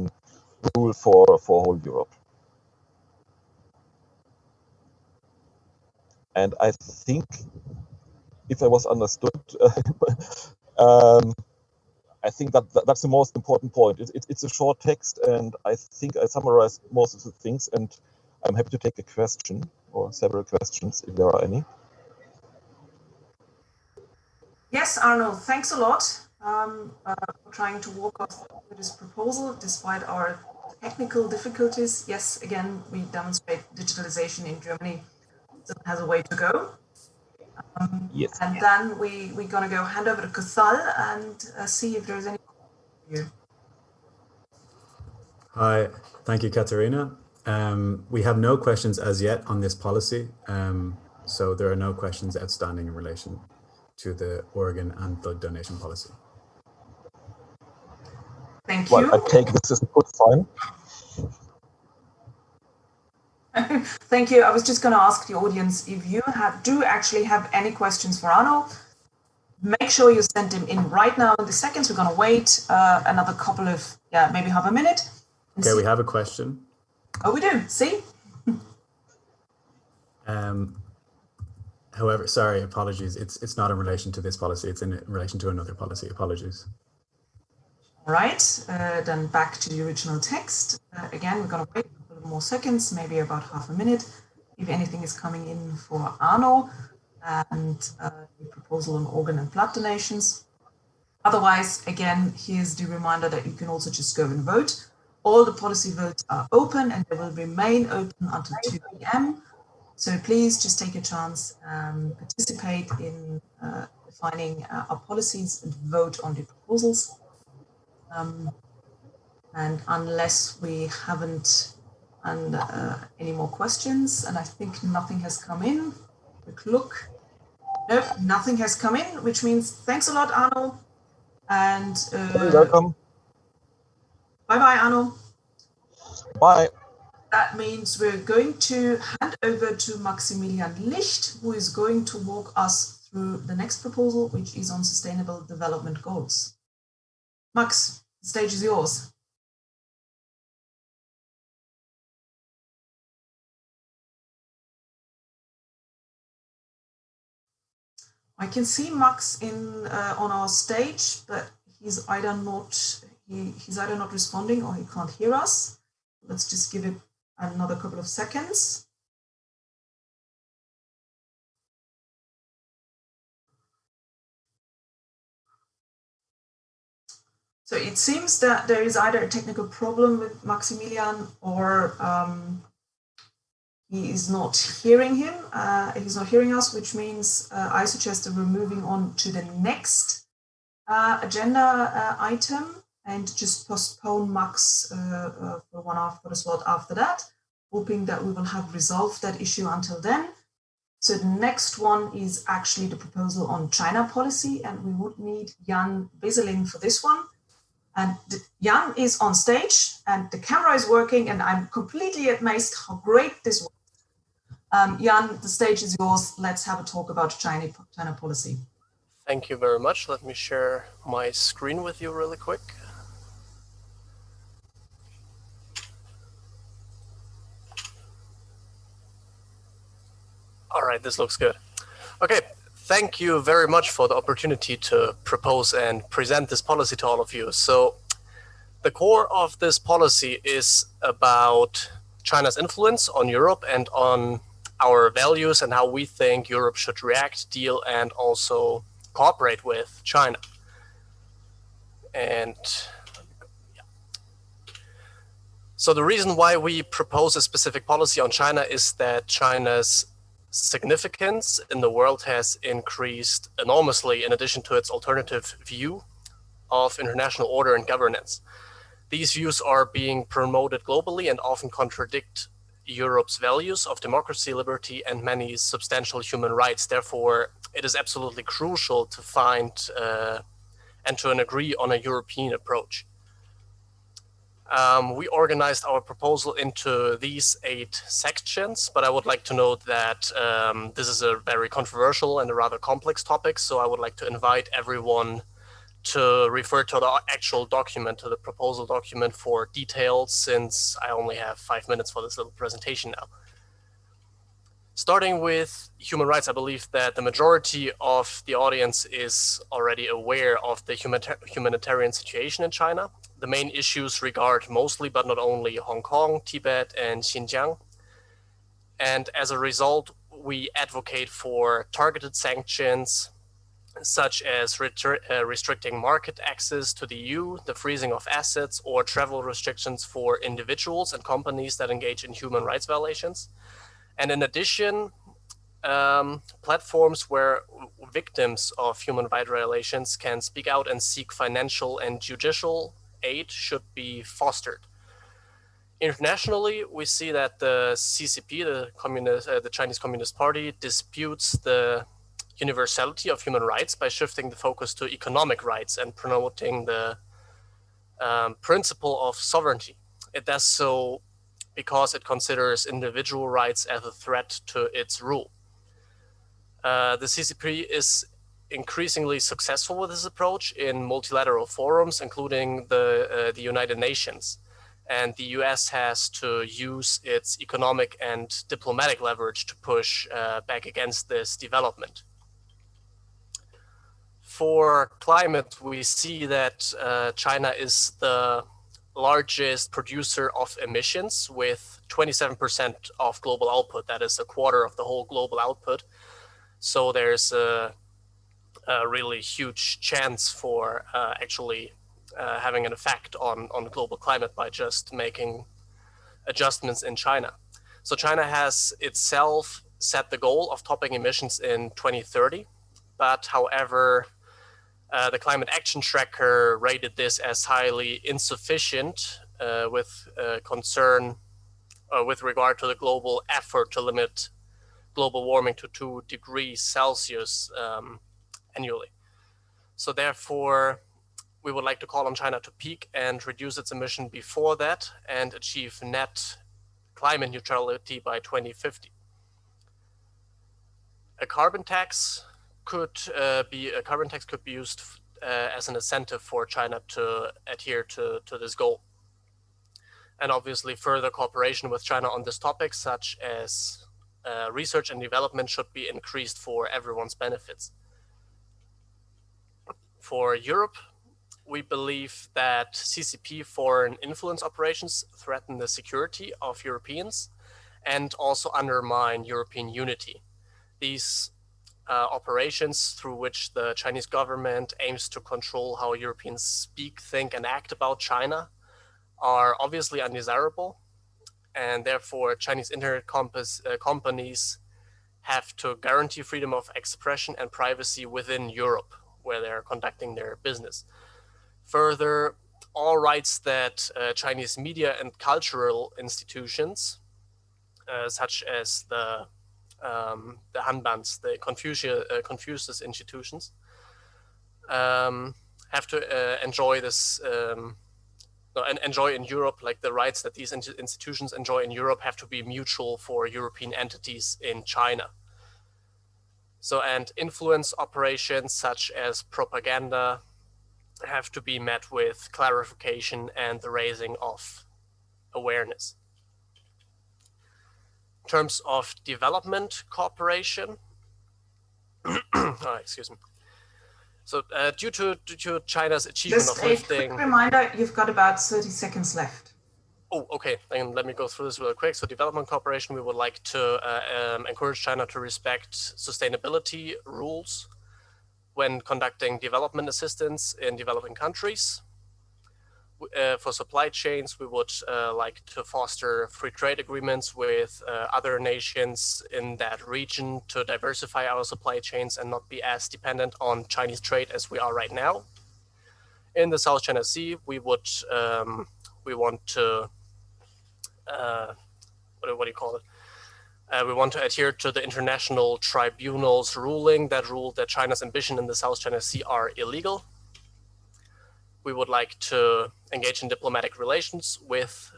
rule for whole Europe. And I think, if I was understood, I think that's the most important point. It's a short text, and I think I summarized most of the things, and I'm happy to take a question. or several questions, if there are any. Yes, Arnold, thanks a lot for trying to walk us through this proposal despite our technical difficulties. Yes, again, we demonstrate digitalization in Germany still has a way to go. Yes. And then we're going to go hand over to Cathal and see if there's any for you. Hi, thank you, Katharina. We have no questions as yet on this policy, so there are no questions outstanding in relation to the organ and blood donation policy. Thank you. Well, I take this as a good sign. Thank you. I was just going to ask the audience if you do actually have any questions for Arno. Make sure you send them in right now in the seconds. We're going to wait another couple of, maybe half a minute. Okay, we have a question. Oh, we do. See? However, sorry, apologies. It's not in relation to this policy. It's in relation to another policy. Apologies. All right, then back to the original text. Again, we're going to wait a couple more seconds, maybe about half a minute, if anything is coming in for Arno and the proposal on organ and blood donations. Otherwise, again, here's the reminder that you can also just go and vote. All the policy votes are open and they will remain open until 2 p.m. So please just take a chance, participate in defining our policies and vote on the proposals. And unless we haven't any more questions, and I think nothing has come in. Quick look. Nope, nothing has come in, which means thanks a lot, Arno. And You're welcome. Bye-bye, Arno. Bye. That means we're going to hand over to Maximilian Licht, who is going to walk us through the next proposal, which is on Sustainable Development Goals. Max, the stage is yours. I can see Max on our stage, but he's either not responding or he can't hear us. Let's just give it another couple of seconds. So it seems that there is either a technical problem with Maximilian or he is not hearing him. He's not hearing us, which means I suggest that we're moving on to the next agenda item and just postpone Max for the slot after that, hoping that we will have resolved that issue until then. So the next one is actually the proposal on China policy, and we would need Jan Weselin for this one. And Jan is on stage and the camera is working and I'm completely amazed how great this was. Jan, the stage is yours. Let's have a talk about China policy. Thank you very much. Let me share my screen with you really quick. All right, this looks good. Okay, thank you very much for the opportunity to propose and present this policy to all of you. So the core of this policy is about China's influence on Europe and on our values and how we think Europe should react, deal, and also cooperate with China. And so the reason why we propose a specific policy on China is that China's significance in the world has increased enormously in addition to its alternative view of international order and governance. These views are being promoted globally and often contradict Europe's values of democracy, liberty, and many substantial human rights. Therefore, it is absolutely crucial to find and to agree on a European approach. We organized our proposal into these 8 sections, but I would like to note that this is a very controversial and a rather complex topic, so I would like to invite everyone to refer to the actual document, to the proposal document for details, since I only have 5 minutes for this little presentation now. Starting with human rights, I believe that the majority of the audience is already aware of the humanitarian situation in China. The main issues regard mostly, but not only, Hong Kong, Tibet, and Xinjiang. And as a result, we advocate for targeted sanctions, such as restricting market access to the EU, the freezing of assets, or travel restrictions for individuals and companies that engage in human rights violations. And in addition, platforms where victims of human rights violations can speak out and seek financial and judicial aid should be fostered. Internationally, we see that the CCP, the Chinese Communist Party, disputes the universality of human rights by shifting the focus to economic rights and promoting the principle of sovereignty. It does so because it considers individual rights as a threat to its rule. The CCP is increasingly successful with this approach in multilateral forums, including the United Nations. And the US has to use its economic and diplomatic leverage to push back against this development. For climate, we see that China is the largest producer of emissions with 27% of global output. That is a quarter of the whole global output. So there's a really huge chance for actually having an effect on global climate by just making adjustments in China. So China has itself set the goal of topping emissions in 2030, but however, the Climate Action Tracker rated this as highly insufficient with concern with regard to the global effort to limit global warming to 2 degrees Celsius annually. So therefore, we would like to call on China to peak and reduce its emission before that and achieve net climate neutrality by 2050. A carbon tax could be used as an incentive for China to adhere to this goal. And obviously further cooperation with China on this topic, such as research and development, should be increased for everyone's benefits. For Europe, we believe that CCP foreign influence operations threaten the security of Europeans and also undermine European unity. These operations through which the Chinese government aims to control how Europeans speak, think, and act about China are obviously undesirable, and therefore Chinese internet companies have to guarantee freedom of expression and privacy within Europe, where they're conducting their business. Further, all rights that Chinese media and cultural institutions, such as the Hanbans, the Confucius institutions, have to enjoy this, and enjoy in Europe, like the rights that these institutions enjoy in Europe have to be mutual for European entities in China. So, and influence operations such as propaganda have to be met with clarification and the raising of awareness. In terms of development cooperation, excuse me. So due to China's achievement Just of lifting... a quick reminder, you've got about 30 seconds left. Oh, okay, then let me go through this real quick. So development cooperation, we would like to encourage China to respect sustainability rules when conducting development assistance in developing countries. For supply chains, we would like to foster free trade agreements with other nations in that region to diversify our supply chains and not be as dependent on Chinese trade as we are right now. In the South China Sea, we would we want to what do you call it? We want to adhere to the international tribunal's ruling that ruled that China's ambition in the South China Sea are illegal. We would like to engage in diplomatic relations with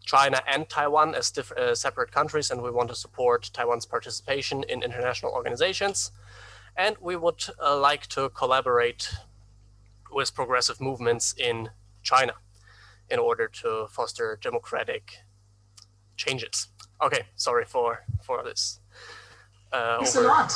China and Taiwan as separate countries, and we want to support Taiwan's participation in international organizations. And we would like to collaborate with progressive movements in China in order to foster democratic changes. Okay, sorry for this. Thanks a lot.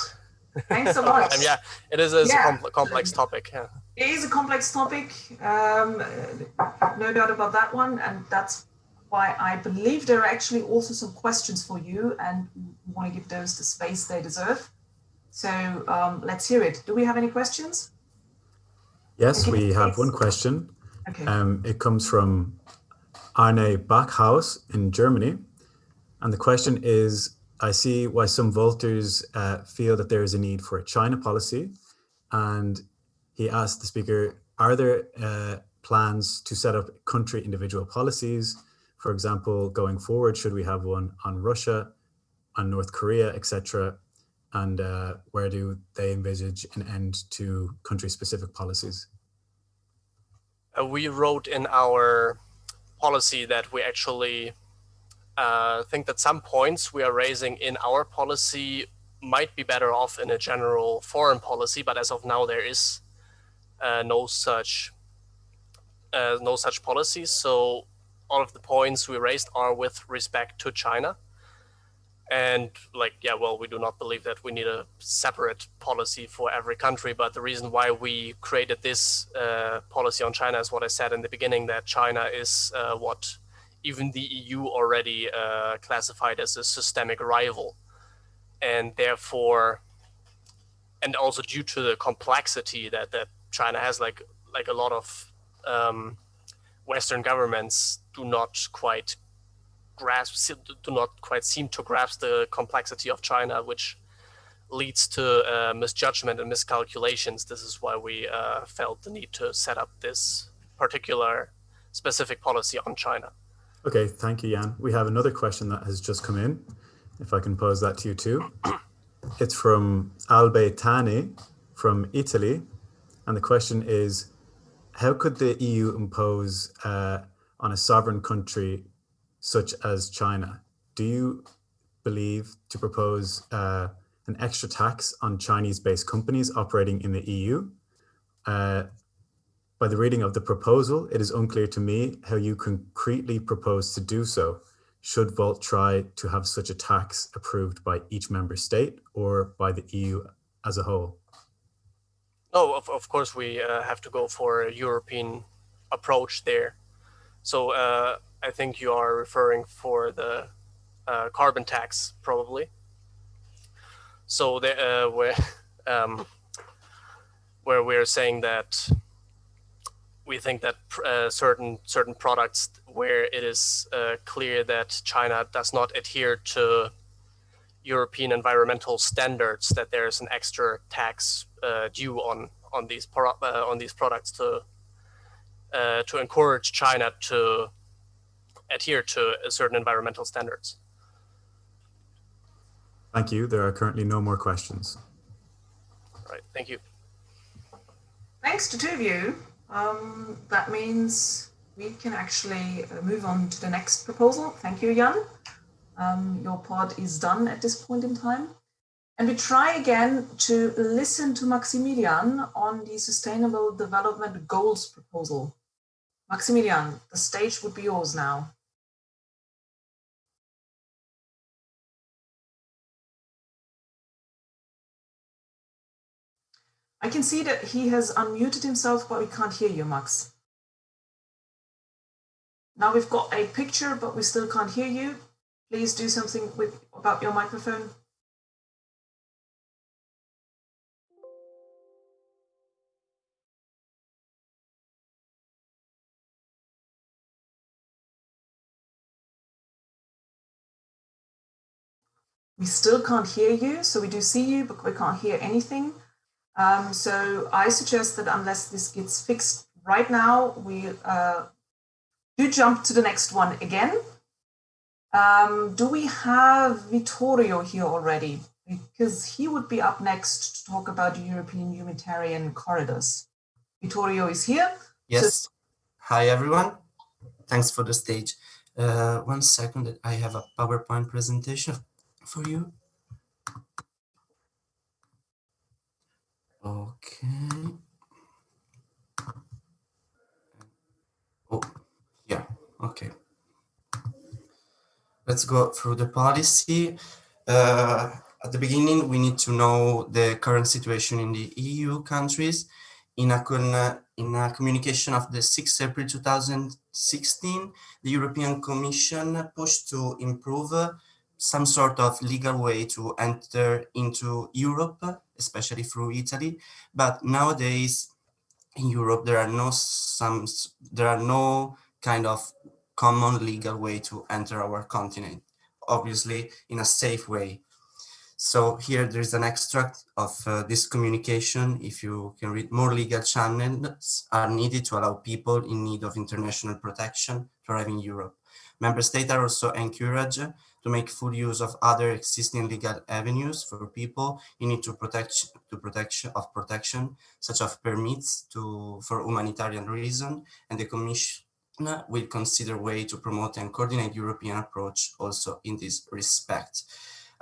Thanks a lot. Yeah, it is a complex topic. Yeah. It is a complex topic, no doubt about that one, and that's why I believe there are actually also some questions for you, and we want to give those the space they deserve. So let's hear it. Do we have any questions? Yes, we have one question. Okay. It comes from Arne Backhaus in Germany. And the question is, I see why some voters feel that there is a need for a China policy. And he asked the speaker, are there plans to set up country individual policies? For example, going forward, should we have one on Russia, on North Korea, etc.? And where do they envisage an end to country-specific policies? We wrote in our policy that we actually think that some points we are raising in our policy might be better off in a general foreign policy, but as of now there is no such policy. So all of the points we raised are with respect to China. And we do not believe that we need a separate policy for every country. But the reason why we created this policy on China is what I said in the beginning, that China is what even the EU already classified as a systemic rival. And therefore, and also due to the complexity that China has, like a lot of Western governments do not quite seem to grasp the complexity of China, which leads to misjudgment and miscalculations. This is why we felt the need to set up this particular specific policy on China. Okay, thank you, Jan. We have another question that has just come in, if I can pose that to you too. It's from Albe Tani from Italy. And the question is, how could the EU impose on a sovereign country such as China? Do you believe to propose an extra tax on Chinese-based companies operating in the EU? By the reading of the proposal, it is unclear to me how you concretely propose to do so. Should Volt try to have such a tax approved by each member state or by the EU as a whole? No, of course we have to go for a European approach there. So I think you are referring for the carbon tax, probably. So where we're saying that we think that certain products where it is clear that China does not adhere to European environmental standards, that there is an extra tax due on these products to encourage China to adhere to certain environmental standards. Thank you. There are currently no more questions. All right, thank you. Thanks to two of you. That means we can actually move on to the next proposal. Thank you, Jan. Your part is done at this point in time. And we try again to listen to Maximilian on the Sustainable Development Goals proposal. Maximilian, the stage would be yours now. I can see that he has unmuted himself, but we can't hear you, Max. Now we've got a picture, but we still can't hear you. Please do something about your microphone. We still can't hear you, so we do see you, but we can't hear anything. So I suggest that unless this gets fixed right now, we do jump to the next one again. Do we have Vittorio here already? Because he would be up next to talk about the European humanitarian corridors. Vittorio is here. Yes. So hi, everyone. Thanks for the stage. 1 second, I have a PowerPoint presentation for you. Okay. Oh, yeah, okay. Let's go through the policy. At the beginning, we need to know the current situation in the EU countries. In a communication of the 6th April 2017, 2016, the European Commission pushed to improve some sort of legal way to enter into Europe, especially through Italy. But nowadays in Europe, there are no kind of common legal way to enter our continent, obviously in a safe way. So here there is an extract of this communication. If you can read, more legal channels are needed to allow people in need of international protection to arrive in Europe. Member states are also encouraged to make full use of other existing legal avenues for people in need of protection, such as permits for humanitarian reason, and the Commission will consider ways to promote and coordinate European approach also in this respect.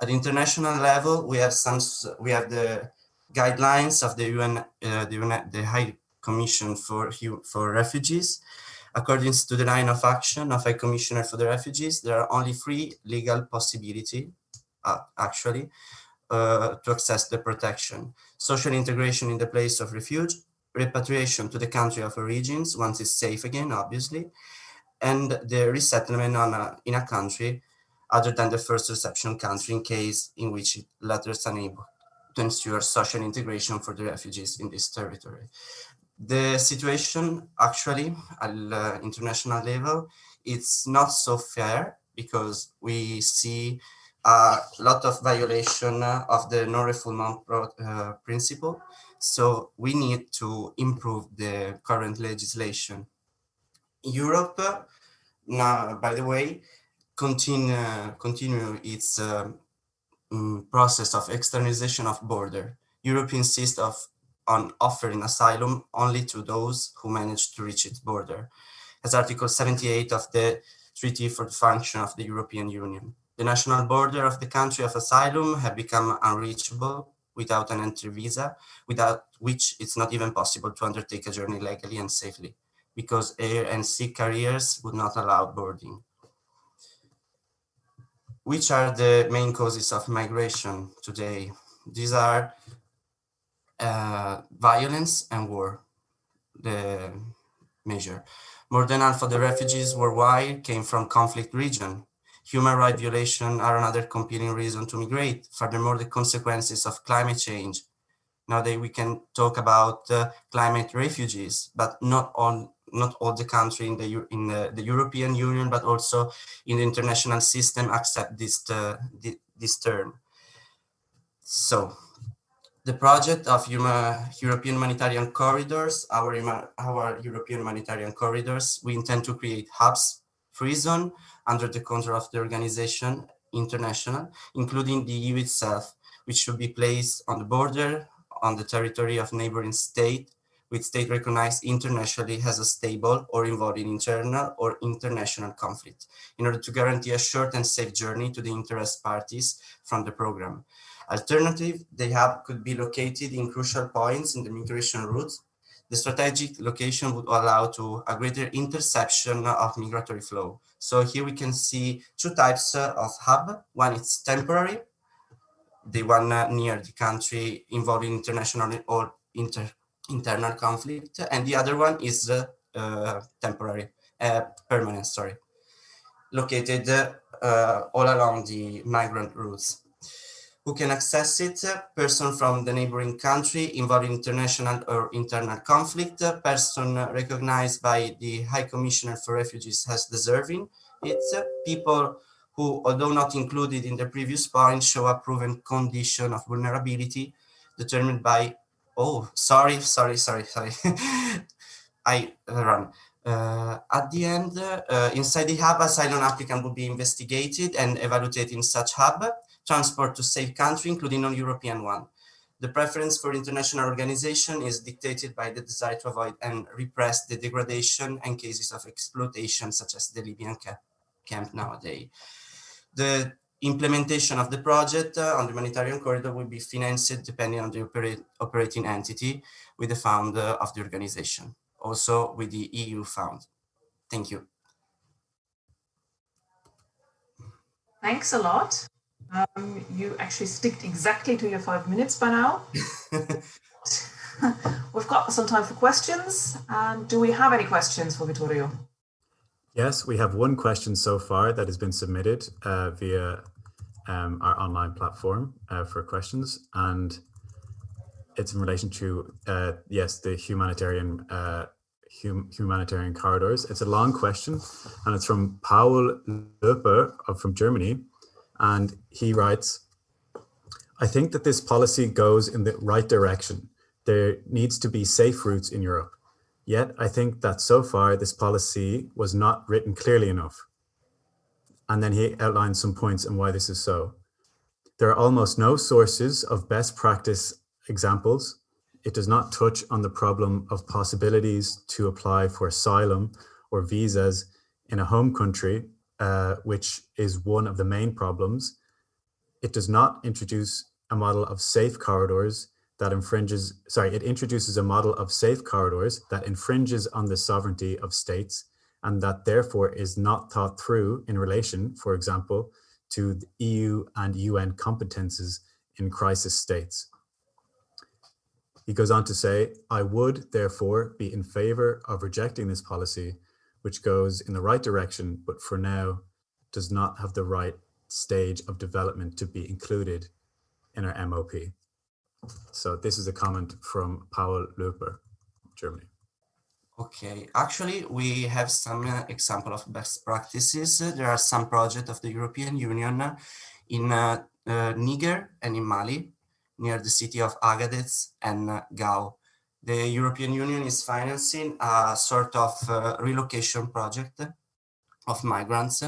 At the international level, we have the guidelines of the UN, the High Commission for Refugees. According to the line of action of High Commissioner for the Refugees, there are only 3 legal possibilities, actually, to access the protection: social integration in the place of refuge, repatriation to the country of origins once it's safe again, obviously, and the resettlement in a country other than the first reception country in case in which it later is unable to ensure social integration for the refugees in this territory. The situation actually at international level, it's not so fair because we see a lot of violation of the non-refoulement principle. So we need to improve the current legislation. Europe, now, by the way, continue its process of externalization of border. Europe insists on offering asylum only to those who manage to reach its border, as Article 78 of the Treaty for the Function of the European Union. The national border of the country of asylum have become unreachable without an entry visa, without which it's not even possible to undertake a journey legally and safely, because air and sea carriers would not allow boarding. Which are the main causes of migration today? These are violence and war, the measure. More than half of the refugees worldwide came from conflict region. Human rights violations are another compelling reason to migrate. Furthermore, the consequences of climate change. Nowadays we can talk about climate refugees, but not all the countries in the European Union, but also in the international system accept this term. So the project of European humanitarian corridors, our European humanitarian corridors, we intend to create hubs, free zone under the control of the organization international, including the EU itself, which should be placed on the border, on the territory of neighboring state, with state recognized internationally as a stable or involved in internal or international conflict, in order to guarantee a short and safe journey to the interest parties from the program. Alternative, the hub could be located in crucial points in the migration routes. The strategic location would allow to a greater interception of migratory flow. So here we can see 2 types of hub. One is temporary, the one near the country involved in international or internal conflict, and the other one is permanent, located all along the migrant routes. Who can access it? Person from the neighboring country involved in international or internal conflict, person recognized by the High Commissioner for Refugees as deserving it, people who, although not included in the previous point, show a proven condition of vulnerability determined by, sorry. I run. At the end, inside the hub, asylum applicant will be investigated and evaluated in such hub, transport to safe country, including non-European one. The preference for international organization is dictated by the desire to avoid and repress the degradation and cases of exploitation, such as the Libyan camp nowadays. The implementation of the project on the humanitarian corridor will be financed depending on the operating entity with the fund of the organization, also with the EU fund. Thank you. Thanks a lot. You actually sticked exactly to your 5 minutes by now. We've got some time for questions. Do we have any questions for Vittorio? Yes, we have one question so far that has been submitted via our online platform for questions, and it's in relation to, yes, the humanitarian corridors. It's a long question, and it's from Paul Löper from Germany, and he writes, I think that this policy goes in the right direction. There needs to be safe routes in Europe. Yet I think that so far this policy was not written clearly enough. And then he outlines some points on why this is so. There are almost no sources of best practice examples. It does not touch on the problem of possibilities to apply for asylum or visas in a home country, which is one of the main problems. It does not introduce a model of safe corridors that it introduces a model of safe corridors that infringes on the sovereignty of states and that therefore is not thought through in relation, for example, to the EU and UN competences in crisis states. He goes on to say, I would therefore be in favor of rejecting this policy, which goes in the right direction, but for now does not have the right stage of development to be included in our MOP. So this is a comment from Paul Löper, Germany. Okay, actually, we have some example of best practices. There are some projects of the European Union in Niger and in Mali, near the city of Agadez and Gao. The European Union is financing a sort of relocation project of migrants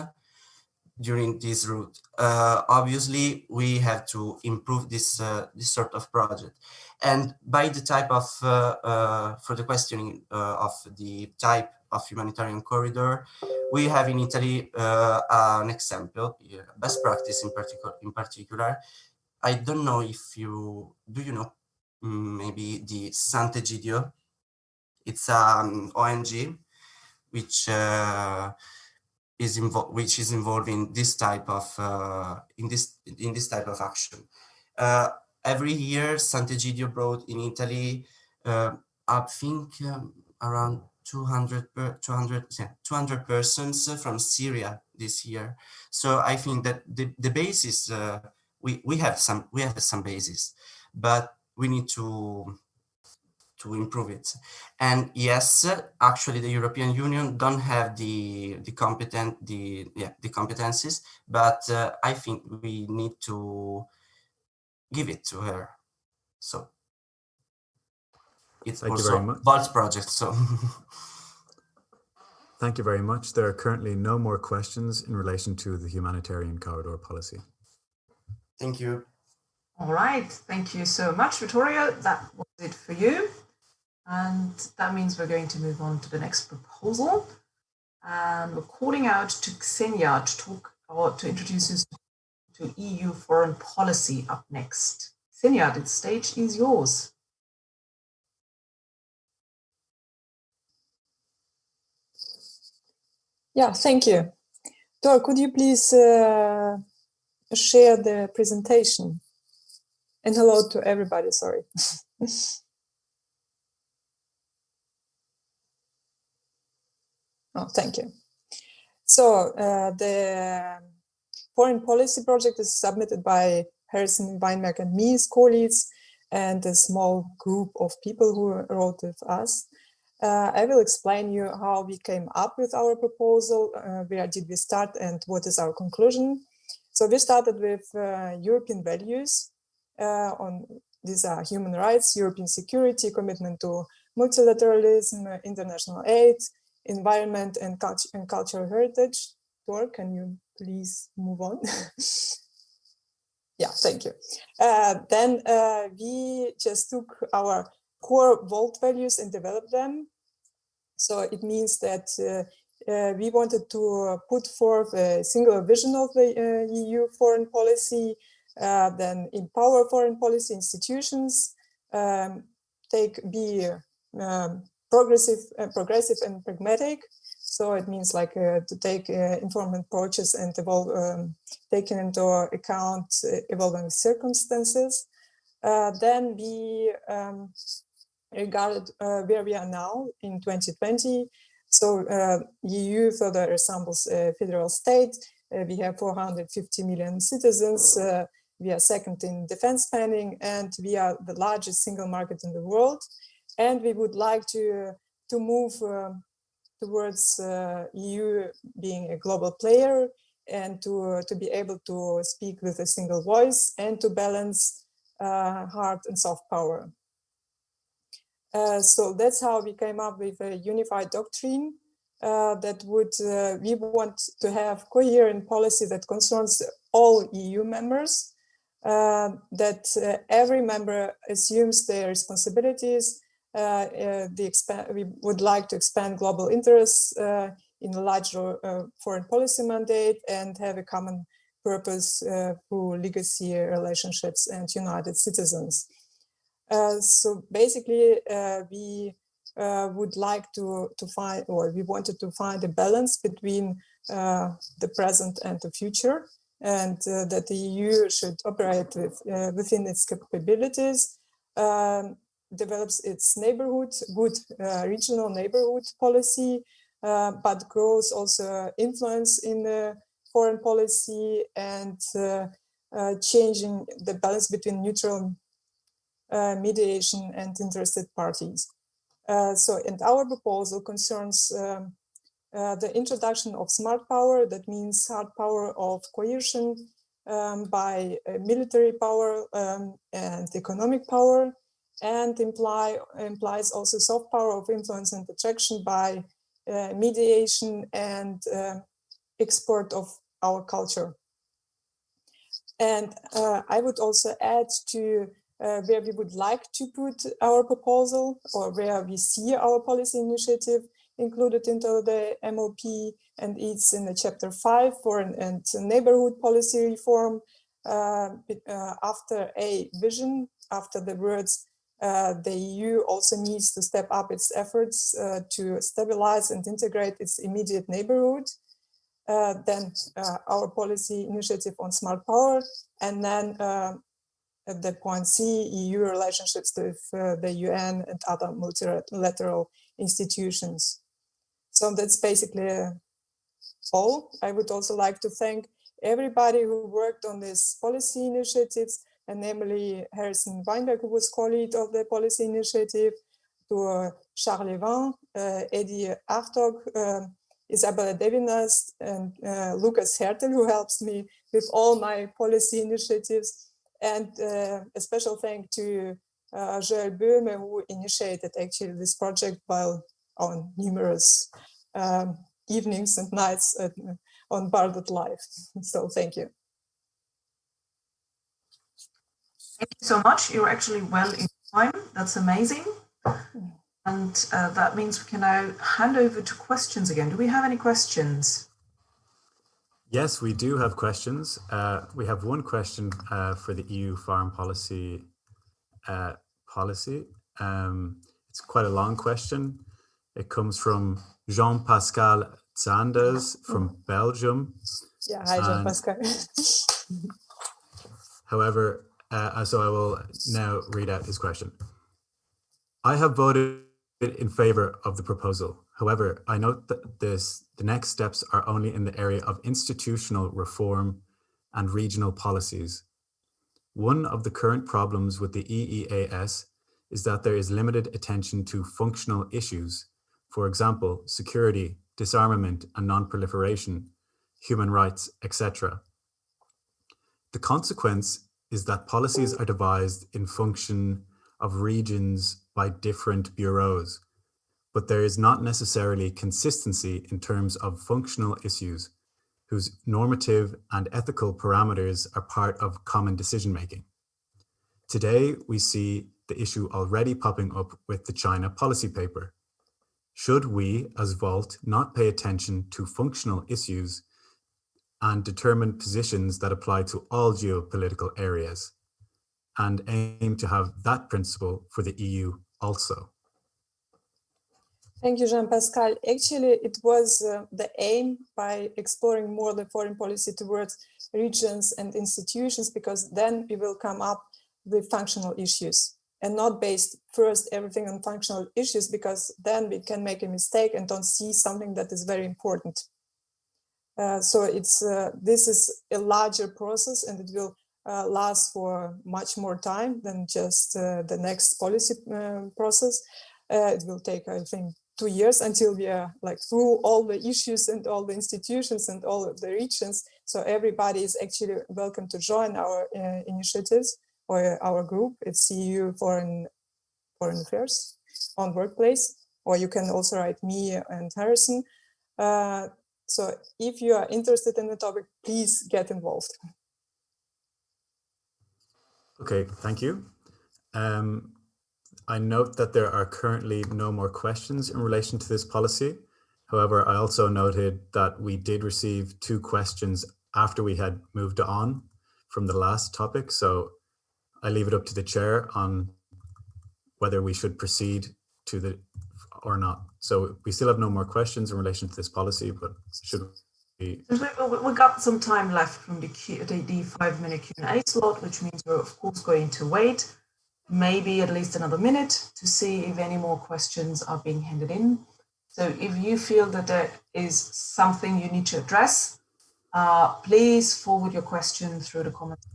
during this route. Obviously, we have to improve this sort of project. And by the type of, for the questioning of the type of humanitarian corridor, we have in Italy an example, best practice in particular. I don't know if do you know maybe the Sant'Egidio? It's an ONG which is involved in this type of in this type of action. Every year, Sant'Egidio brought in Italy, I think around 200 persons from Syria this year. So I think that the basis we have some basis, but we need to improve it. And yes, actually the European Union don't have the competencies, but I think we need to give it to her. So it's also Vault project. So thank you very much. There are currently no more questions in relation to the humanitarian corridor policy. Thank you. All right, thank you so much, Vittorio. That was it for you. And that means we're going to move on to the next proposal. And we're calling out to Xenia to talk or to introduce us to EU foreign policy up next. Xenia, the stage is yours. Yeah, thank you. Thor, could you please share the presentation? And hello to everybody, sorry. Oh, thank you. So the foreign policy project is submitted by Harrison, Weinberg and me as colleagues and a small group of people who wrote with us. I will explain you how we came up with our proposal, where did we start and what is our conclusion. So we started with European values. These are human rights, European security, commitment to multilateralism, international aid, environment and cultural heritage. Thor, can you please move on? Yeah, thank you. Then we just took our core Vault values and developed them. So it means that we wanted to put forth a single vision of the EU foreign policy, then empower foreign policy institutions, be progressive and pragmatic. So it means like to take informed approaches and taking into account evolving circumstances. Then we regarded where we are now in 2020. So EU further resembles a federal state. We have 450 million citizens. We are second in defense spending, and we are the largest single market in the world. And we would like to move towards EU being a global player, and to be able to speak with a single voice and to balance hard and soft power. So that's how we came up with a unified doctrine that would, we want to have coherent policy that concerns all EU members, that every member assumes their responsibilities. We would like to expand global interests in a larger foreign policy mandate and have a common purpose through legacy relationships and united citizens. So basically, we would like to find, or we wanted to find a balance between the present and the future, and that the EU should operate within its capabilities, develops its neighborhood, good regional neighborhood policy, but grows also influence in the foreign policy and changing the balance between neutral mediation and interested parties. And our proposal concerns the introduction of smart power, that means hard power of coercion by military power and economic power, and implies also soft power of influence and attraction by mediation and export of our culture. And I would also add to where we would like to put our proposal, or where we see our policy initiative included into the MOP, and it's in the chapter 5 for and neighborhood policy reform. After a vision, after the words, the EU also needs to step up its efforts to stabilize and integrate its immediate neighborhood. Then our policy initiative on smart power, and then at the point C, EU relationships with the UN and other multilateral institutions. So that's basically all. I would also like to thank everybody who worked on these policy initiatives, and namely Harrison Weinberg, who was co-lead of the policy initiative, to Charles Levin, Eddie Hartog, Isabella Devinas, and Lucas Hertel, who helps me with all my policy initiatives. And a special thank to Joël Böhme, who initiated actually this project while on numerous evenings and nights on Bardot Live. So thank you. Thank you so much. You're actually well in time. That's amazing. And that means we can now hand over to questions again. Do we have any questions? Yes, we do have questions. We have one question for the EU foreign policy. It's quite a long question. It comes from Jean-Pascal Zanders from Belgium. Yeah, hi, Jean-Pascal. However, so I will now read out his question. I have voted in favor of the proposal. However, I note that the next steps are only in the area of institutional reform and regional policies. One of the current problems with the EEAS is that there is limited attention to functional issues, for example, security, disarmament and non-proliferation, human rights, etc. The consequence is that policies are devised in function of regions by different bureaus, but there is not necessarily consistency in terms of functional issues whose normative and ethical parameters are part of common decision-making. Today, we see the issue already popping up with the China policy paper. Should we, as Volt, not pay attention to functional issues and determine positions that apply to all geopolitical areas, and aim to have that principle for the EU also? Thank you, Jean-Pascal. Actually, it was the aim by exploring more the foreign policy towards regions and institutions, because then we will come up with functional issues. and not based first everything on functional issues, because then we can make a mistake and don't see something that is very important. So it's this is a larger process, and it will last for much more time than just the next policy process. It will take, I think, 2 years until we are like through all the issues and all the institutions and all of the regions. So everybody is actually welcome to join our initiatives or our group. It's CEU Foreign Affairs on Workplace, or you can also write me and Harrison. So if you are interested in the topic, please get involved. Okay, thank you. I note that there are currently no more questions in relation to this policy. However, I also noted that we did receive 2 questions after we had moved on from the last topic. So I leave it up to the chair on whether we should proceed to the or not. So we still have no more questions in relation to this policy, but should we? We got some time left from the 5-minute Q&A slot, which means we're of course going to wait maybe at least another minute to see if any more questions are being handed in. So if you feel that there is something you need to address, please forward your question through the comments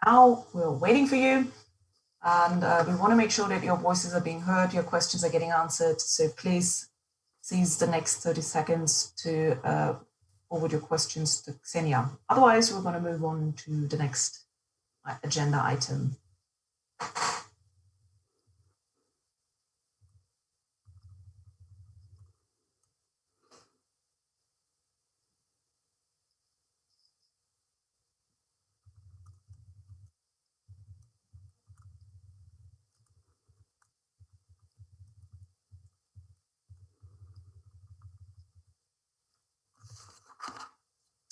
now. We're waiting for you. And we want to make sure that your voices are being heard, your questions are getting answered. So please seize the next 30 seconds to forward your questions to Xenia. Otherwise, we're going to move on to the next agenda item.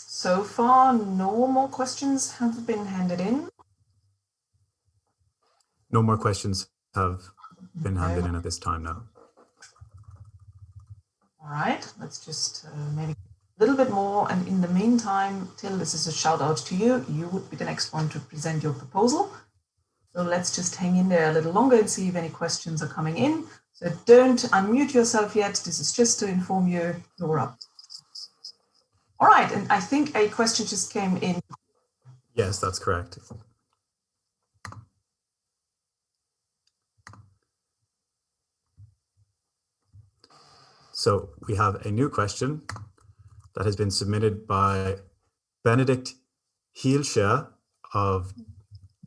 So far, no more questions have been handed in. No more questions have been handed in at this time now. All right, let's just maybe a little bit more. And in the meantime, Till, this is a shout out to you. You would be the next one to present your proposal. So let's just hang in there a little longer and see if any questions are coming in. So don't unmute yourself yet. This is just to inform you you're up. All right, and I think a question just came in. Yes, that's correct. So we have a new question that has been submitted by Benedikt Hielscher of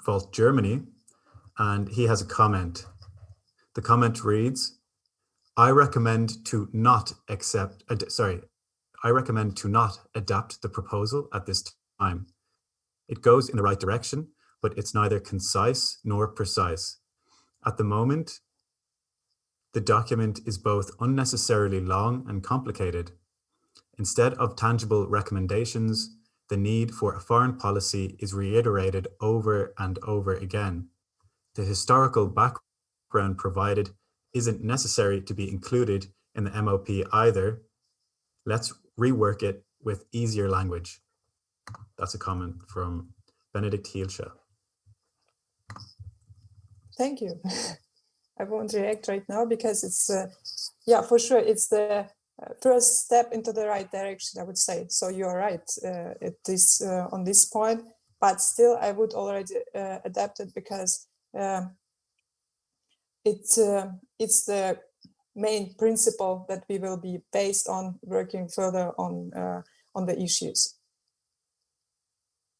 Volt Germany, and he has a comment. The comment reads, I recommend to not adapt the proposal at this time. It goes in the right direction, but it's neither concise nor precise. At the moment, the document is both unnecessarily long and complicated. Instead of tangible recommendations, the need for a foreign policy is reiterated over and over again. The historical background provided isn't necessary to be included in the MOP either. Let's rework it with easier language. That's a comment from Benedikt Hielscher. Thank you. I won't react right now because it's, yeah, for sure, it's the first step into the right direction, I would say. So you're right on this point, but still I would already adapt it because it's the main principle that we will be based on working further on the issues.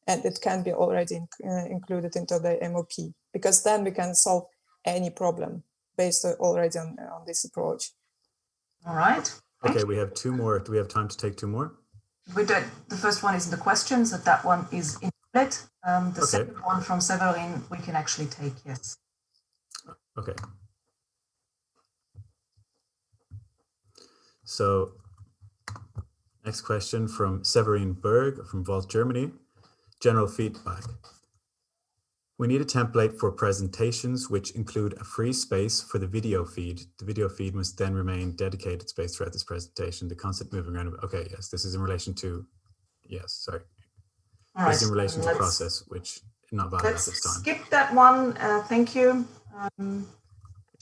And it can be already included into the MOP, because then we can solve any problem based already on this approach. All right. Okay, we have 2 more. Do we have time to take 2 more? The first one is in the questions, that one is in split. The second one from Severin, we can actually take, yes. Okay. So next question from Severin Berg from Volt Germany. General feedback. We need a template for presentations which include a free space for the video feed. The video feed must then remain dedicated space throughout this presentation. The concept moving around. Okay, yes, this is in relation to, yes, sorry. All right, this is in relation to process, which is not valid at this time. Skip that one, thank you.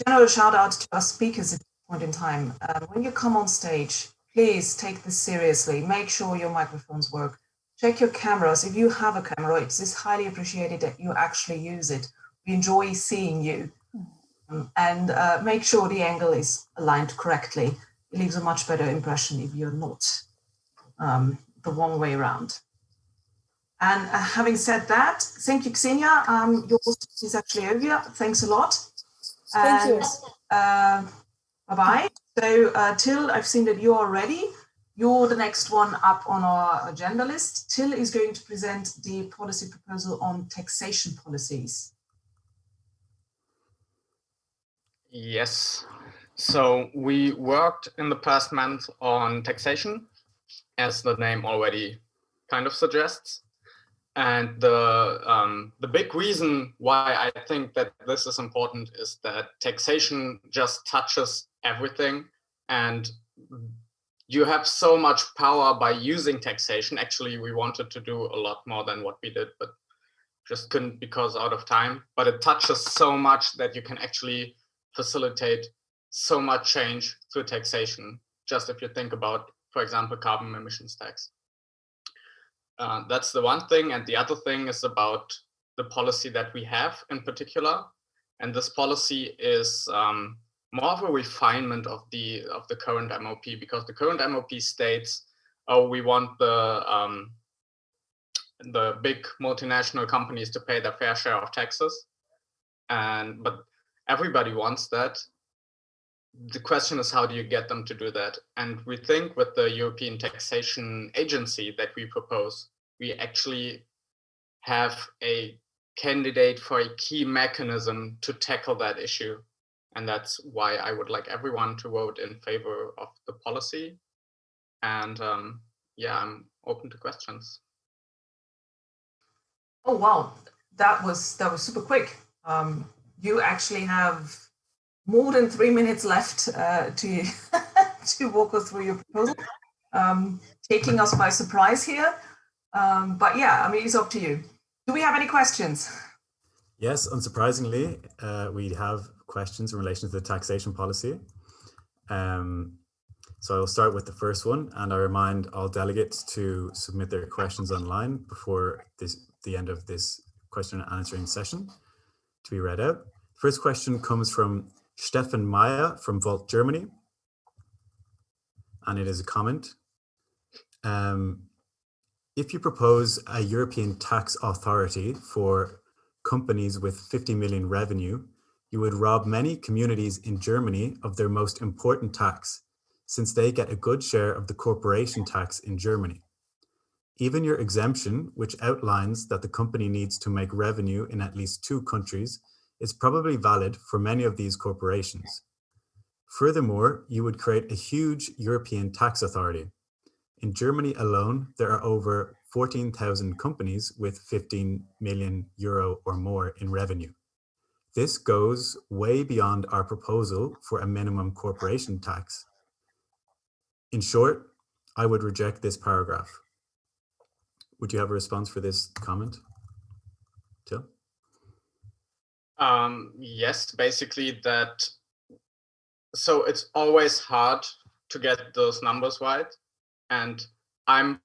General shout out to our speakers at this point in time. When you come on stage, please take this seriously. Make sure your microphones work. Check your cameras. If you have a camera, it's highly appreciated that you actually use it. We enjoy seeing you. And make sure the angle is aligned correctly. It leaves a much better impression if you're not the wrong way around. And having said that, thank you, Xenia. Your host is actually over. Thanks a lot. Thank you. Bye-bye. So Till, I've seen that you are ready. You're the next one up on our agenda list. Till is going to present the policy proposal on taxation policies. Yes. So we worked in the past month on taxation, as the name already kind of suggests. And the big reason why I think that this is important is that taxation just touches everything, and you have so much power by using taxation. Actually, we wanted to do a lot more than what we did, but just couldn't because out of time. But it touches so much that you can actually facilitate so much change through taxation. Just if you think about, for example, carbon emissions tax. That's the one thing. And the other thing is about the policy that we have in particular. And this policy is more of a refinement of the current MOP, because the current MOP states, oh, we want the big multinational companies to pay their fair share of taxes. But everybody wants that. The question is, how do you get them to do that? And we think with the European Taxation Agency that we propose, we actually have a candidate for a key mechanism to tackle that issue. And that's why I would like everyone to vote in favor of the policy. And yeah, I'm open to questions. Oh, wow. That was super quick. You actually have more than 3 minutes left to to walk us through your proposal, taking us by surprise here. But yeah, I mean, it's up to you. Do we have any questions? Yes, unsurprisingly, we have questions in relation to the taxation policy. So I'll start with the first one, and I remind all delegates to submit their questions online before the end of this question and answering session to be read out. First question comes from Stefan Meyer from Volt, Germany, and it is a comment. If you propose a European tax authority for companies with 50 million revenue, you would rob many communities in Germany of their most important tax, since they get a good share of the corporation tax in Germany. Even your exemption, which outlines that the company needs to make revenue in at least 2 countries, is probably valid for many of these corporations. Furthermore, you would create a huge European tax authority. In Germany alone, there are over 14,000 companies with 15 million euro or more in revenue. This goes way beyond our proposal for a minimum corporation tax. In short, I would reject this paragraph. Would you have a response for this comment, Till? Yes, basically that. So it's always hard to get those numbers right. And I'm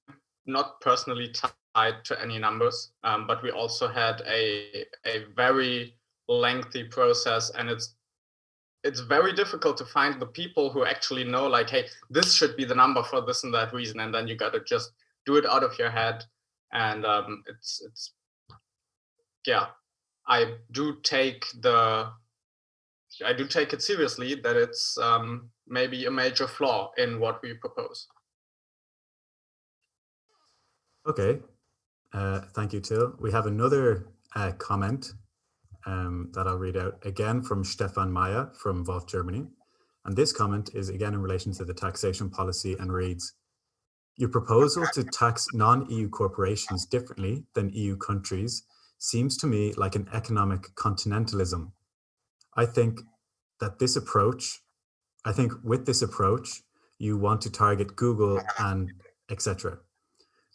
not personally tied to any numbers, but we also had a very lengthy process, and it's very difficult to find the people who actually know, like, hey, this should be the number for this and that reason, and then you got to just do it out of your head. And it's yeah, I do take it seriously that it's maybe a major flaw in what we propose. Okay, thank you, Till. We have another comment that I'll read out again from Stefan Meyer from Volt, Germany. And this comment is again in relation to the taxation policy and reads, your proposal to tax non-EU corporations differently than EU countries seems to me like an economic continentalism. I think with this approach, you want to target Google and etc.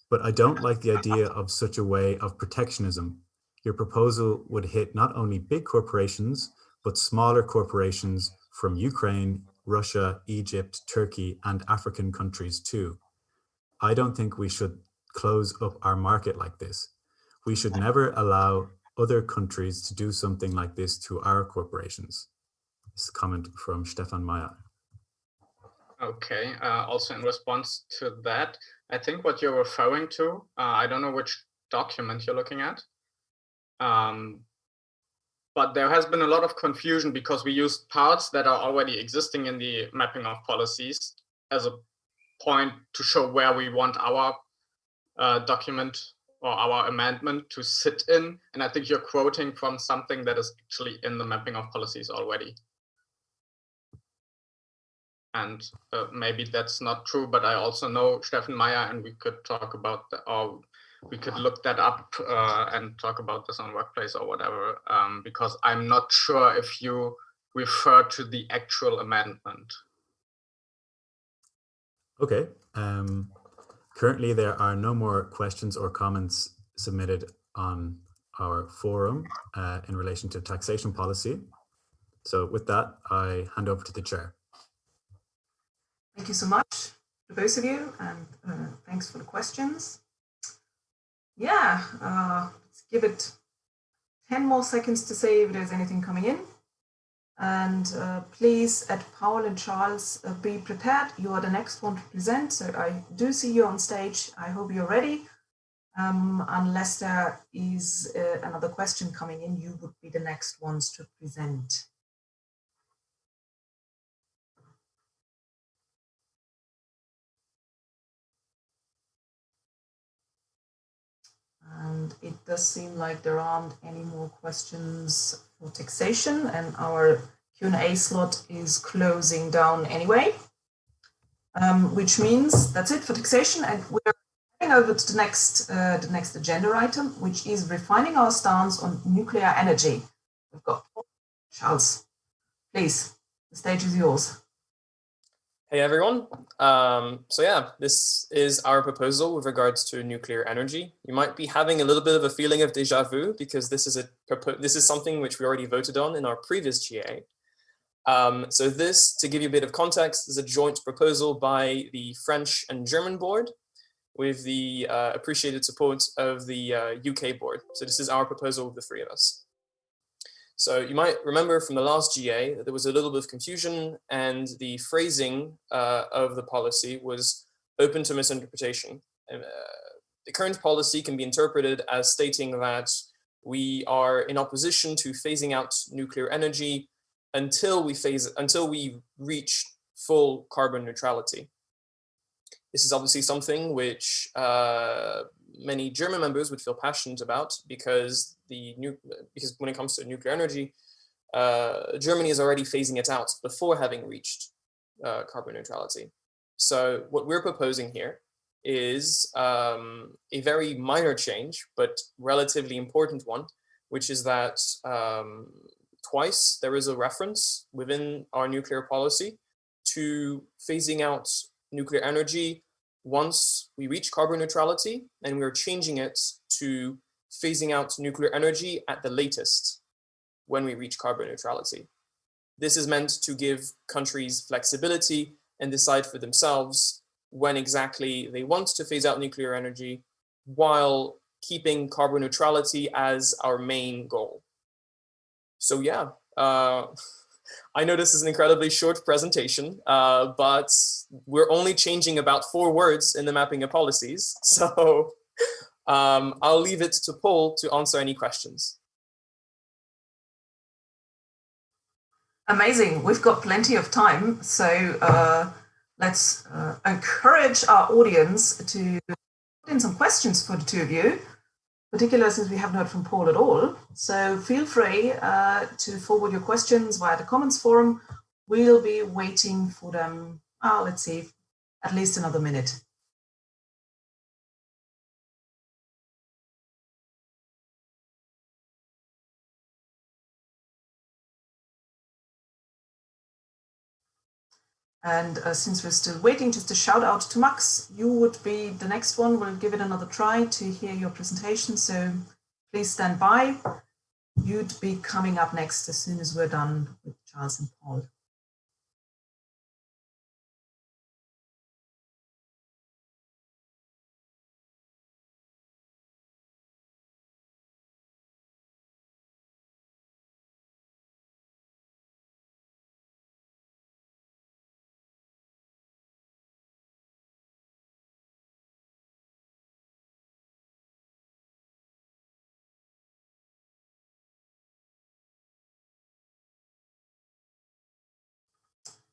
But I don't like the idea of such a way of protectionism. Your proposal would hit not only big corporations, but smaller corporations from Ukraine, Russia, Egypt, Turkey, and African countries too. I don't think we should close up our market like this. We should never allow other countries to do something like this to our corporations. This is a comment from Stefan Meyer. Okay, also in response to that, I think what you're referring to, I don't know which document you're looking at, but there has been a lot of confusion because we used parts that are already existing in the mapping of policies as a point to show where we want our document or our amendment to sit in. And I think you're quoting from something that is actually in the mapping of policies already. And maybe that's not true, but I also know Stefan Meyer, and we could talk about or we could look that up and talk about this on Workplace or whatever, because I'm not sure if you refer to the actual amendment. Okay. Currently, there are no more questions or comments submitted on our forum in relation to taxation policy. So with that, I hand over to the chair. Thank you so much to both of you, and thanks for the questions. Yeah, let's give it 10 more seconds to say if there's anything coming in. And please, at Paul and Charles, be prepared. You are the next one to present. So I do see you on stage. I hope you're ready. Unless there is another question coming in, you would be the next ones to present. And it does seem like there aren't any more questions for taxation, and our Q&A slot is closing down anyway, which means that's it for taxation. And we're heading over to the next agenda item, which is refining our stance on nuclear energy. We've got Charles. Please, the stage is yours. Hey everyone. So yeah, this is our proposal with regards to nuclear energy. You might be having a little bit of a feeling of déjà vu because this is something which we already voted on in our previous GA. So this, to give you a bit of context, is a joint proposal by the French and German board with the appreciated support of the UK board. So this is our proposal with the three of us. So you might remember from the last GA that there was a little bit of confusion and the phrasing of the policy was open to misinterpretation. The current policy can be interpreted as stating that we are in opposition to phasing out nuclear energy until we reach full carbon neutrality. This is obviously something which many German members would feel passionate about because when it comes to nuclear energy, Germany is already phasing it out before having reached carbon neutrality. So what we're proposing here is a very minor change, but relatively important one, which is that twice there is a reference within our nuclear policy to phasing out nuclear energy once we reach carbon neutrality, and we're changing it to phasing out nuclear energy at the latest when we reach carbon neutrality. This is meant to give countries flexibility and decide for themselves when exactly they want to phase out nuclear energy while keeping carbon neutrality as our main goal. So yeah, I know this is an incredibly short presentation, but we're only changing about 4 words in the mapping of policies. So I'll leave it to Paul to answer any questions. Amazing. We've got plenty of time. So let's encourage our audience to put in some questions for the two of you, particularly since we haven't heard from Paul at all. So feel free to forward your questions via the comments forum. We'll be waiting for them, let's see, at least another minute. And since we're still waiting, just a shout out to Max. You would be the next one. We'll give it another try to hear your presentation. So please stand by. you'd be coming up next as soon as we're done with Charles and Paul.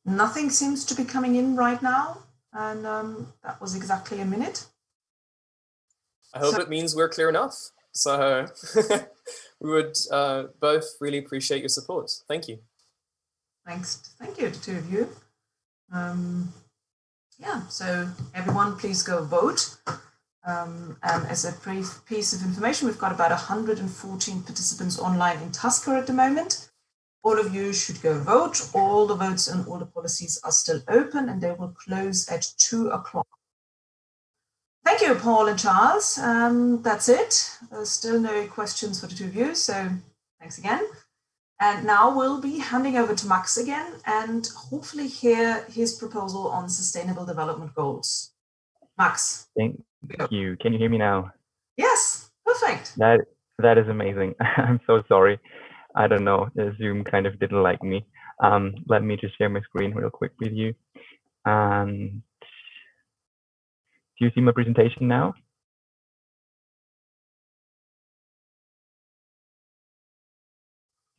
Nothing seems to be coming in right now, and that was exactly a minute. I hope it means we're clear enough. So we would both really appreciate your support. Thank you. Thanks. Thank you to two of you. Yeah, so everyone please go vote. And as a brief piece of information, we've got about 114 participants online in Tusker at the moment. All of you should go vote. All the votes and all the policies are still open, and they will close at 2 o'clock. Thank you, Paul and Charles. That's it. There's still no questions for the two of you, so thanks again. And now we'll be handing over to Max again and hopefully hear his proposal on sustainable development goals. Max. Thank you. Can you hear me now? Yes, perfect. That is amazing. I'm so sorry. I don't know, Zoom kind of didn't like me. Let me just share my screen real quick with you. And do you see my presentation now?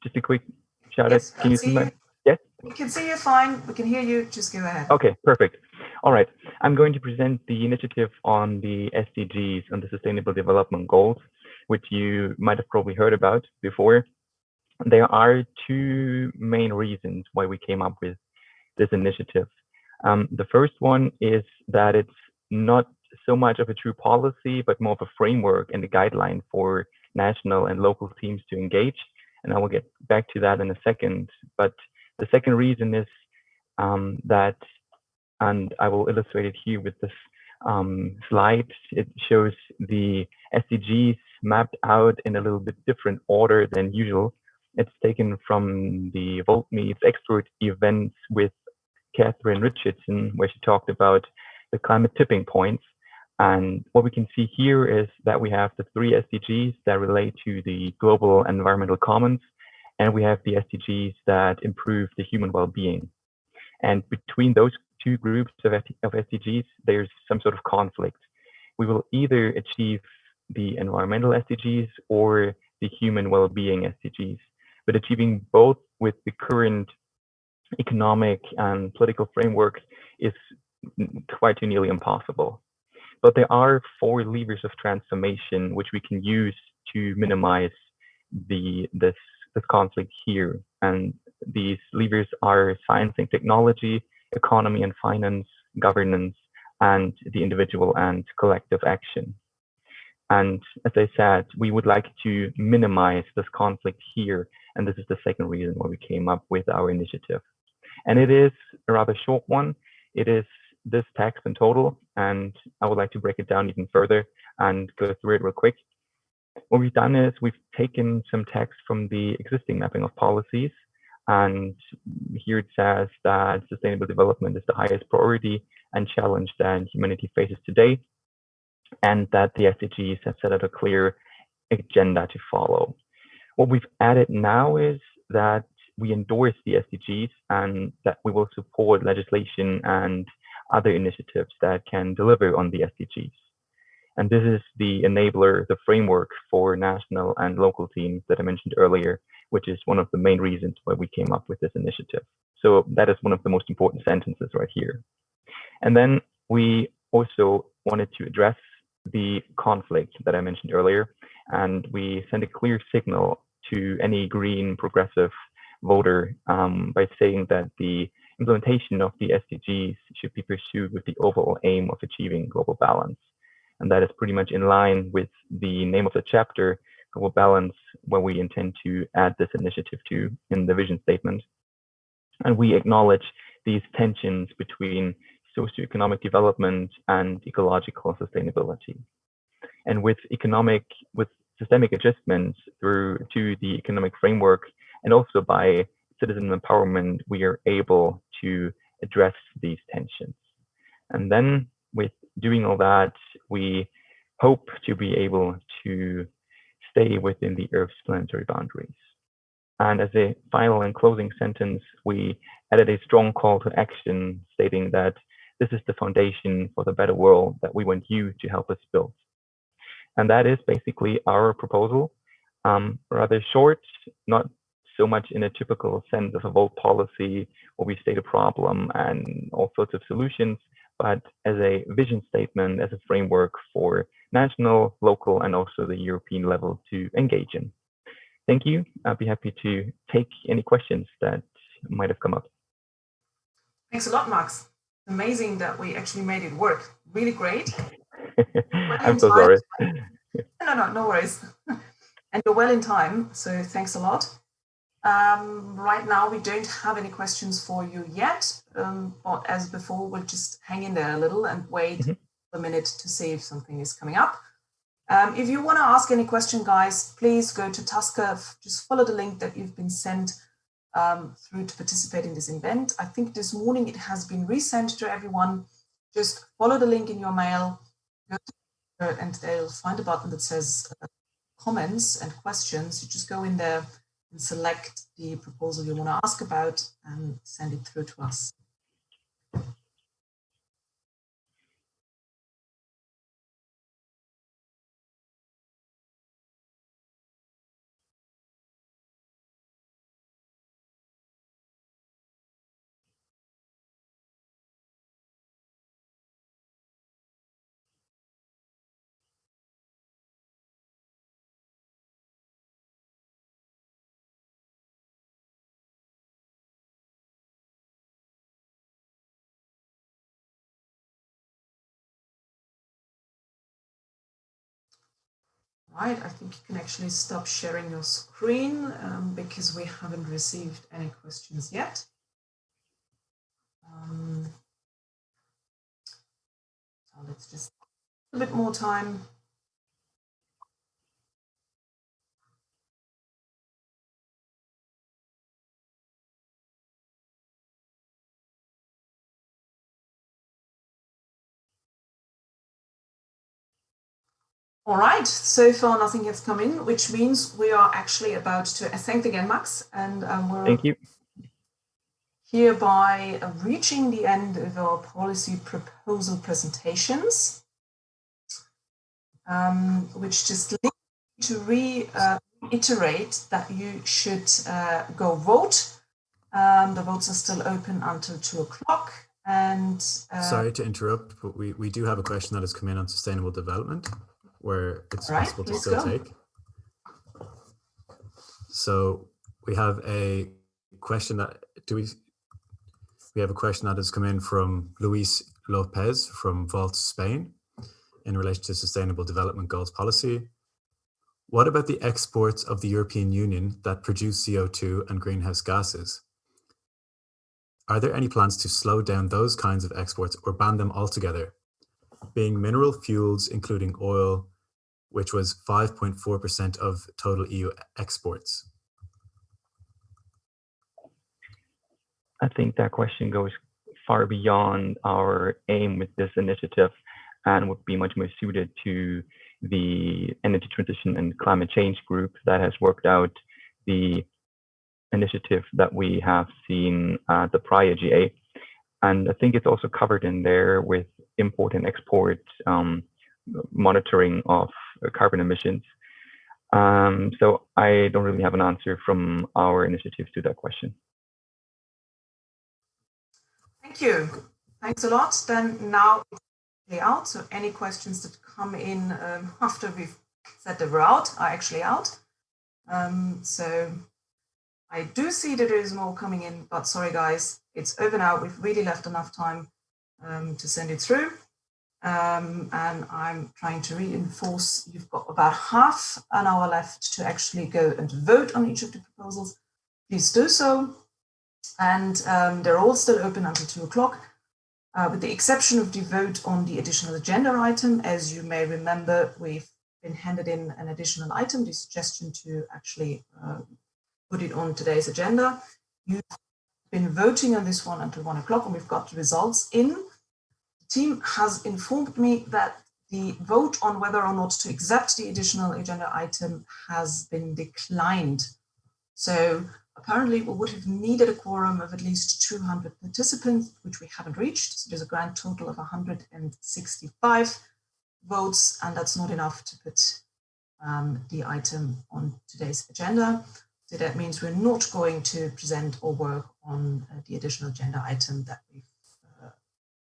Just a quick shout out. Can you see my? Yes? We can see you fine. We can hear you. Just go ahead. Okay, perfect. All right. I'm going to present the initiative on the SDGs and the Sustainable Development Goals, which you might have probably heard about before. There are two main reasons why we came up with this initiative. The first one is that it's not so much of a true policy, but more of a framework and a guideline for national and local teams to engage. And I will get back to that in a second. But the second reason is that, and I will illustrate it here with this slide, it shows the SDGs mapped out in a little bit different order than usual. It's taken from the Volt Meets expert events with Catherine Richardson, where she talked about the climate tipping points. And what we can see here is that we have the 3 SDGs that relate to the global environmental commons, and we have the SDGs that improve the human well-being. And between those two groups of SDGs, there's some sort of conflict. We will either achieve the environmental SDGs or the human well-being SDGs. But achieving both with the current economic and political framework is quite nearly impossible. But there are 4 levers of transformation which we can use to minimize this conflict here. And these levers are science and technology, economy and finance, governance, and the individual and collective action. And as I said, we would like to minimize this conflict here. And this is the second reason why we came up with our initiative. And it is a rather short one. It is this text in total. And I would like to break it down even further and go through it real quick. What we've done is we've taken some text from the existing mapping of policies. And here it says that sustainable development is the highest priority and challenge that humanity faces today, and that the SDGs have set out a clear agenda to follow. What we've added now is that we endorse the SDGs and that we will support legislation and other initiatives that can deliver on the SDGs. And this is the enabler, the framework for national and local teams that I mentioned earlier, which is one of the main reasons why we came up with this initiative. So that is one of the most important sentences right here. And then we also wanted to address the conflict that I mentioned earlier, and we send a clear signal to any green progressive voter by saying that the implementation of the SDGs should be pursued with the overall aim of achieving global balance. And that is pretty much in line with the name of the chapter, Global Balance, where we intend to add this initiative to in the vision statement. And we acknowledge these tensions between socioeconomic development and ecological sustainability. And with systemic adjustments through to the economic framework, and also by citizen empowerment, we are able to address these tensions. And then with doing all that, we hope to be able to stay within the Earth's planetary boundaries. And as a final and closing sentence, we added a strong call to action stating that this is the foundation for the better world that we want you to help us build. And that is basically our proposal. Rather short, not so much in a typical sense of a vote policy where we state a problem and all sorts of solutions, but as a vision statement, as a framework for national, local, and also the European level to engage in. Thank you. I'll be happy to take any questions that might have come up. Thanks a lot, Max. Amazing that we actually made it work. Really great. I'm so sorry. No worries. And you're well in time, so thanks a lot. Right now, we don't have any questions for you yet, but as before, we'll just hang in there a little and wait a minute to see if something is coming up. If you want to ask any question, guys, please go to Tusker. Just follow the link that you've been sent through to participate in this event. I think this morning it has been resent to everyone. Just follow the link in your mail, and they'll find a button that says comments and questions. You just go in there and select the proposal you want to ask about and send it through to us. Right, I think you can actually stop sharing your screen because we haven't received any questions yet. So let's just a bit more time. All right, so far nothing has come in, which means we are actually about to thank again, Max, and we're Thank you. Hereby reaching the end of our policy proposal presentations, which just leads me to reiterate that you should go vote. The votes are still open until 2 o'clock. And sorry to interrupt, but we do have a question that has come in on sustainable development, where it's possible to still take. So we have a question that we have a question that has come in from Luis Lopez from Vault, Spain, in relation to Sustainable Development Goals policy. What about the exports of the European Union that produce CO2 and greenhouse gases? Are there any plans to slow down those kinds of exports or ban them altogether? Being mineral fuels, including oil, which was 5.4% of total EU exports. I think that question goes far beyond our aim with this initiative and would be much more suited to the Energy Transition and Climate Change group that has worked out the initiative that we have seen at the prior GA. And I think it's also covered in there with import and export monitoring of carbon emissions. So I don't really have an answer from our initiative to that question. Thank you. Thanks a lot. Then now it's out. So any questions that come in after we've said they were out are actually out. So I do see that there is more coming in, but sorry guys, it's over now. We've really left enough time to send it through. And I'm trying to reinforce you've got about half an hour left to actually go and vote on each of the proposals. Please do so. And they're all still open until 2 o'clock, with the exception of the vote on the additional agenda item. As you may remember, we've been handed in an additional item, the suggestion to actually put it on today's agenda. You've been voting on this one until 1 o'clock, and we've got the results in. The team has informed me that the vote on whether or not to accept the additional agenda item has been declined. So apparently we would have needed a quorum of at least 200 participants, which we haven't reached. So there's a grand total of 165 votes, and that's not enough to put the item on today's agenda. So that means we're not going to present or work on the additional agenda item that we've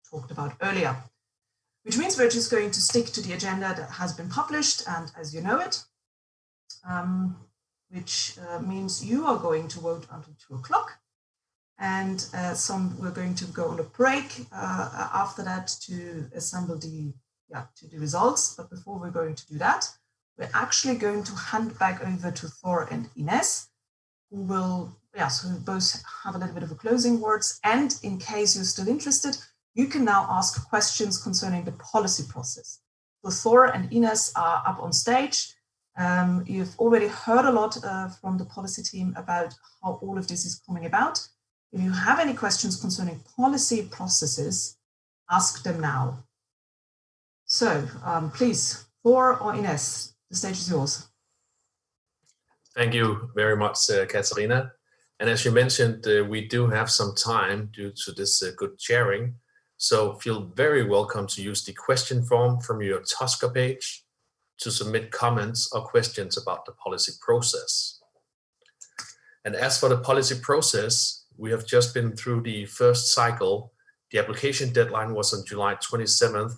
talked about earlier, which means we're just going to stick to the agenda that has been published and as you know it, which means you are going to vote until 2 o'clock. And we're going to go on a break after that to assemble the results. But before we're going to do that, we're actually going to hand back over to Thor and Ines, who will, so we both have a little bit of a closing words. And in case you're still interested, you can now ask questions concerning the policy process. So Thor and Ines are up on stage. You've already heard a lot from the policy team about how all of this is coming about. If you have any questions concerning policy processes, ask them now. So please, Thor or Ines, the stage is yours. Thank you very much, Katharina. And as you mentioned, we do have some time due to this good sharing. So feel very welcome to use the question form from your Tusker page to submit comments or questions about the policy process. And as for the policy process, we have just been through the first cycle. The application deadline was on July 27th.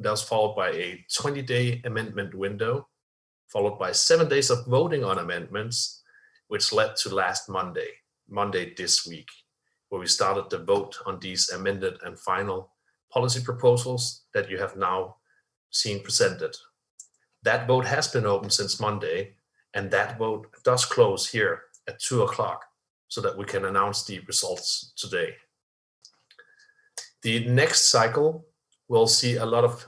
That was followed by a 20-day amendment window, followed by 7 days of voting on amendments, which led to last Monday this week, where we started the vote on these amended and final policy proposals that you have now seen presented. That vote has been open since Monday, and that vote does close here at 2 o'clock so that we can announce the results today. The next cycle will see a lot of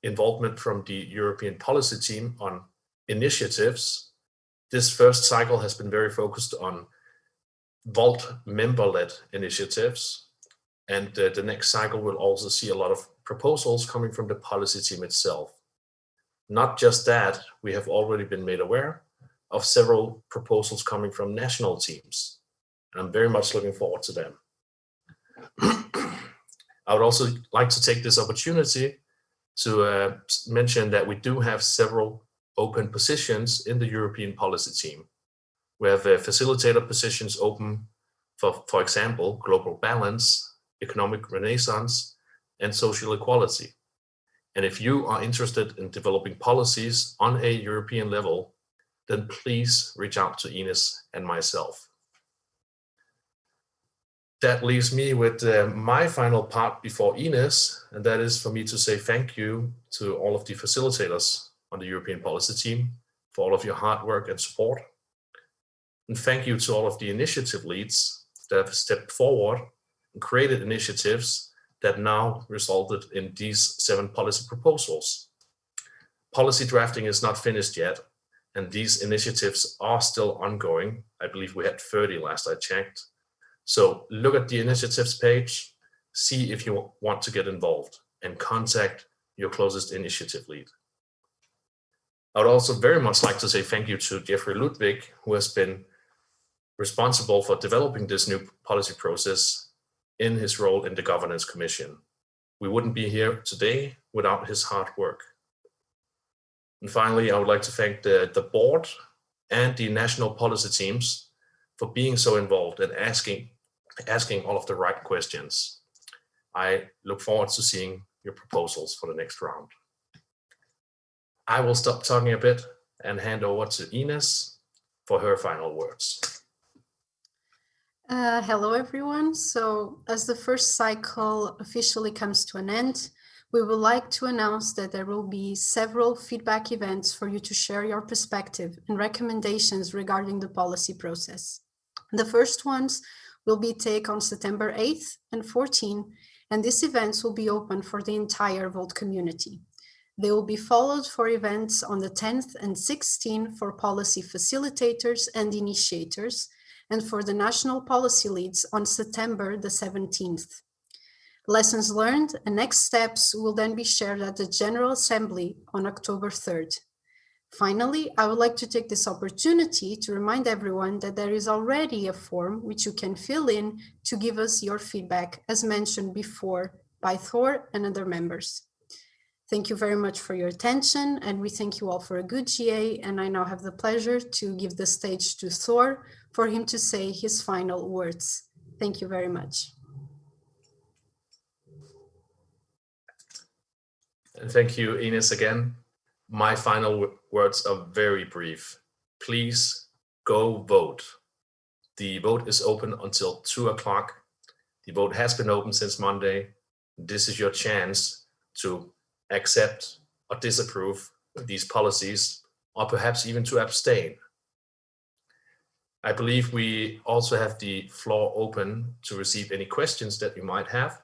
involvement from the European policy team on initiatives. This first cycle has been very focused on Vault member-led initiatives, and the next cycle will also see a lot of proposals coming from the policy team itself. Not just that, we have already been made aware of several proposals coming from national teams, and I'm very much looking forward to them. I would also like to take this opportunity to mention that we do have several open positions in the European policy team. We have facilitator positions open for example, global balance, economic renaissance, and social equality. And if you are interested in developing policies on a European level, then please reach out to Ines and myself. That leaves me with my final part before Ines, and that is for me to say thank you to all of the facilitators on the European policy team for all of your hard work and support. And thank you to all of the initiative leads that have stepped forward and created initiatives that now resulted in these 7 policy proposals. Policy drafting is not finished yet, and these initiatives are still ongoing. I believe we had 30 last I checked. So look at the initiatives page, see if you want to get involved, and contact your closest initiative lead. I would also very much like to say thank you to Jeffrey Ludwig, who has been responsible for developing this new policy process in his role in the Governance Commission. We wouldn't be here today without his hard work. And finally, I would like to thank the board and the national policy teams for being so involved and asking all of the right questions. I look forward to seeing your proposals for the next round. I will stop talking a bit and hand over to Ines for her final words. Hello, everyone. So as the first cycle officially comes to an end, we would like to announce that there will be several feedback events for you to share your perspective and recommendations regarding the policy process. The first ones will be taken on September 8th and 14th, and these events will be open for the entire Vault community. They will be followed for events on the 10th and 16th for policy facilitators and initiators, and for the national policy leads on September the 17th. Lessons learned and next steps will then be shared at the General Assembly on October 3rd. Finally, I would like to take this opportunity to remind everyone that there is already a form which you can fill in to give us your feedback, as mentioned before by Thor and other members. Thank you very much for your attention, and we thank you all for a good GA, and I now have the pleasure to give the stage to Thor for him to say his final words. Thank you very much. And thank you, Ines, again. My final words are very brief. Please go vote. The vote is open until 2 o'clock. The vote has been open since Monday. This is your chance to accept or disapprove these policies, or perhaps even to abstain. I believe we also have the floor open to receive any questions that you might have.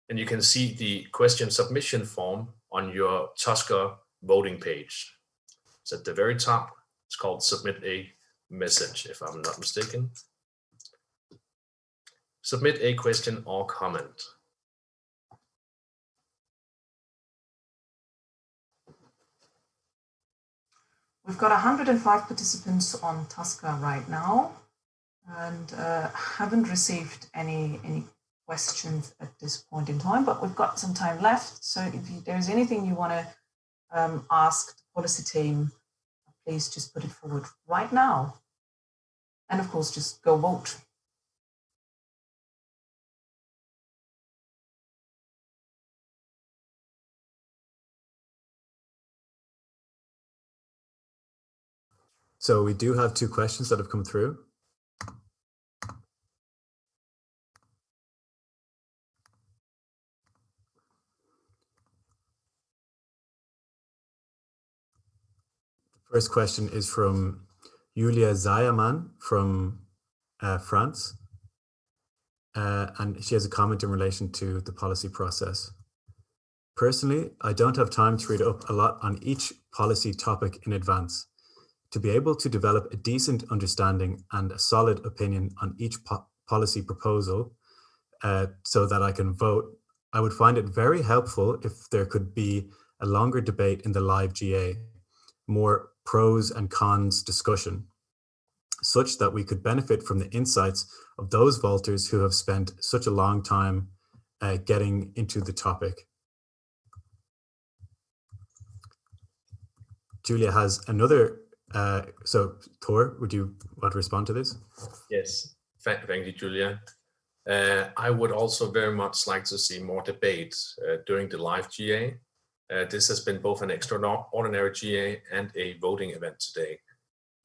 And you can see the question submission form on your Tusker voting page. It's at the very top. It's called Submit a Message, if I'm not mistaken. Submit a question or comment. We've got 105 participants on Tusker right now, and haven't received any questions at this point in time, but we've got some time left. So if there's anything you want to ask the policy team, please just put it forward right now. And of course, just go vote. So we do have 2 questions that have come through. The first question is from Julia Zayerman from France. And she has a comment in relation to the policy process. Personally, I don't have time to read up a lot on each policy topic in advance. To be able to develop a decent understanding and a solid opinion on each policy proposal so that I can vote, I would find it very helpful if there could be a longer debate in the live GA, more pros and cons discussion, such that we could benefit from the insights of those voters who have spent such a long time getting into the topic. Julia has another, so Thor, would you want to respond to this? Yes, thank you, Julia. I would also very much like to see more debate during the live GA. This has been both an extraordinary GA and a voting event today.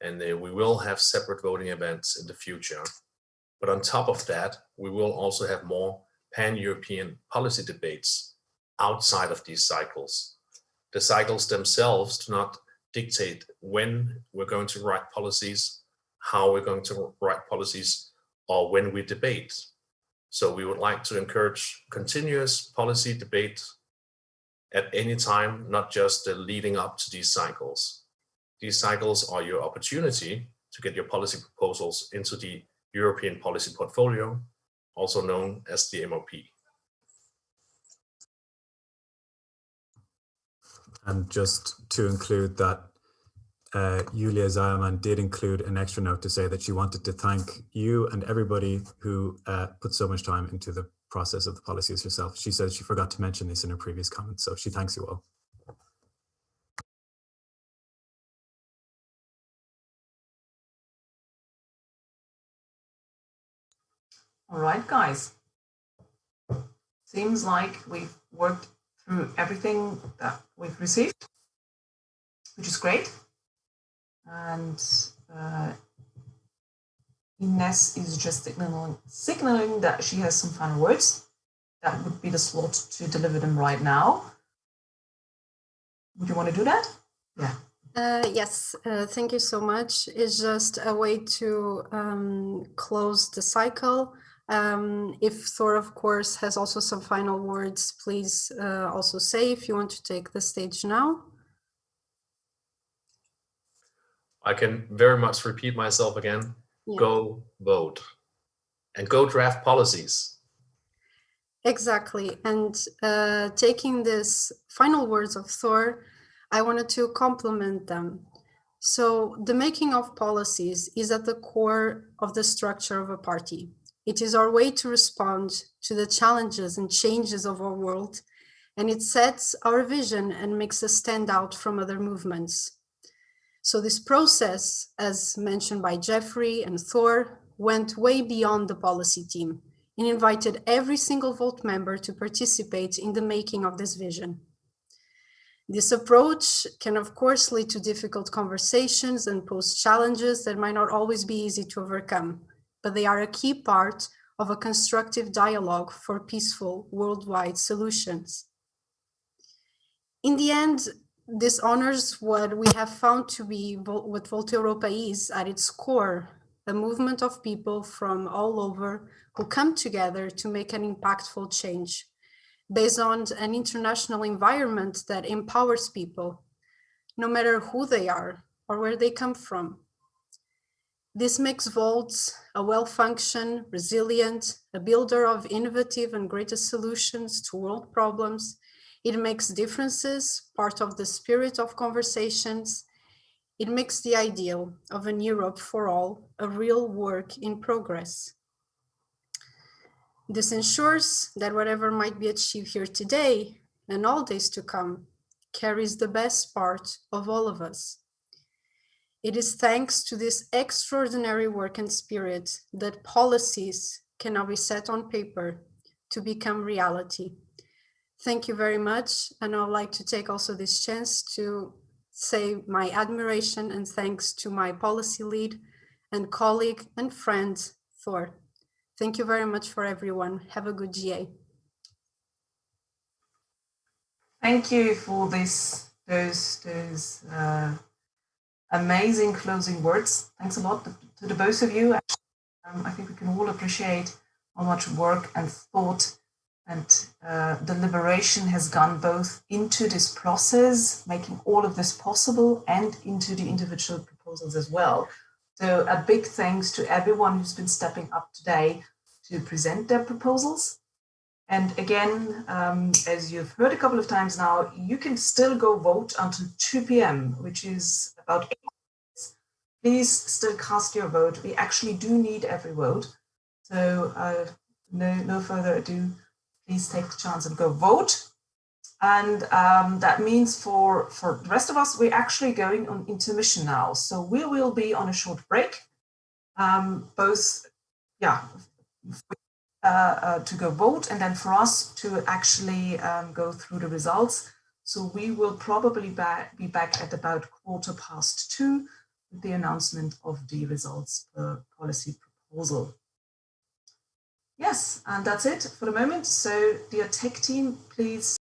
And we will have separate voting events in the future. But on top of that, we will also have more pan-European policy debates outside of these cycles. The cycles themselves do not dictate when we're going to write policies, how we're going to write policies, or when we debate. So we would like to encourage continuous policy debate at any time, not just leading up to these cycles. These cycles are your opportunity to get your policy proposals into the European policy portfolio, also known as the MOP. And just to include that, Julia Zayerman did include an extra note to say that she wanted to thank you and everybody who put so much time into the process of the policies herself. She says she forgot to mention this in her previous comment, so she thanks you all. All right, guys. Seems like we've worked through everything that we've received, which is great. And Ines is just signaling that she has some final words. That would be the slot to deliver them right now. Would you want to do that? Yeah. Yes, thank you so much. It's just a way to close the cycle. If Thor, of course, has also some final words, please also say if you want to take the stage now. I can very much repeat myself again. Yeah. Go vote and go draft policies. Exactly. And taking this final words of Thor, I wanted to complement them. So the making of policies is at the core of the structure of a party. It is our way to respond to the challenges and changes of our world, and it sets our vision and makes us stand out from other movements. So this process, as mentioned by Jeffrey and Thor, went way beyond the policy team and invited every single vote member to participate in the making of this vision. This approach can, of course, lead to difficult conversations and pose challenges that might not always be easy to overcome, but they are a key part of a constructive dialogue for peaceful worldwide solutions. In the end, this honors what we have found to be what Volta Europa is at its core, a movement of people from all over who come together to make an impactful change, based on an international environment that empowers people, no matter who they are or where they come from. This makes Volt a well-functioned, resilient, a builder of innovative and greater solutions to world problems. It makes differences part of the spirit of conversations. It makes the ideal of an Europe for all a real work in progress. This ensures that whatever might be achieved here today and all days to come carries the best part of all of us. It is thanks to this extraordinary work and spirit that policies can now be set on paper to become reality. Thank you very much. And I would like to take also this chance to say my admiration and thanks to my policy lead and colleague and friend, Thor. Thank you very much for everyone. Have a good GA. Thank you for those amazing closing words. Thanks a lot to the both of you. I think we can all appreciate how much work and thought and deliberation has gone both into this process, making all of this possible, and into the individual proposals as well. So a big thanks to everyone who's been stepping up today to present their proposals. And again, as you've heard a couple of times now, you can still go vote until 2 p.m., which is about 8 minutes. Please still cast your vote. We actually do need every vote. So no further ado, please take the chance and go vote. And that means for the rest of us, we're actually going on intermission now. So we will be on a short break, to go vote, and then for us to actually go through the results. So we will probably be back at about 2:15 with the announcement of the results per policy proposal. Yes, and that's it for the moment. So dear tech team, please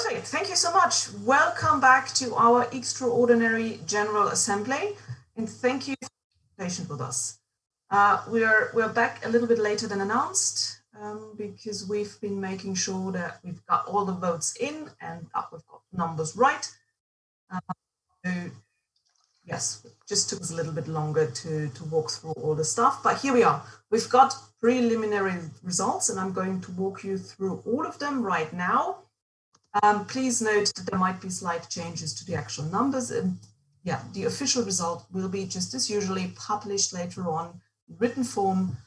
Perfect. Thank you so much. Welcome back to our extraordinary General Assembly, and thank you for being patient with us. We're back a little bit later than announced because we've been making sure that we've got all the votes in and that we've got numbers right. So yes, it just took us a little bit longer to walk through all the stuff, but here we are. We've got preliminary results, and I'm going to walk you through all of them right now. Please note that there might be slight changes to the actual numbers, and yeah, the official result will be just as usually published later on in written form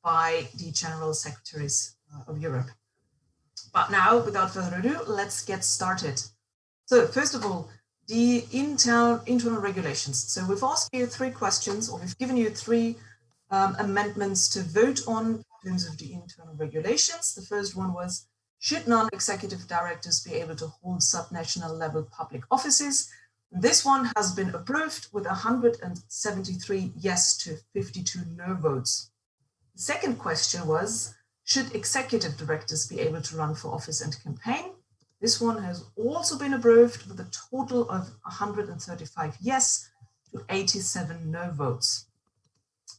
by the General Secretaries of Europe. But now, without further ado, let's get started. So first of all, the internal regulations. So we've asked you 3 questions, or we've given you 3 amendments to vote on in terms of the internal regulations. The first one was, should non-executive directors be able to hold subnational level public offices? This one has been approved with 173 yes to 52 no votes. The second question was, should executive directors be able to run for office and campaign? This one has also been approved with a total of 135 yes to 87 no votes.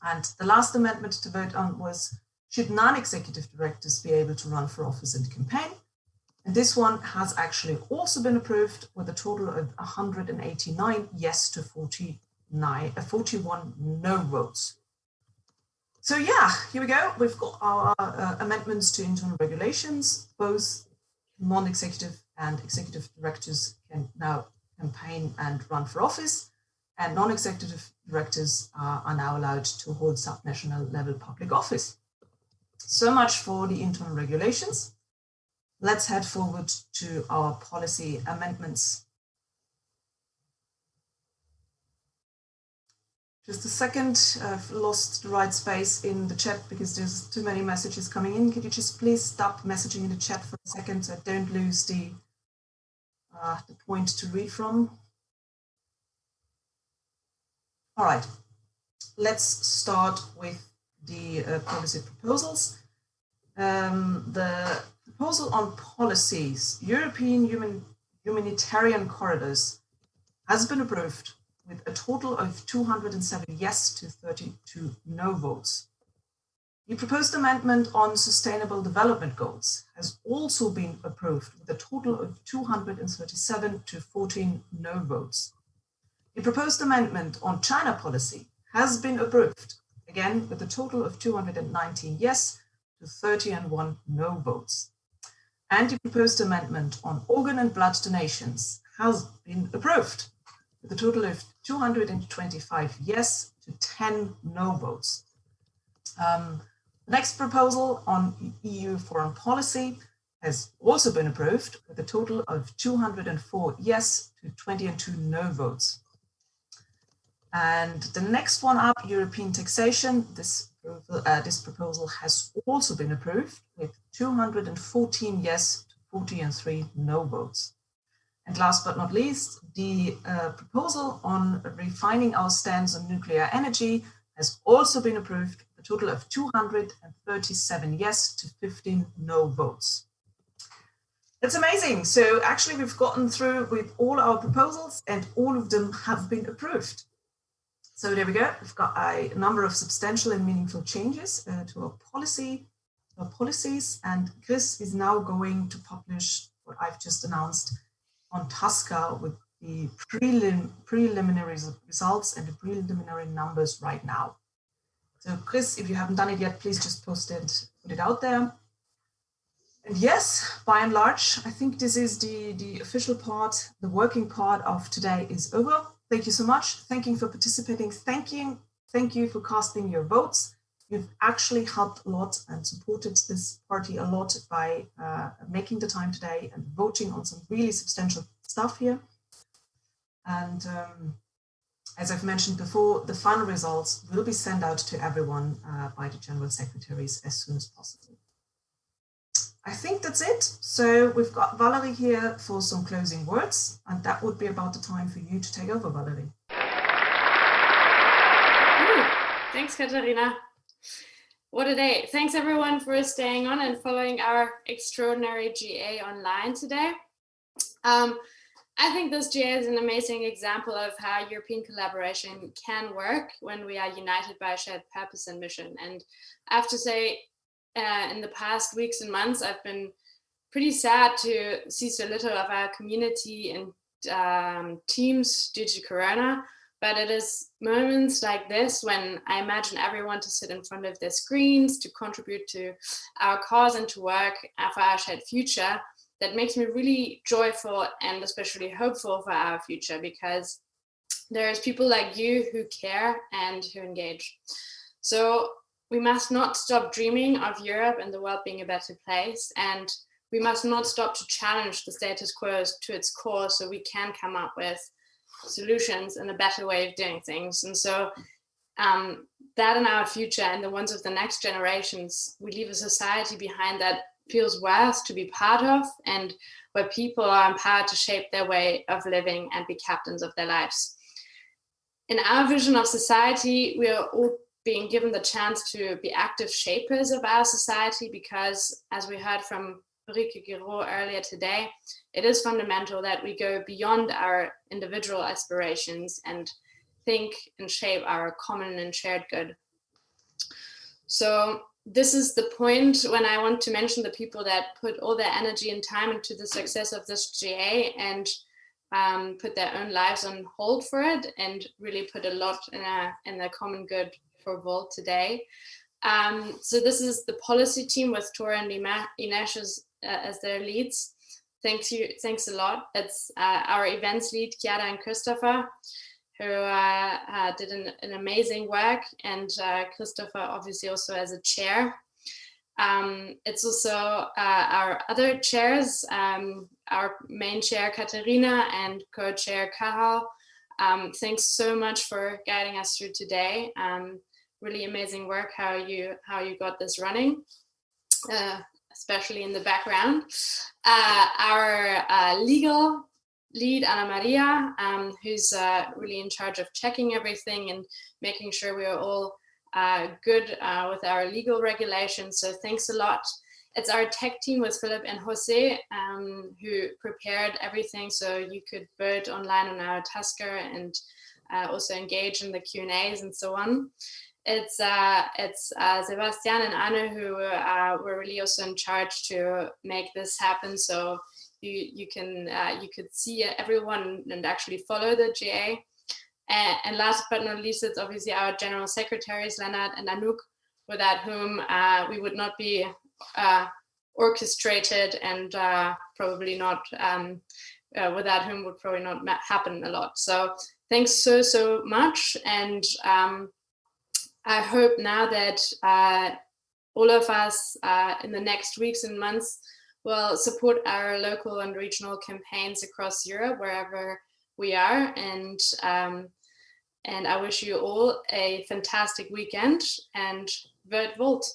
And the last amendment to vote on was, should non-executive directors be able to run for office and campaign? And this one has actually also been approved with a total of 189 yes to 41 no votes. So yeah, here we go. We've got our amendments to internal regulations. Both non-executive and executive directors can now campaign and run for office, and non-executive directors are now allowed to hold subnational level public office. So much for the internal regulations. Let's head forward to our policy amendments. Just a second, I've lost the right space in the chat because there's too many messages coming in. Could you just please stop messaging in the chat for a second so I don't lose the point to read from? All right, let's start with the policy proposals. The proposal on policies, European humanitarian corridors, has been approved with a total of 207 yes to 32 no votes. The proposed amendment on sustainable development goals has also been approved with a total of 237 to 14 no votes. The proposed amendment on China policy has been approved, again with a total of 219 yes to 31 no votes. And the proposed amendment on organ and blood donations has been approved with a total of 225 yes to 10 no votes. The next proposal on EU foreign policy has also been approved with a total of 204 yes to 22 no votes. And the next one up, European taxation, this proposal has also been approved with 214 yes to 43 no votes. And last but not least, the proposal on refining our stance on nuclear energy has also been approved with a total of 237 yes to 15 no votes. That's amazing. So actually we've gotten through with all our proposals and all of them have been approved. So there we go. We've got a number of substantial and meaningful changes to our policies, and Chris is now going to publish what I've just announced on Tusker with the preliminary results and the preliminary numbers right now. So Chris, if you haven't done it yet, please just put it out there. And yes, by and large, I think this is the official part, the working part of today is over. Thank you so much. Thank you for participating. Thank you for casting your votes. You've actually helped a lot and supported this party a lot by making the time today and voting on some really substantial stuff here. And as I've mentioned before, the final results will be sent out to everyone by the General Secretaries as soon as possible. I think that's it. So we've got Valerie here for some closing words, and that would be about the time for you to take over, Valerie. Thanks, Katharina. What a day. Thanks everyone for staying on and following our extraordinary GA online today. I think this GA is an amazing example of how European collaboration can work when we are united by a shared purpose and mission. And I have to say, in the past weeks and months, I've been pretty sad to see so little of our community and teams due to Corona. But it is moments like this when I imagine everyone to sit in front of their screens, to contribute to our cause and to work for our shared future, that makes me really joyful and especially hopeful for our future, because there's people like you who care and who engage. So we must not stop dreaming of Europe and the world being a better place, and we must not stop to challenge the status quo to its core, so we can come up with solutions and a better way of doing things. And so that in our future and the ones of the next generations, we leave a society behind that feels worth to be part of, and where people are empowered to shape their way of living and be captains of their lives. In our vision of society, we are all being given the chance to be active shapers of our society, because, as we heard from Ulrike Giraud earlier today, it is fundamental that we go beyond our individual aspirations and think and shape our common and shared good. So this is the point when I want to mention the people that put all their energy and time into the success of this GA and put their own lives on hold for it, and really put a lot in the common good for Volt today. So this is the policy team with Thor and Ines as their leads. Thanks a lot. It's our events lead, Chiara and Christopher, who did an amazing work, and Christopher obviously also as a chair. It's also our other chairs, our main chair Katharina and co-chair Carl. Thanks so much for guiding us through today. Really amazing work how you got this running, especially in the background. Our legal lead, Anna Maria, who's really in charge of checking everything and making sure we are all good with our legal regulations. So thanks a lot. It's our tech team with Philip and Jose, who prepared everything so you could vote online on our Tasker and also engage in the Q&As and so on. It's Sebastian and Anna who were really also in charge to make this happen. So you could see everyone and actually follow the GA. And last but not least, it's obviously our general secretaries, Leonard and Anouk, without whom we would not be orchestrated, and probably not, without whom would probably not happen a lot. So thanks so much. And I hope now that all of us in the next weeks and months will support our local and regional campaigns across Europe, wherever we are. And I wish you all a fantastic weekend, and vote Volt.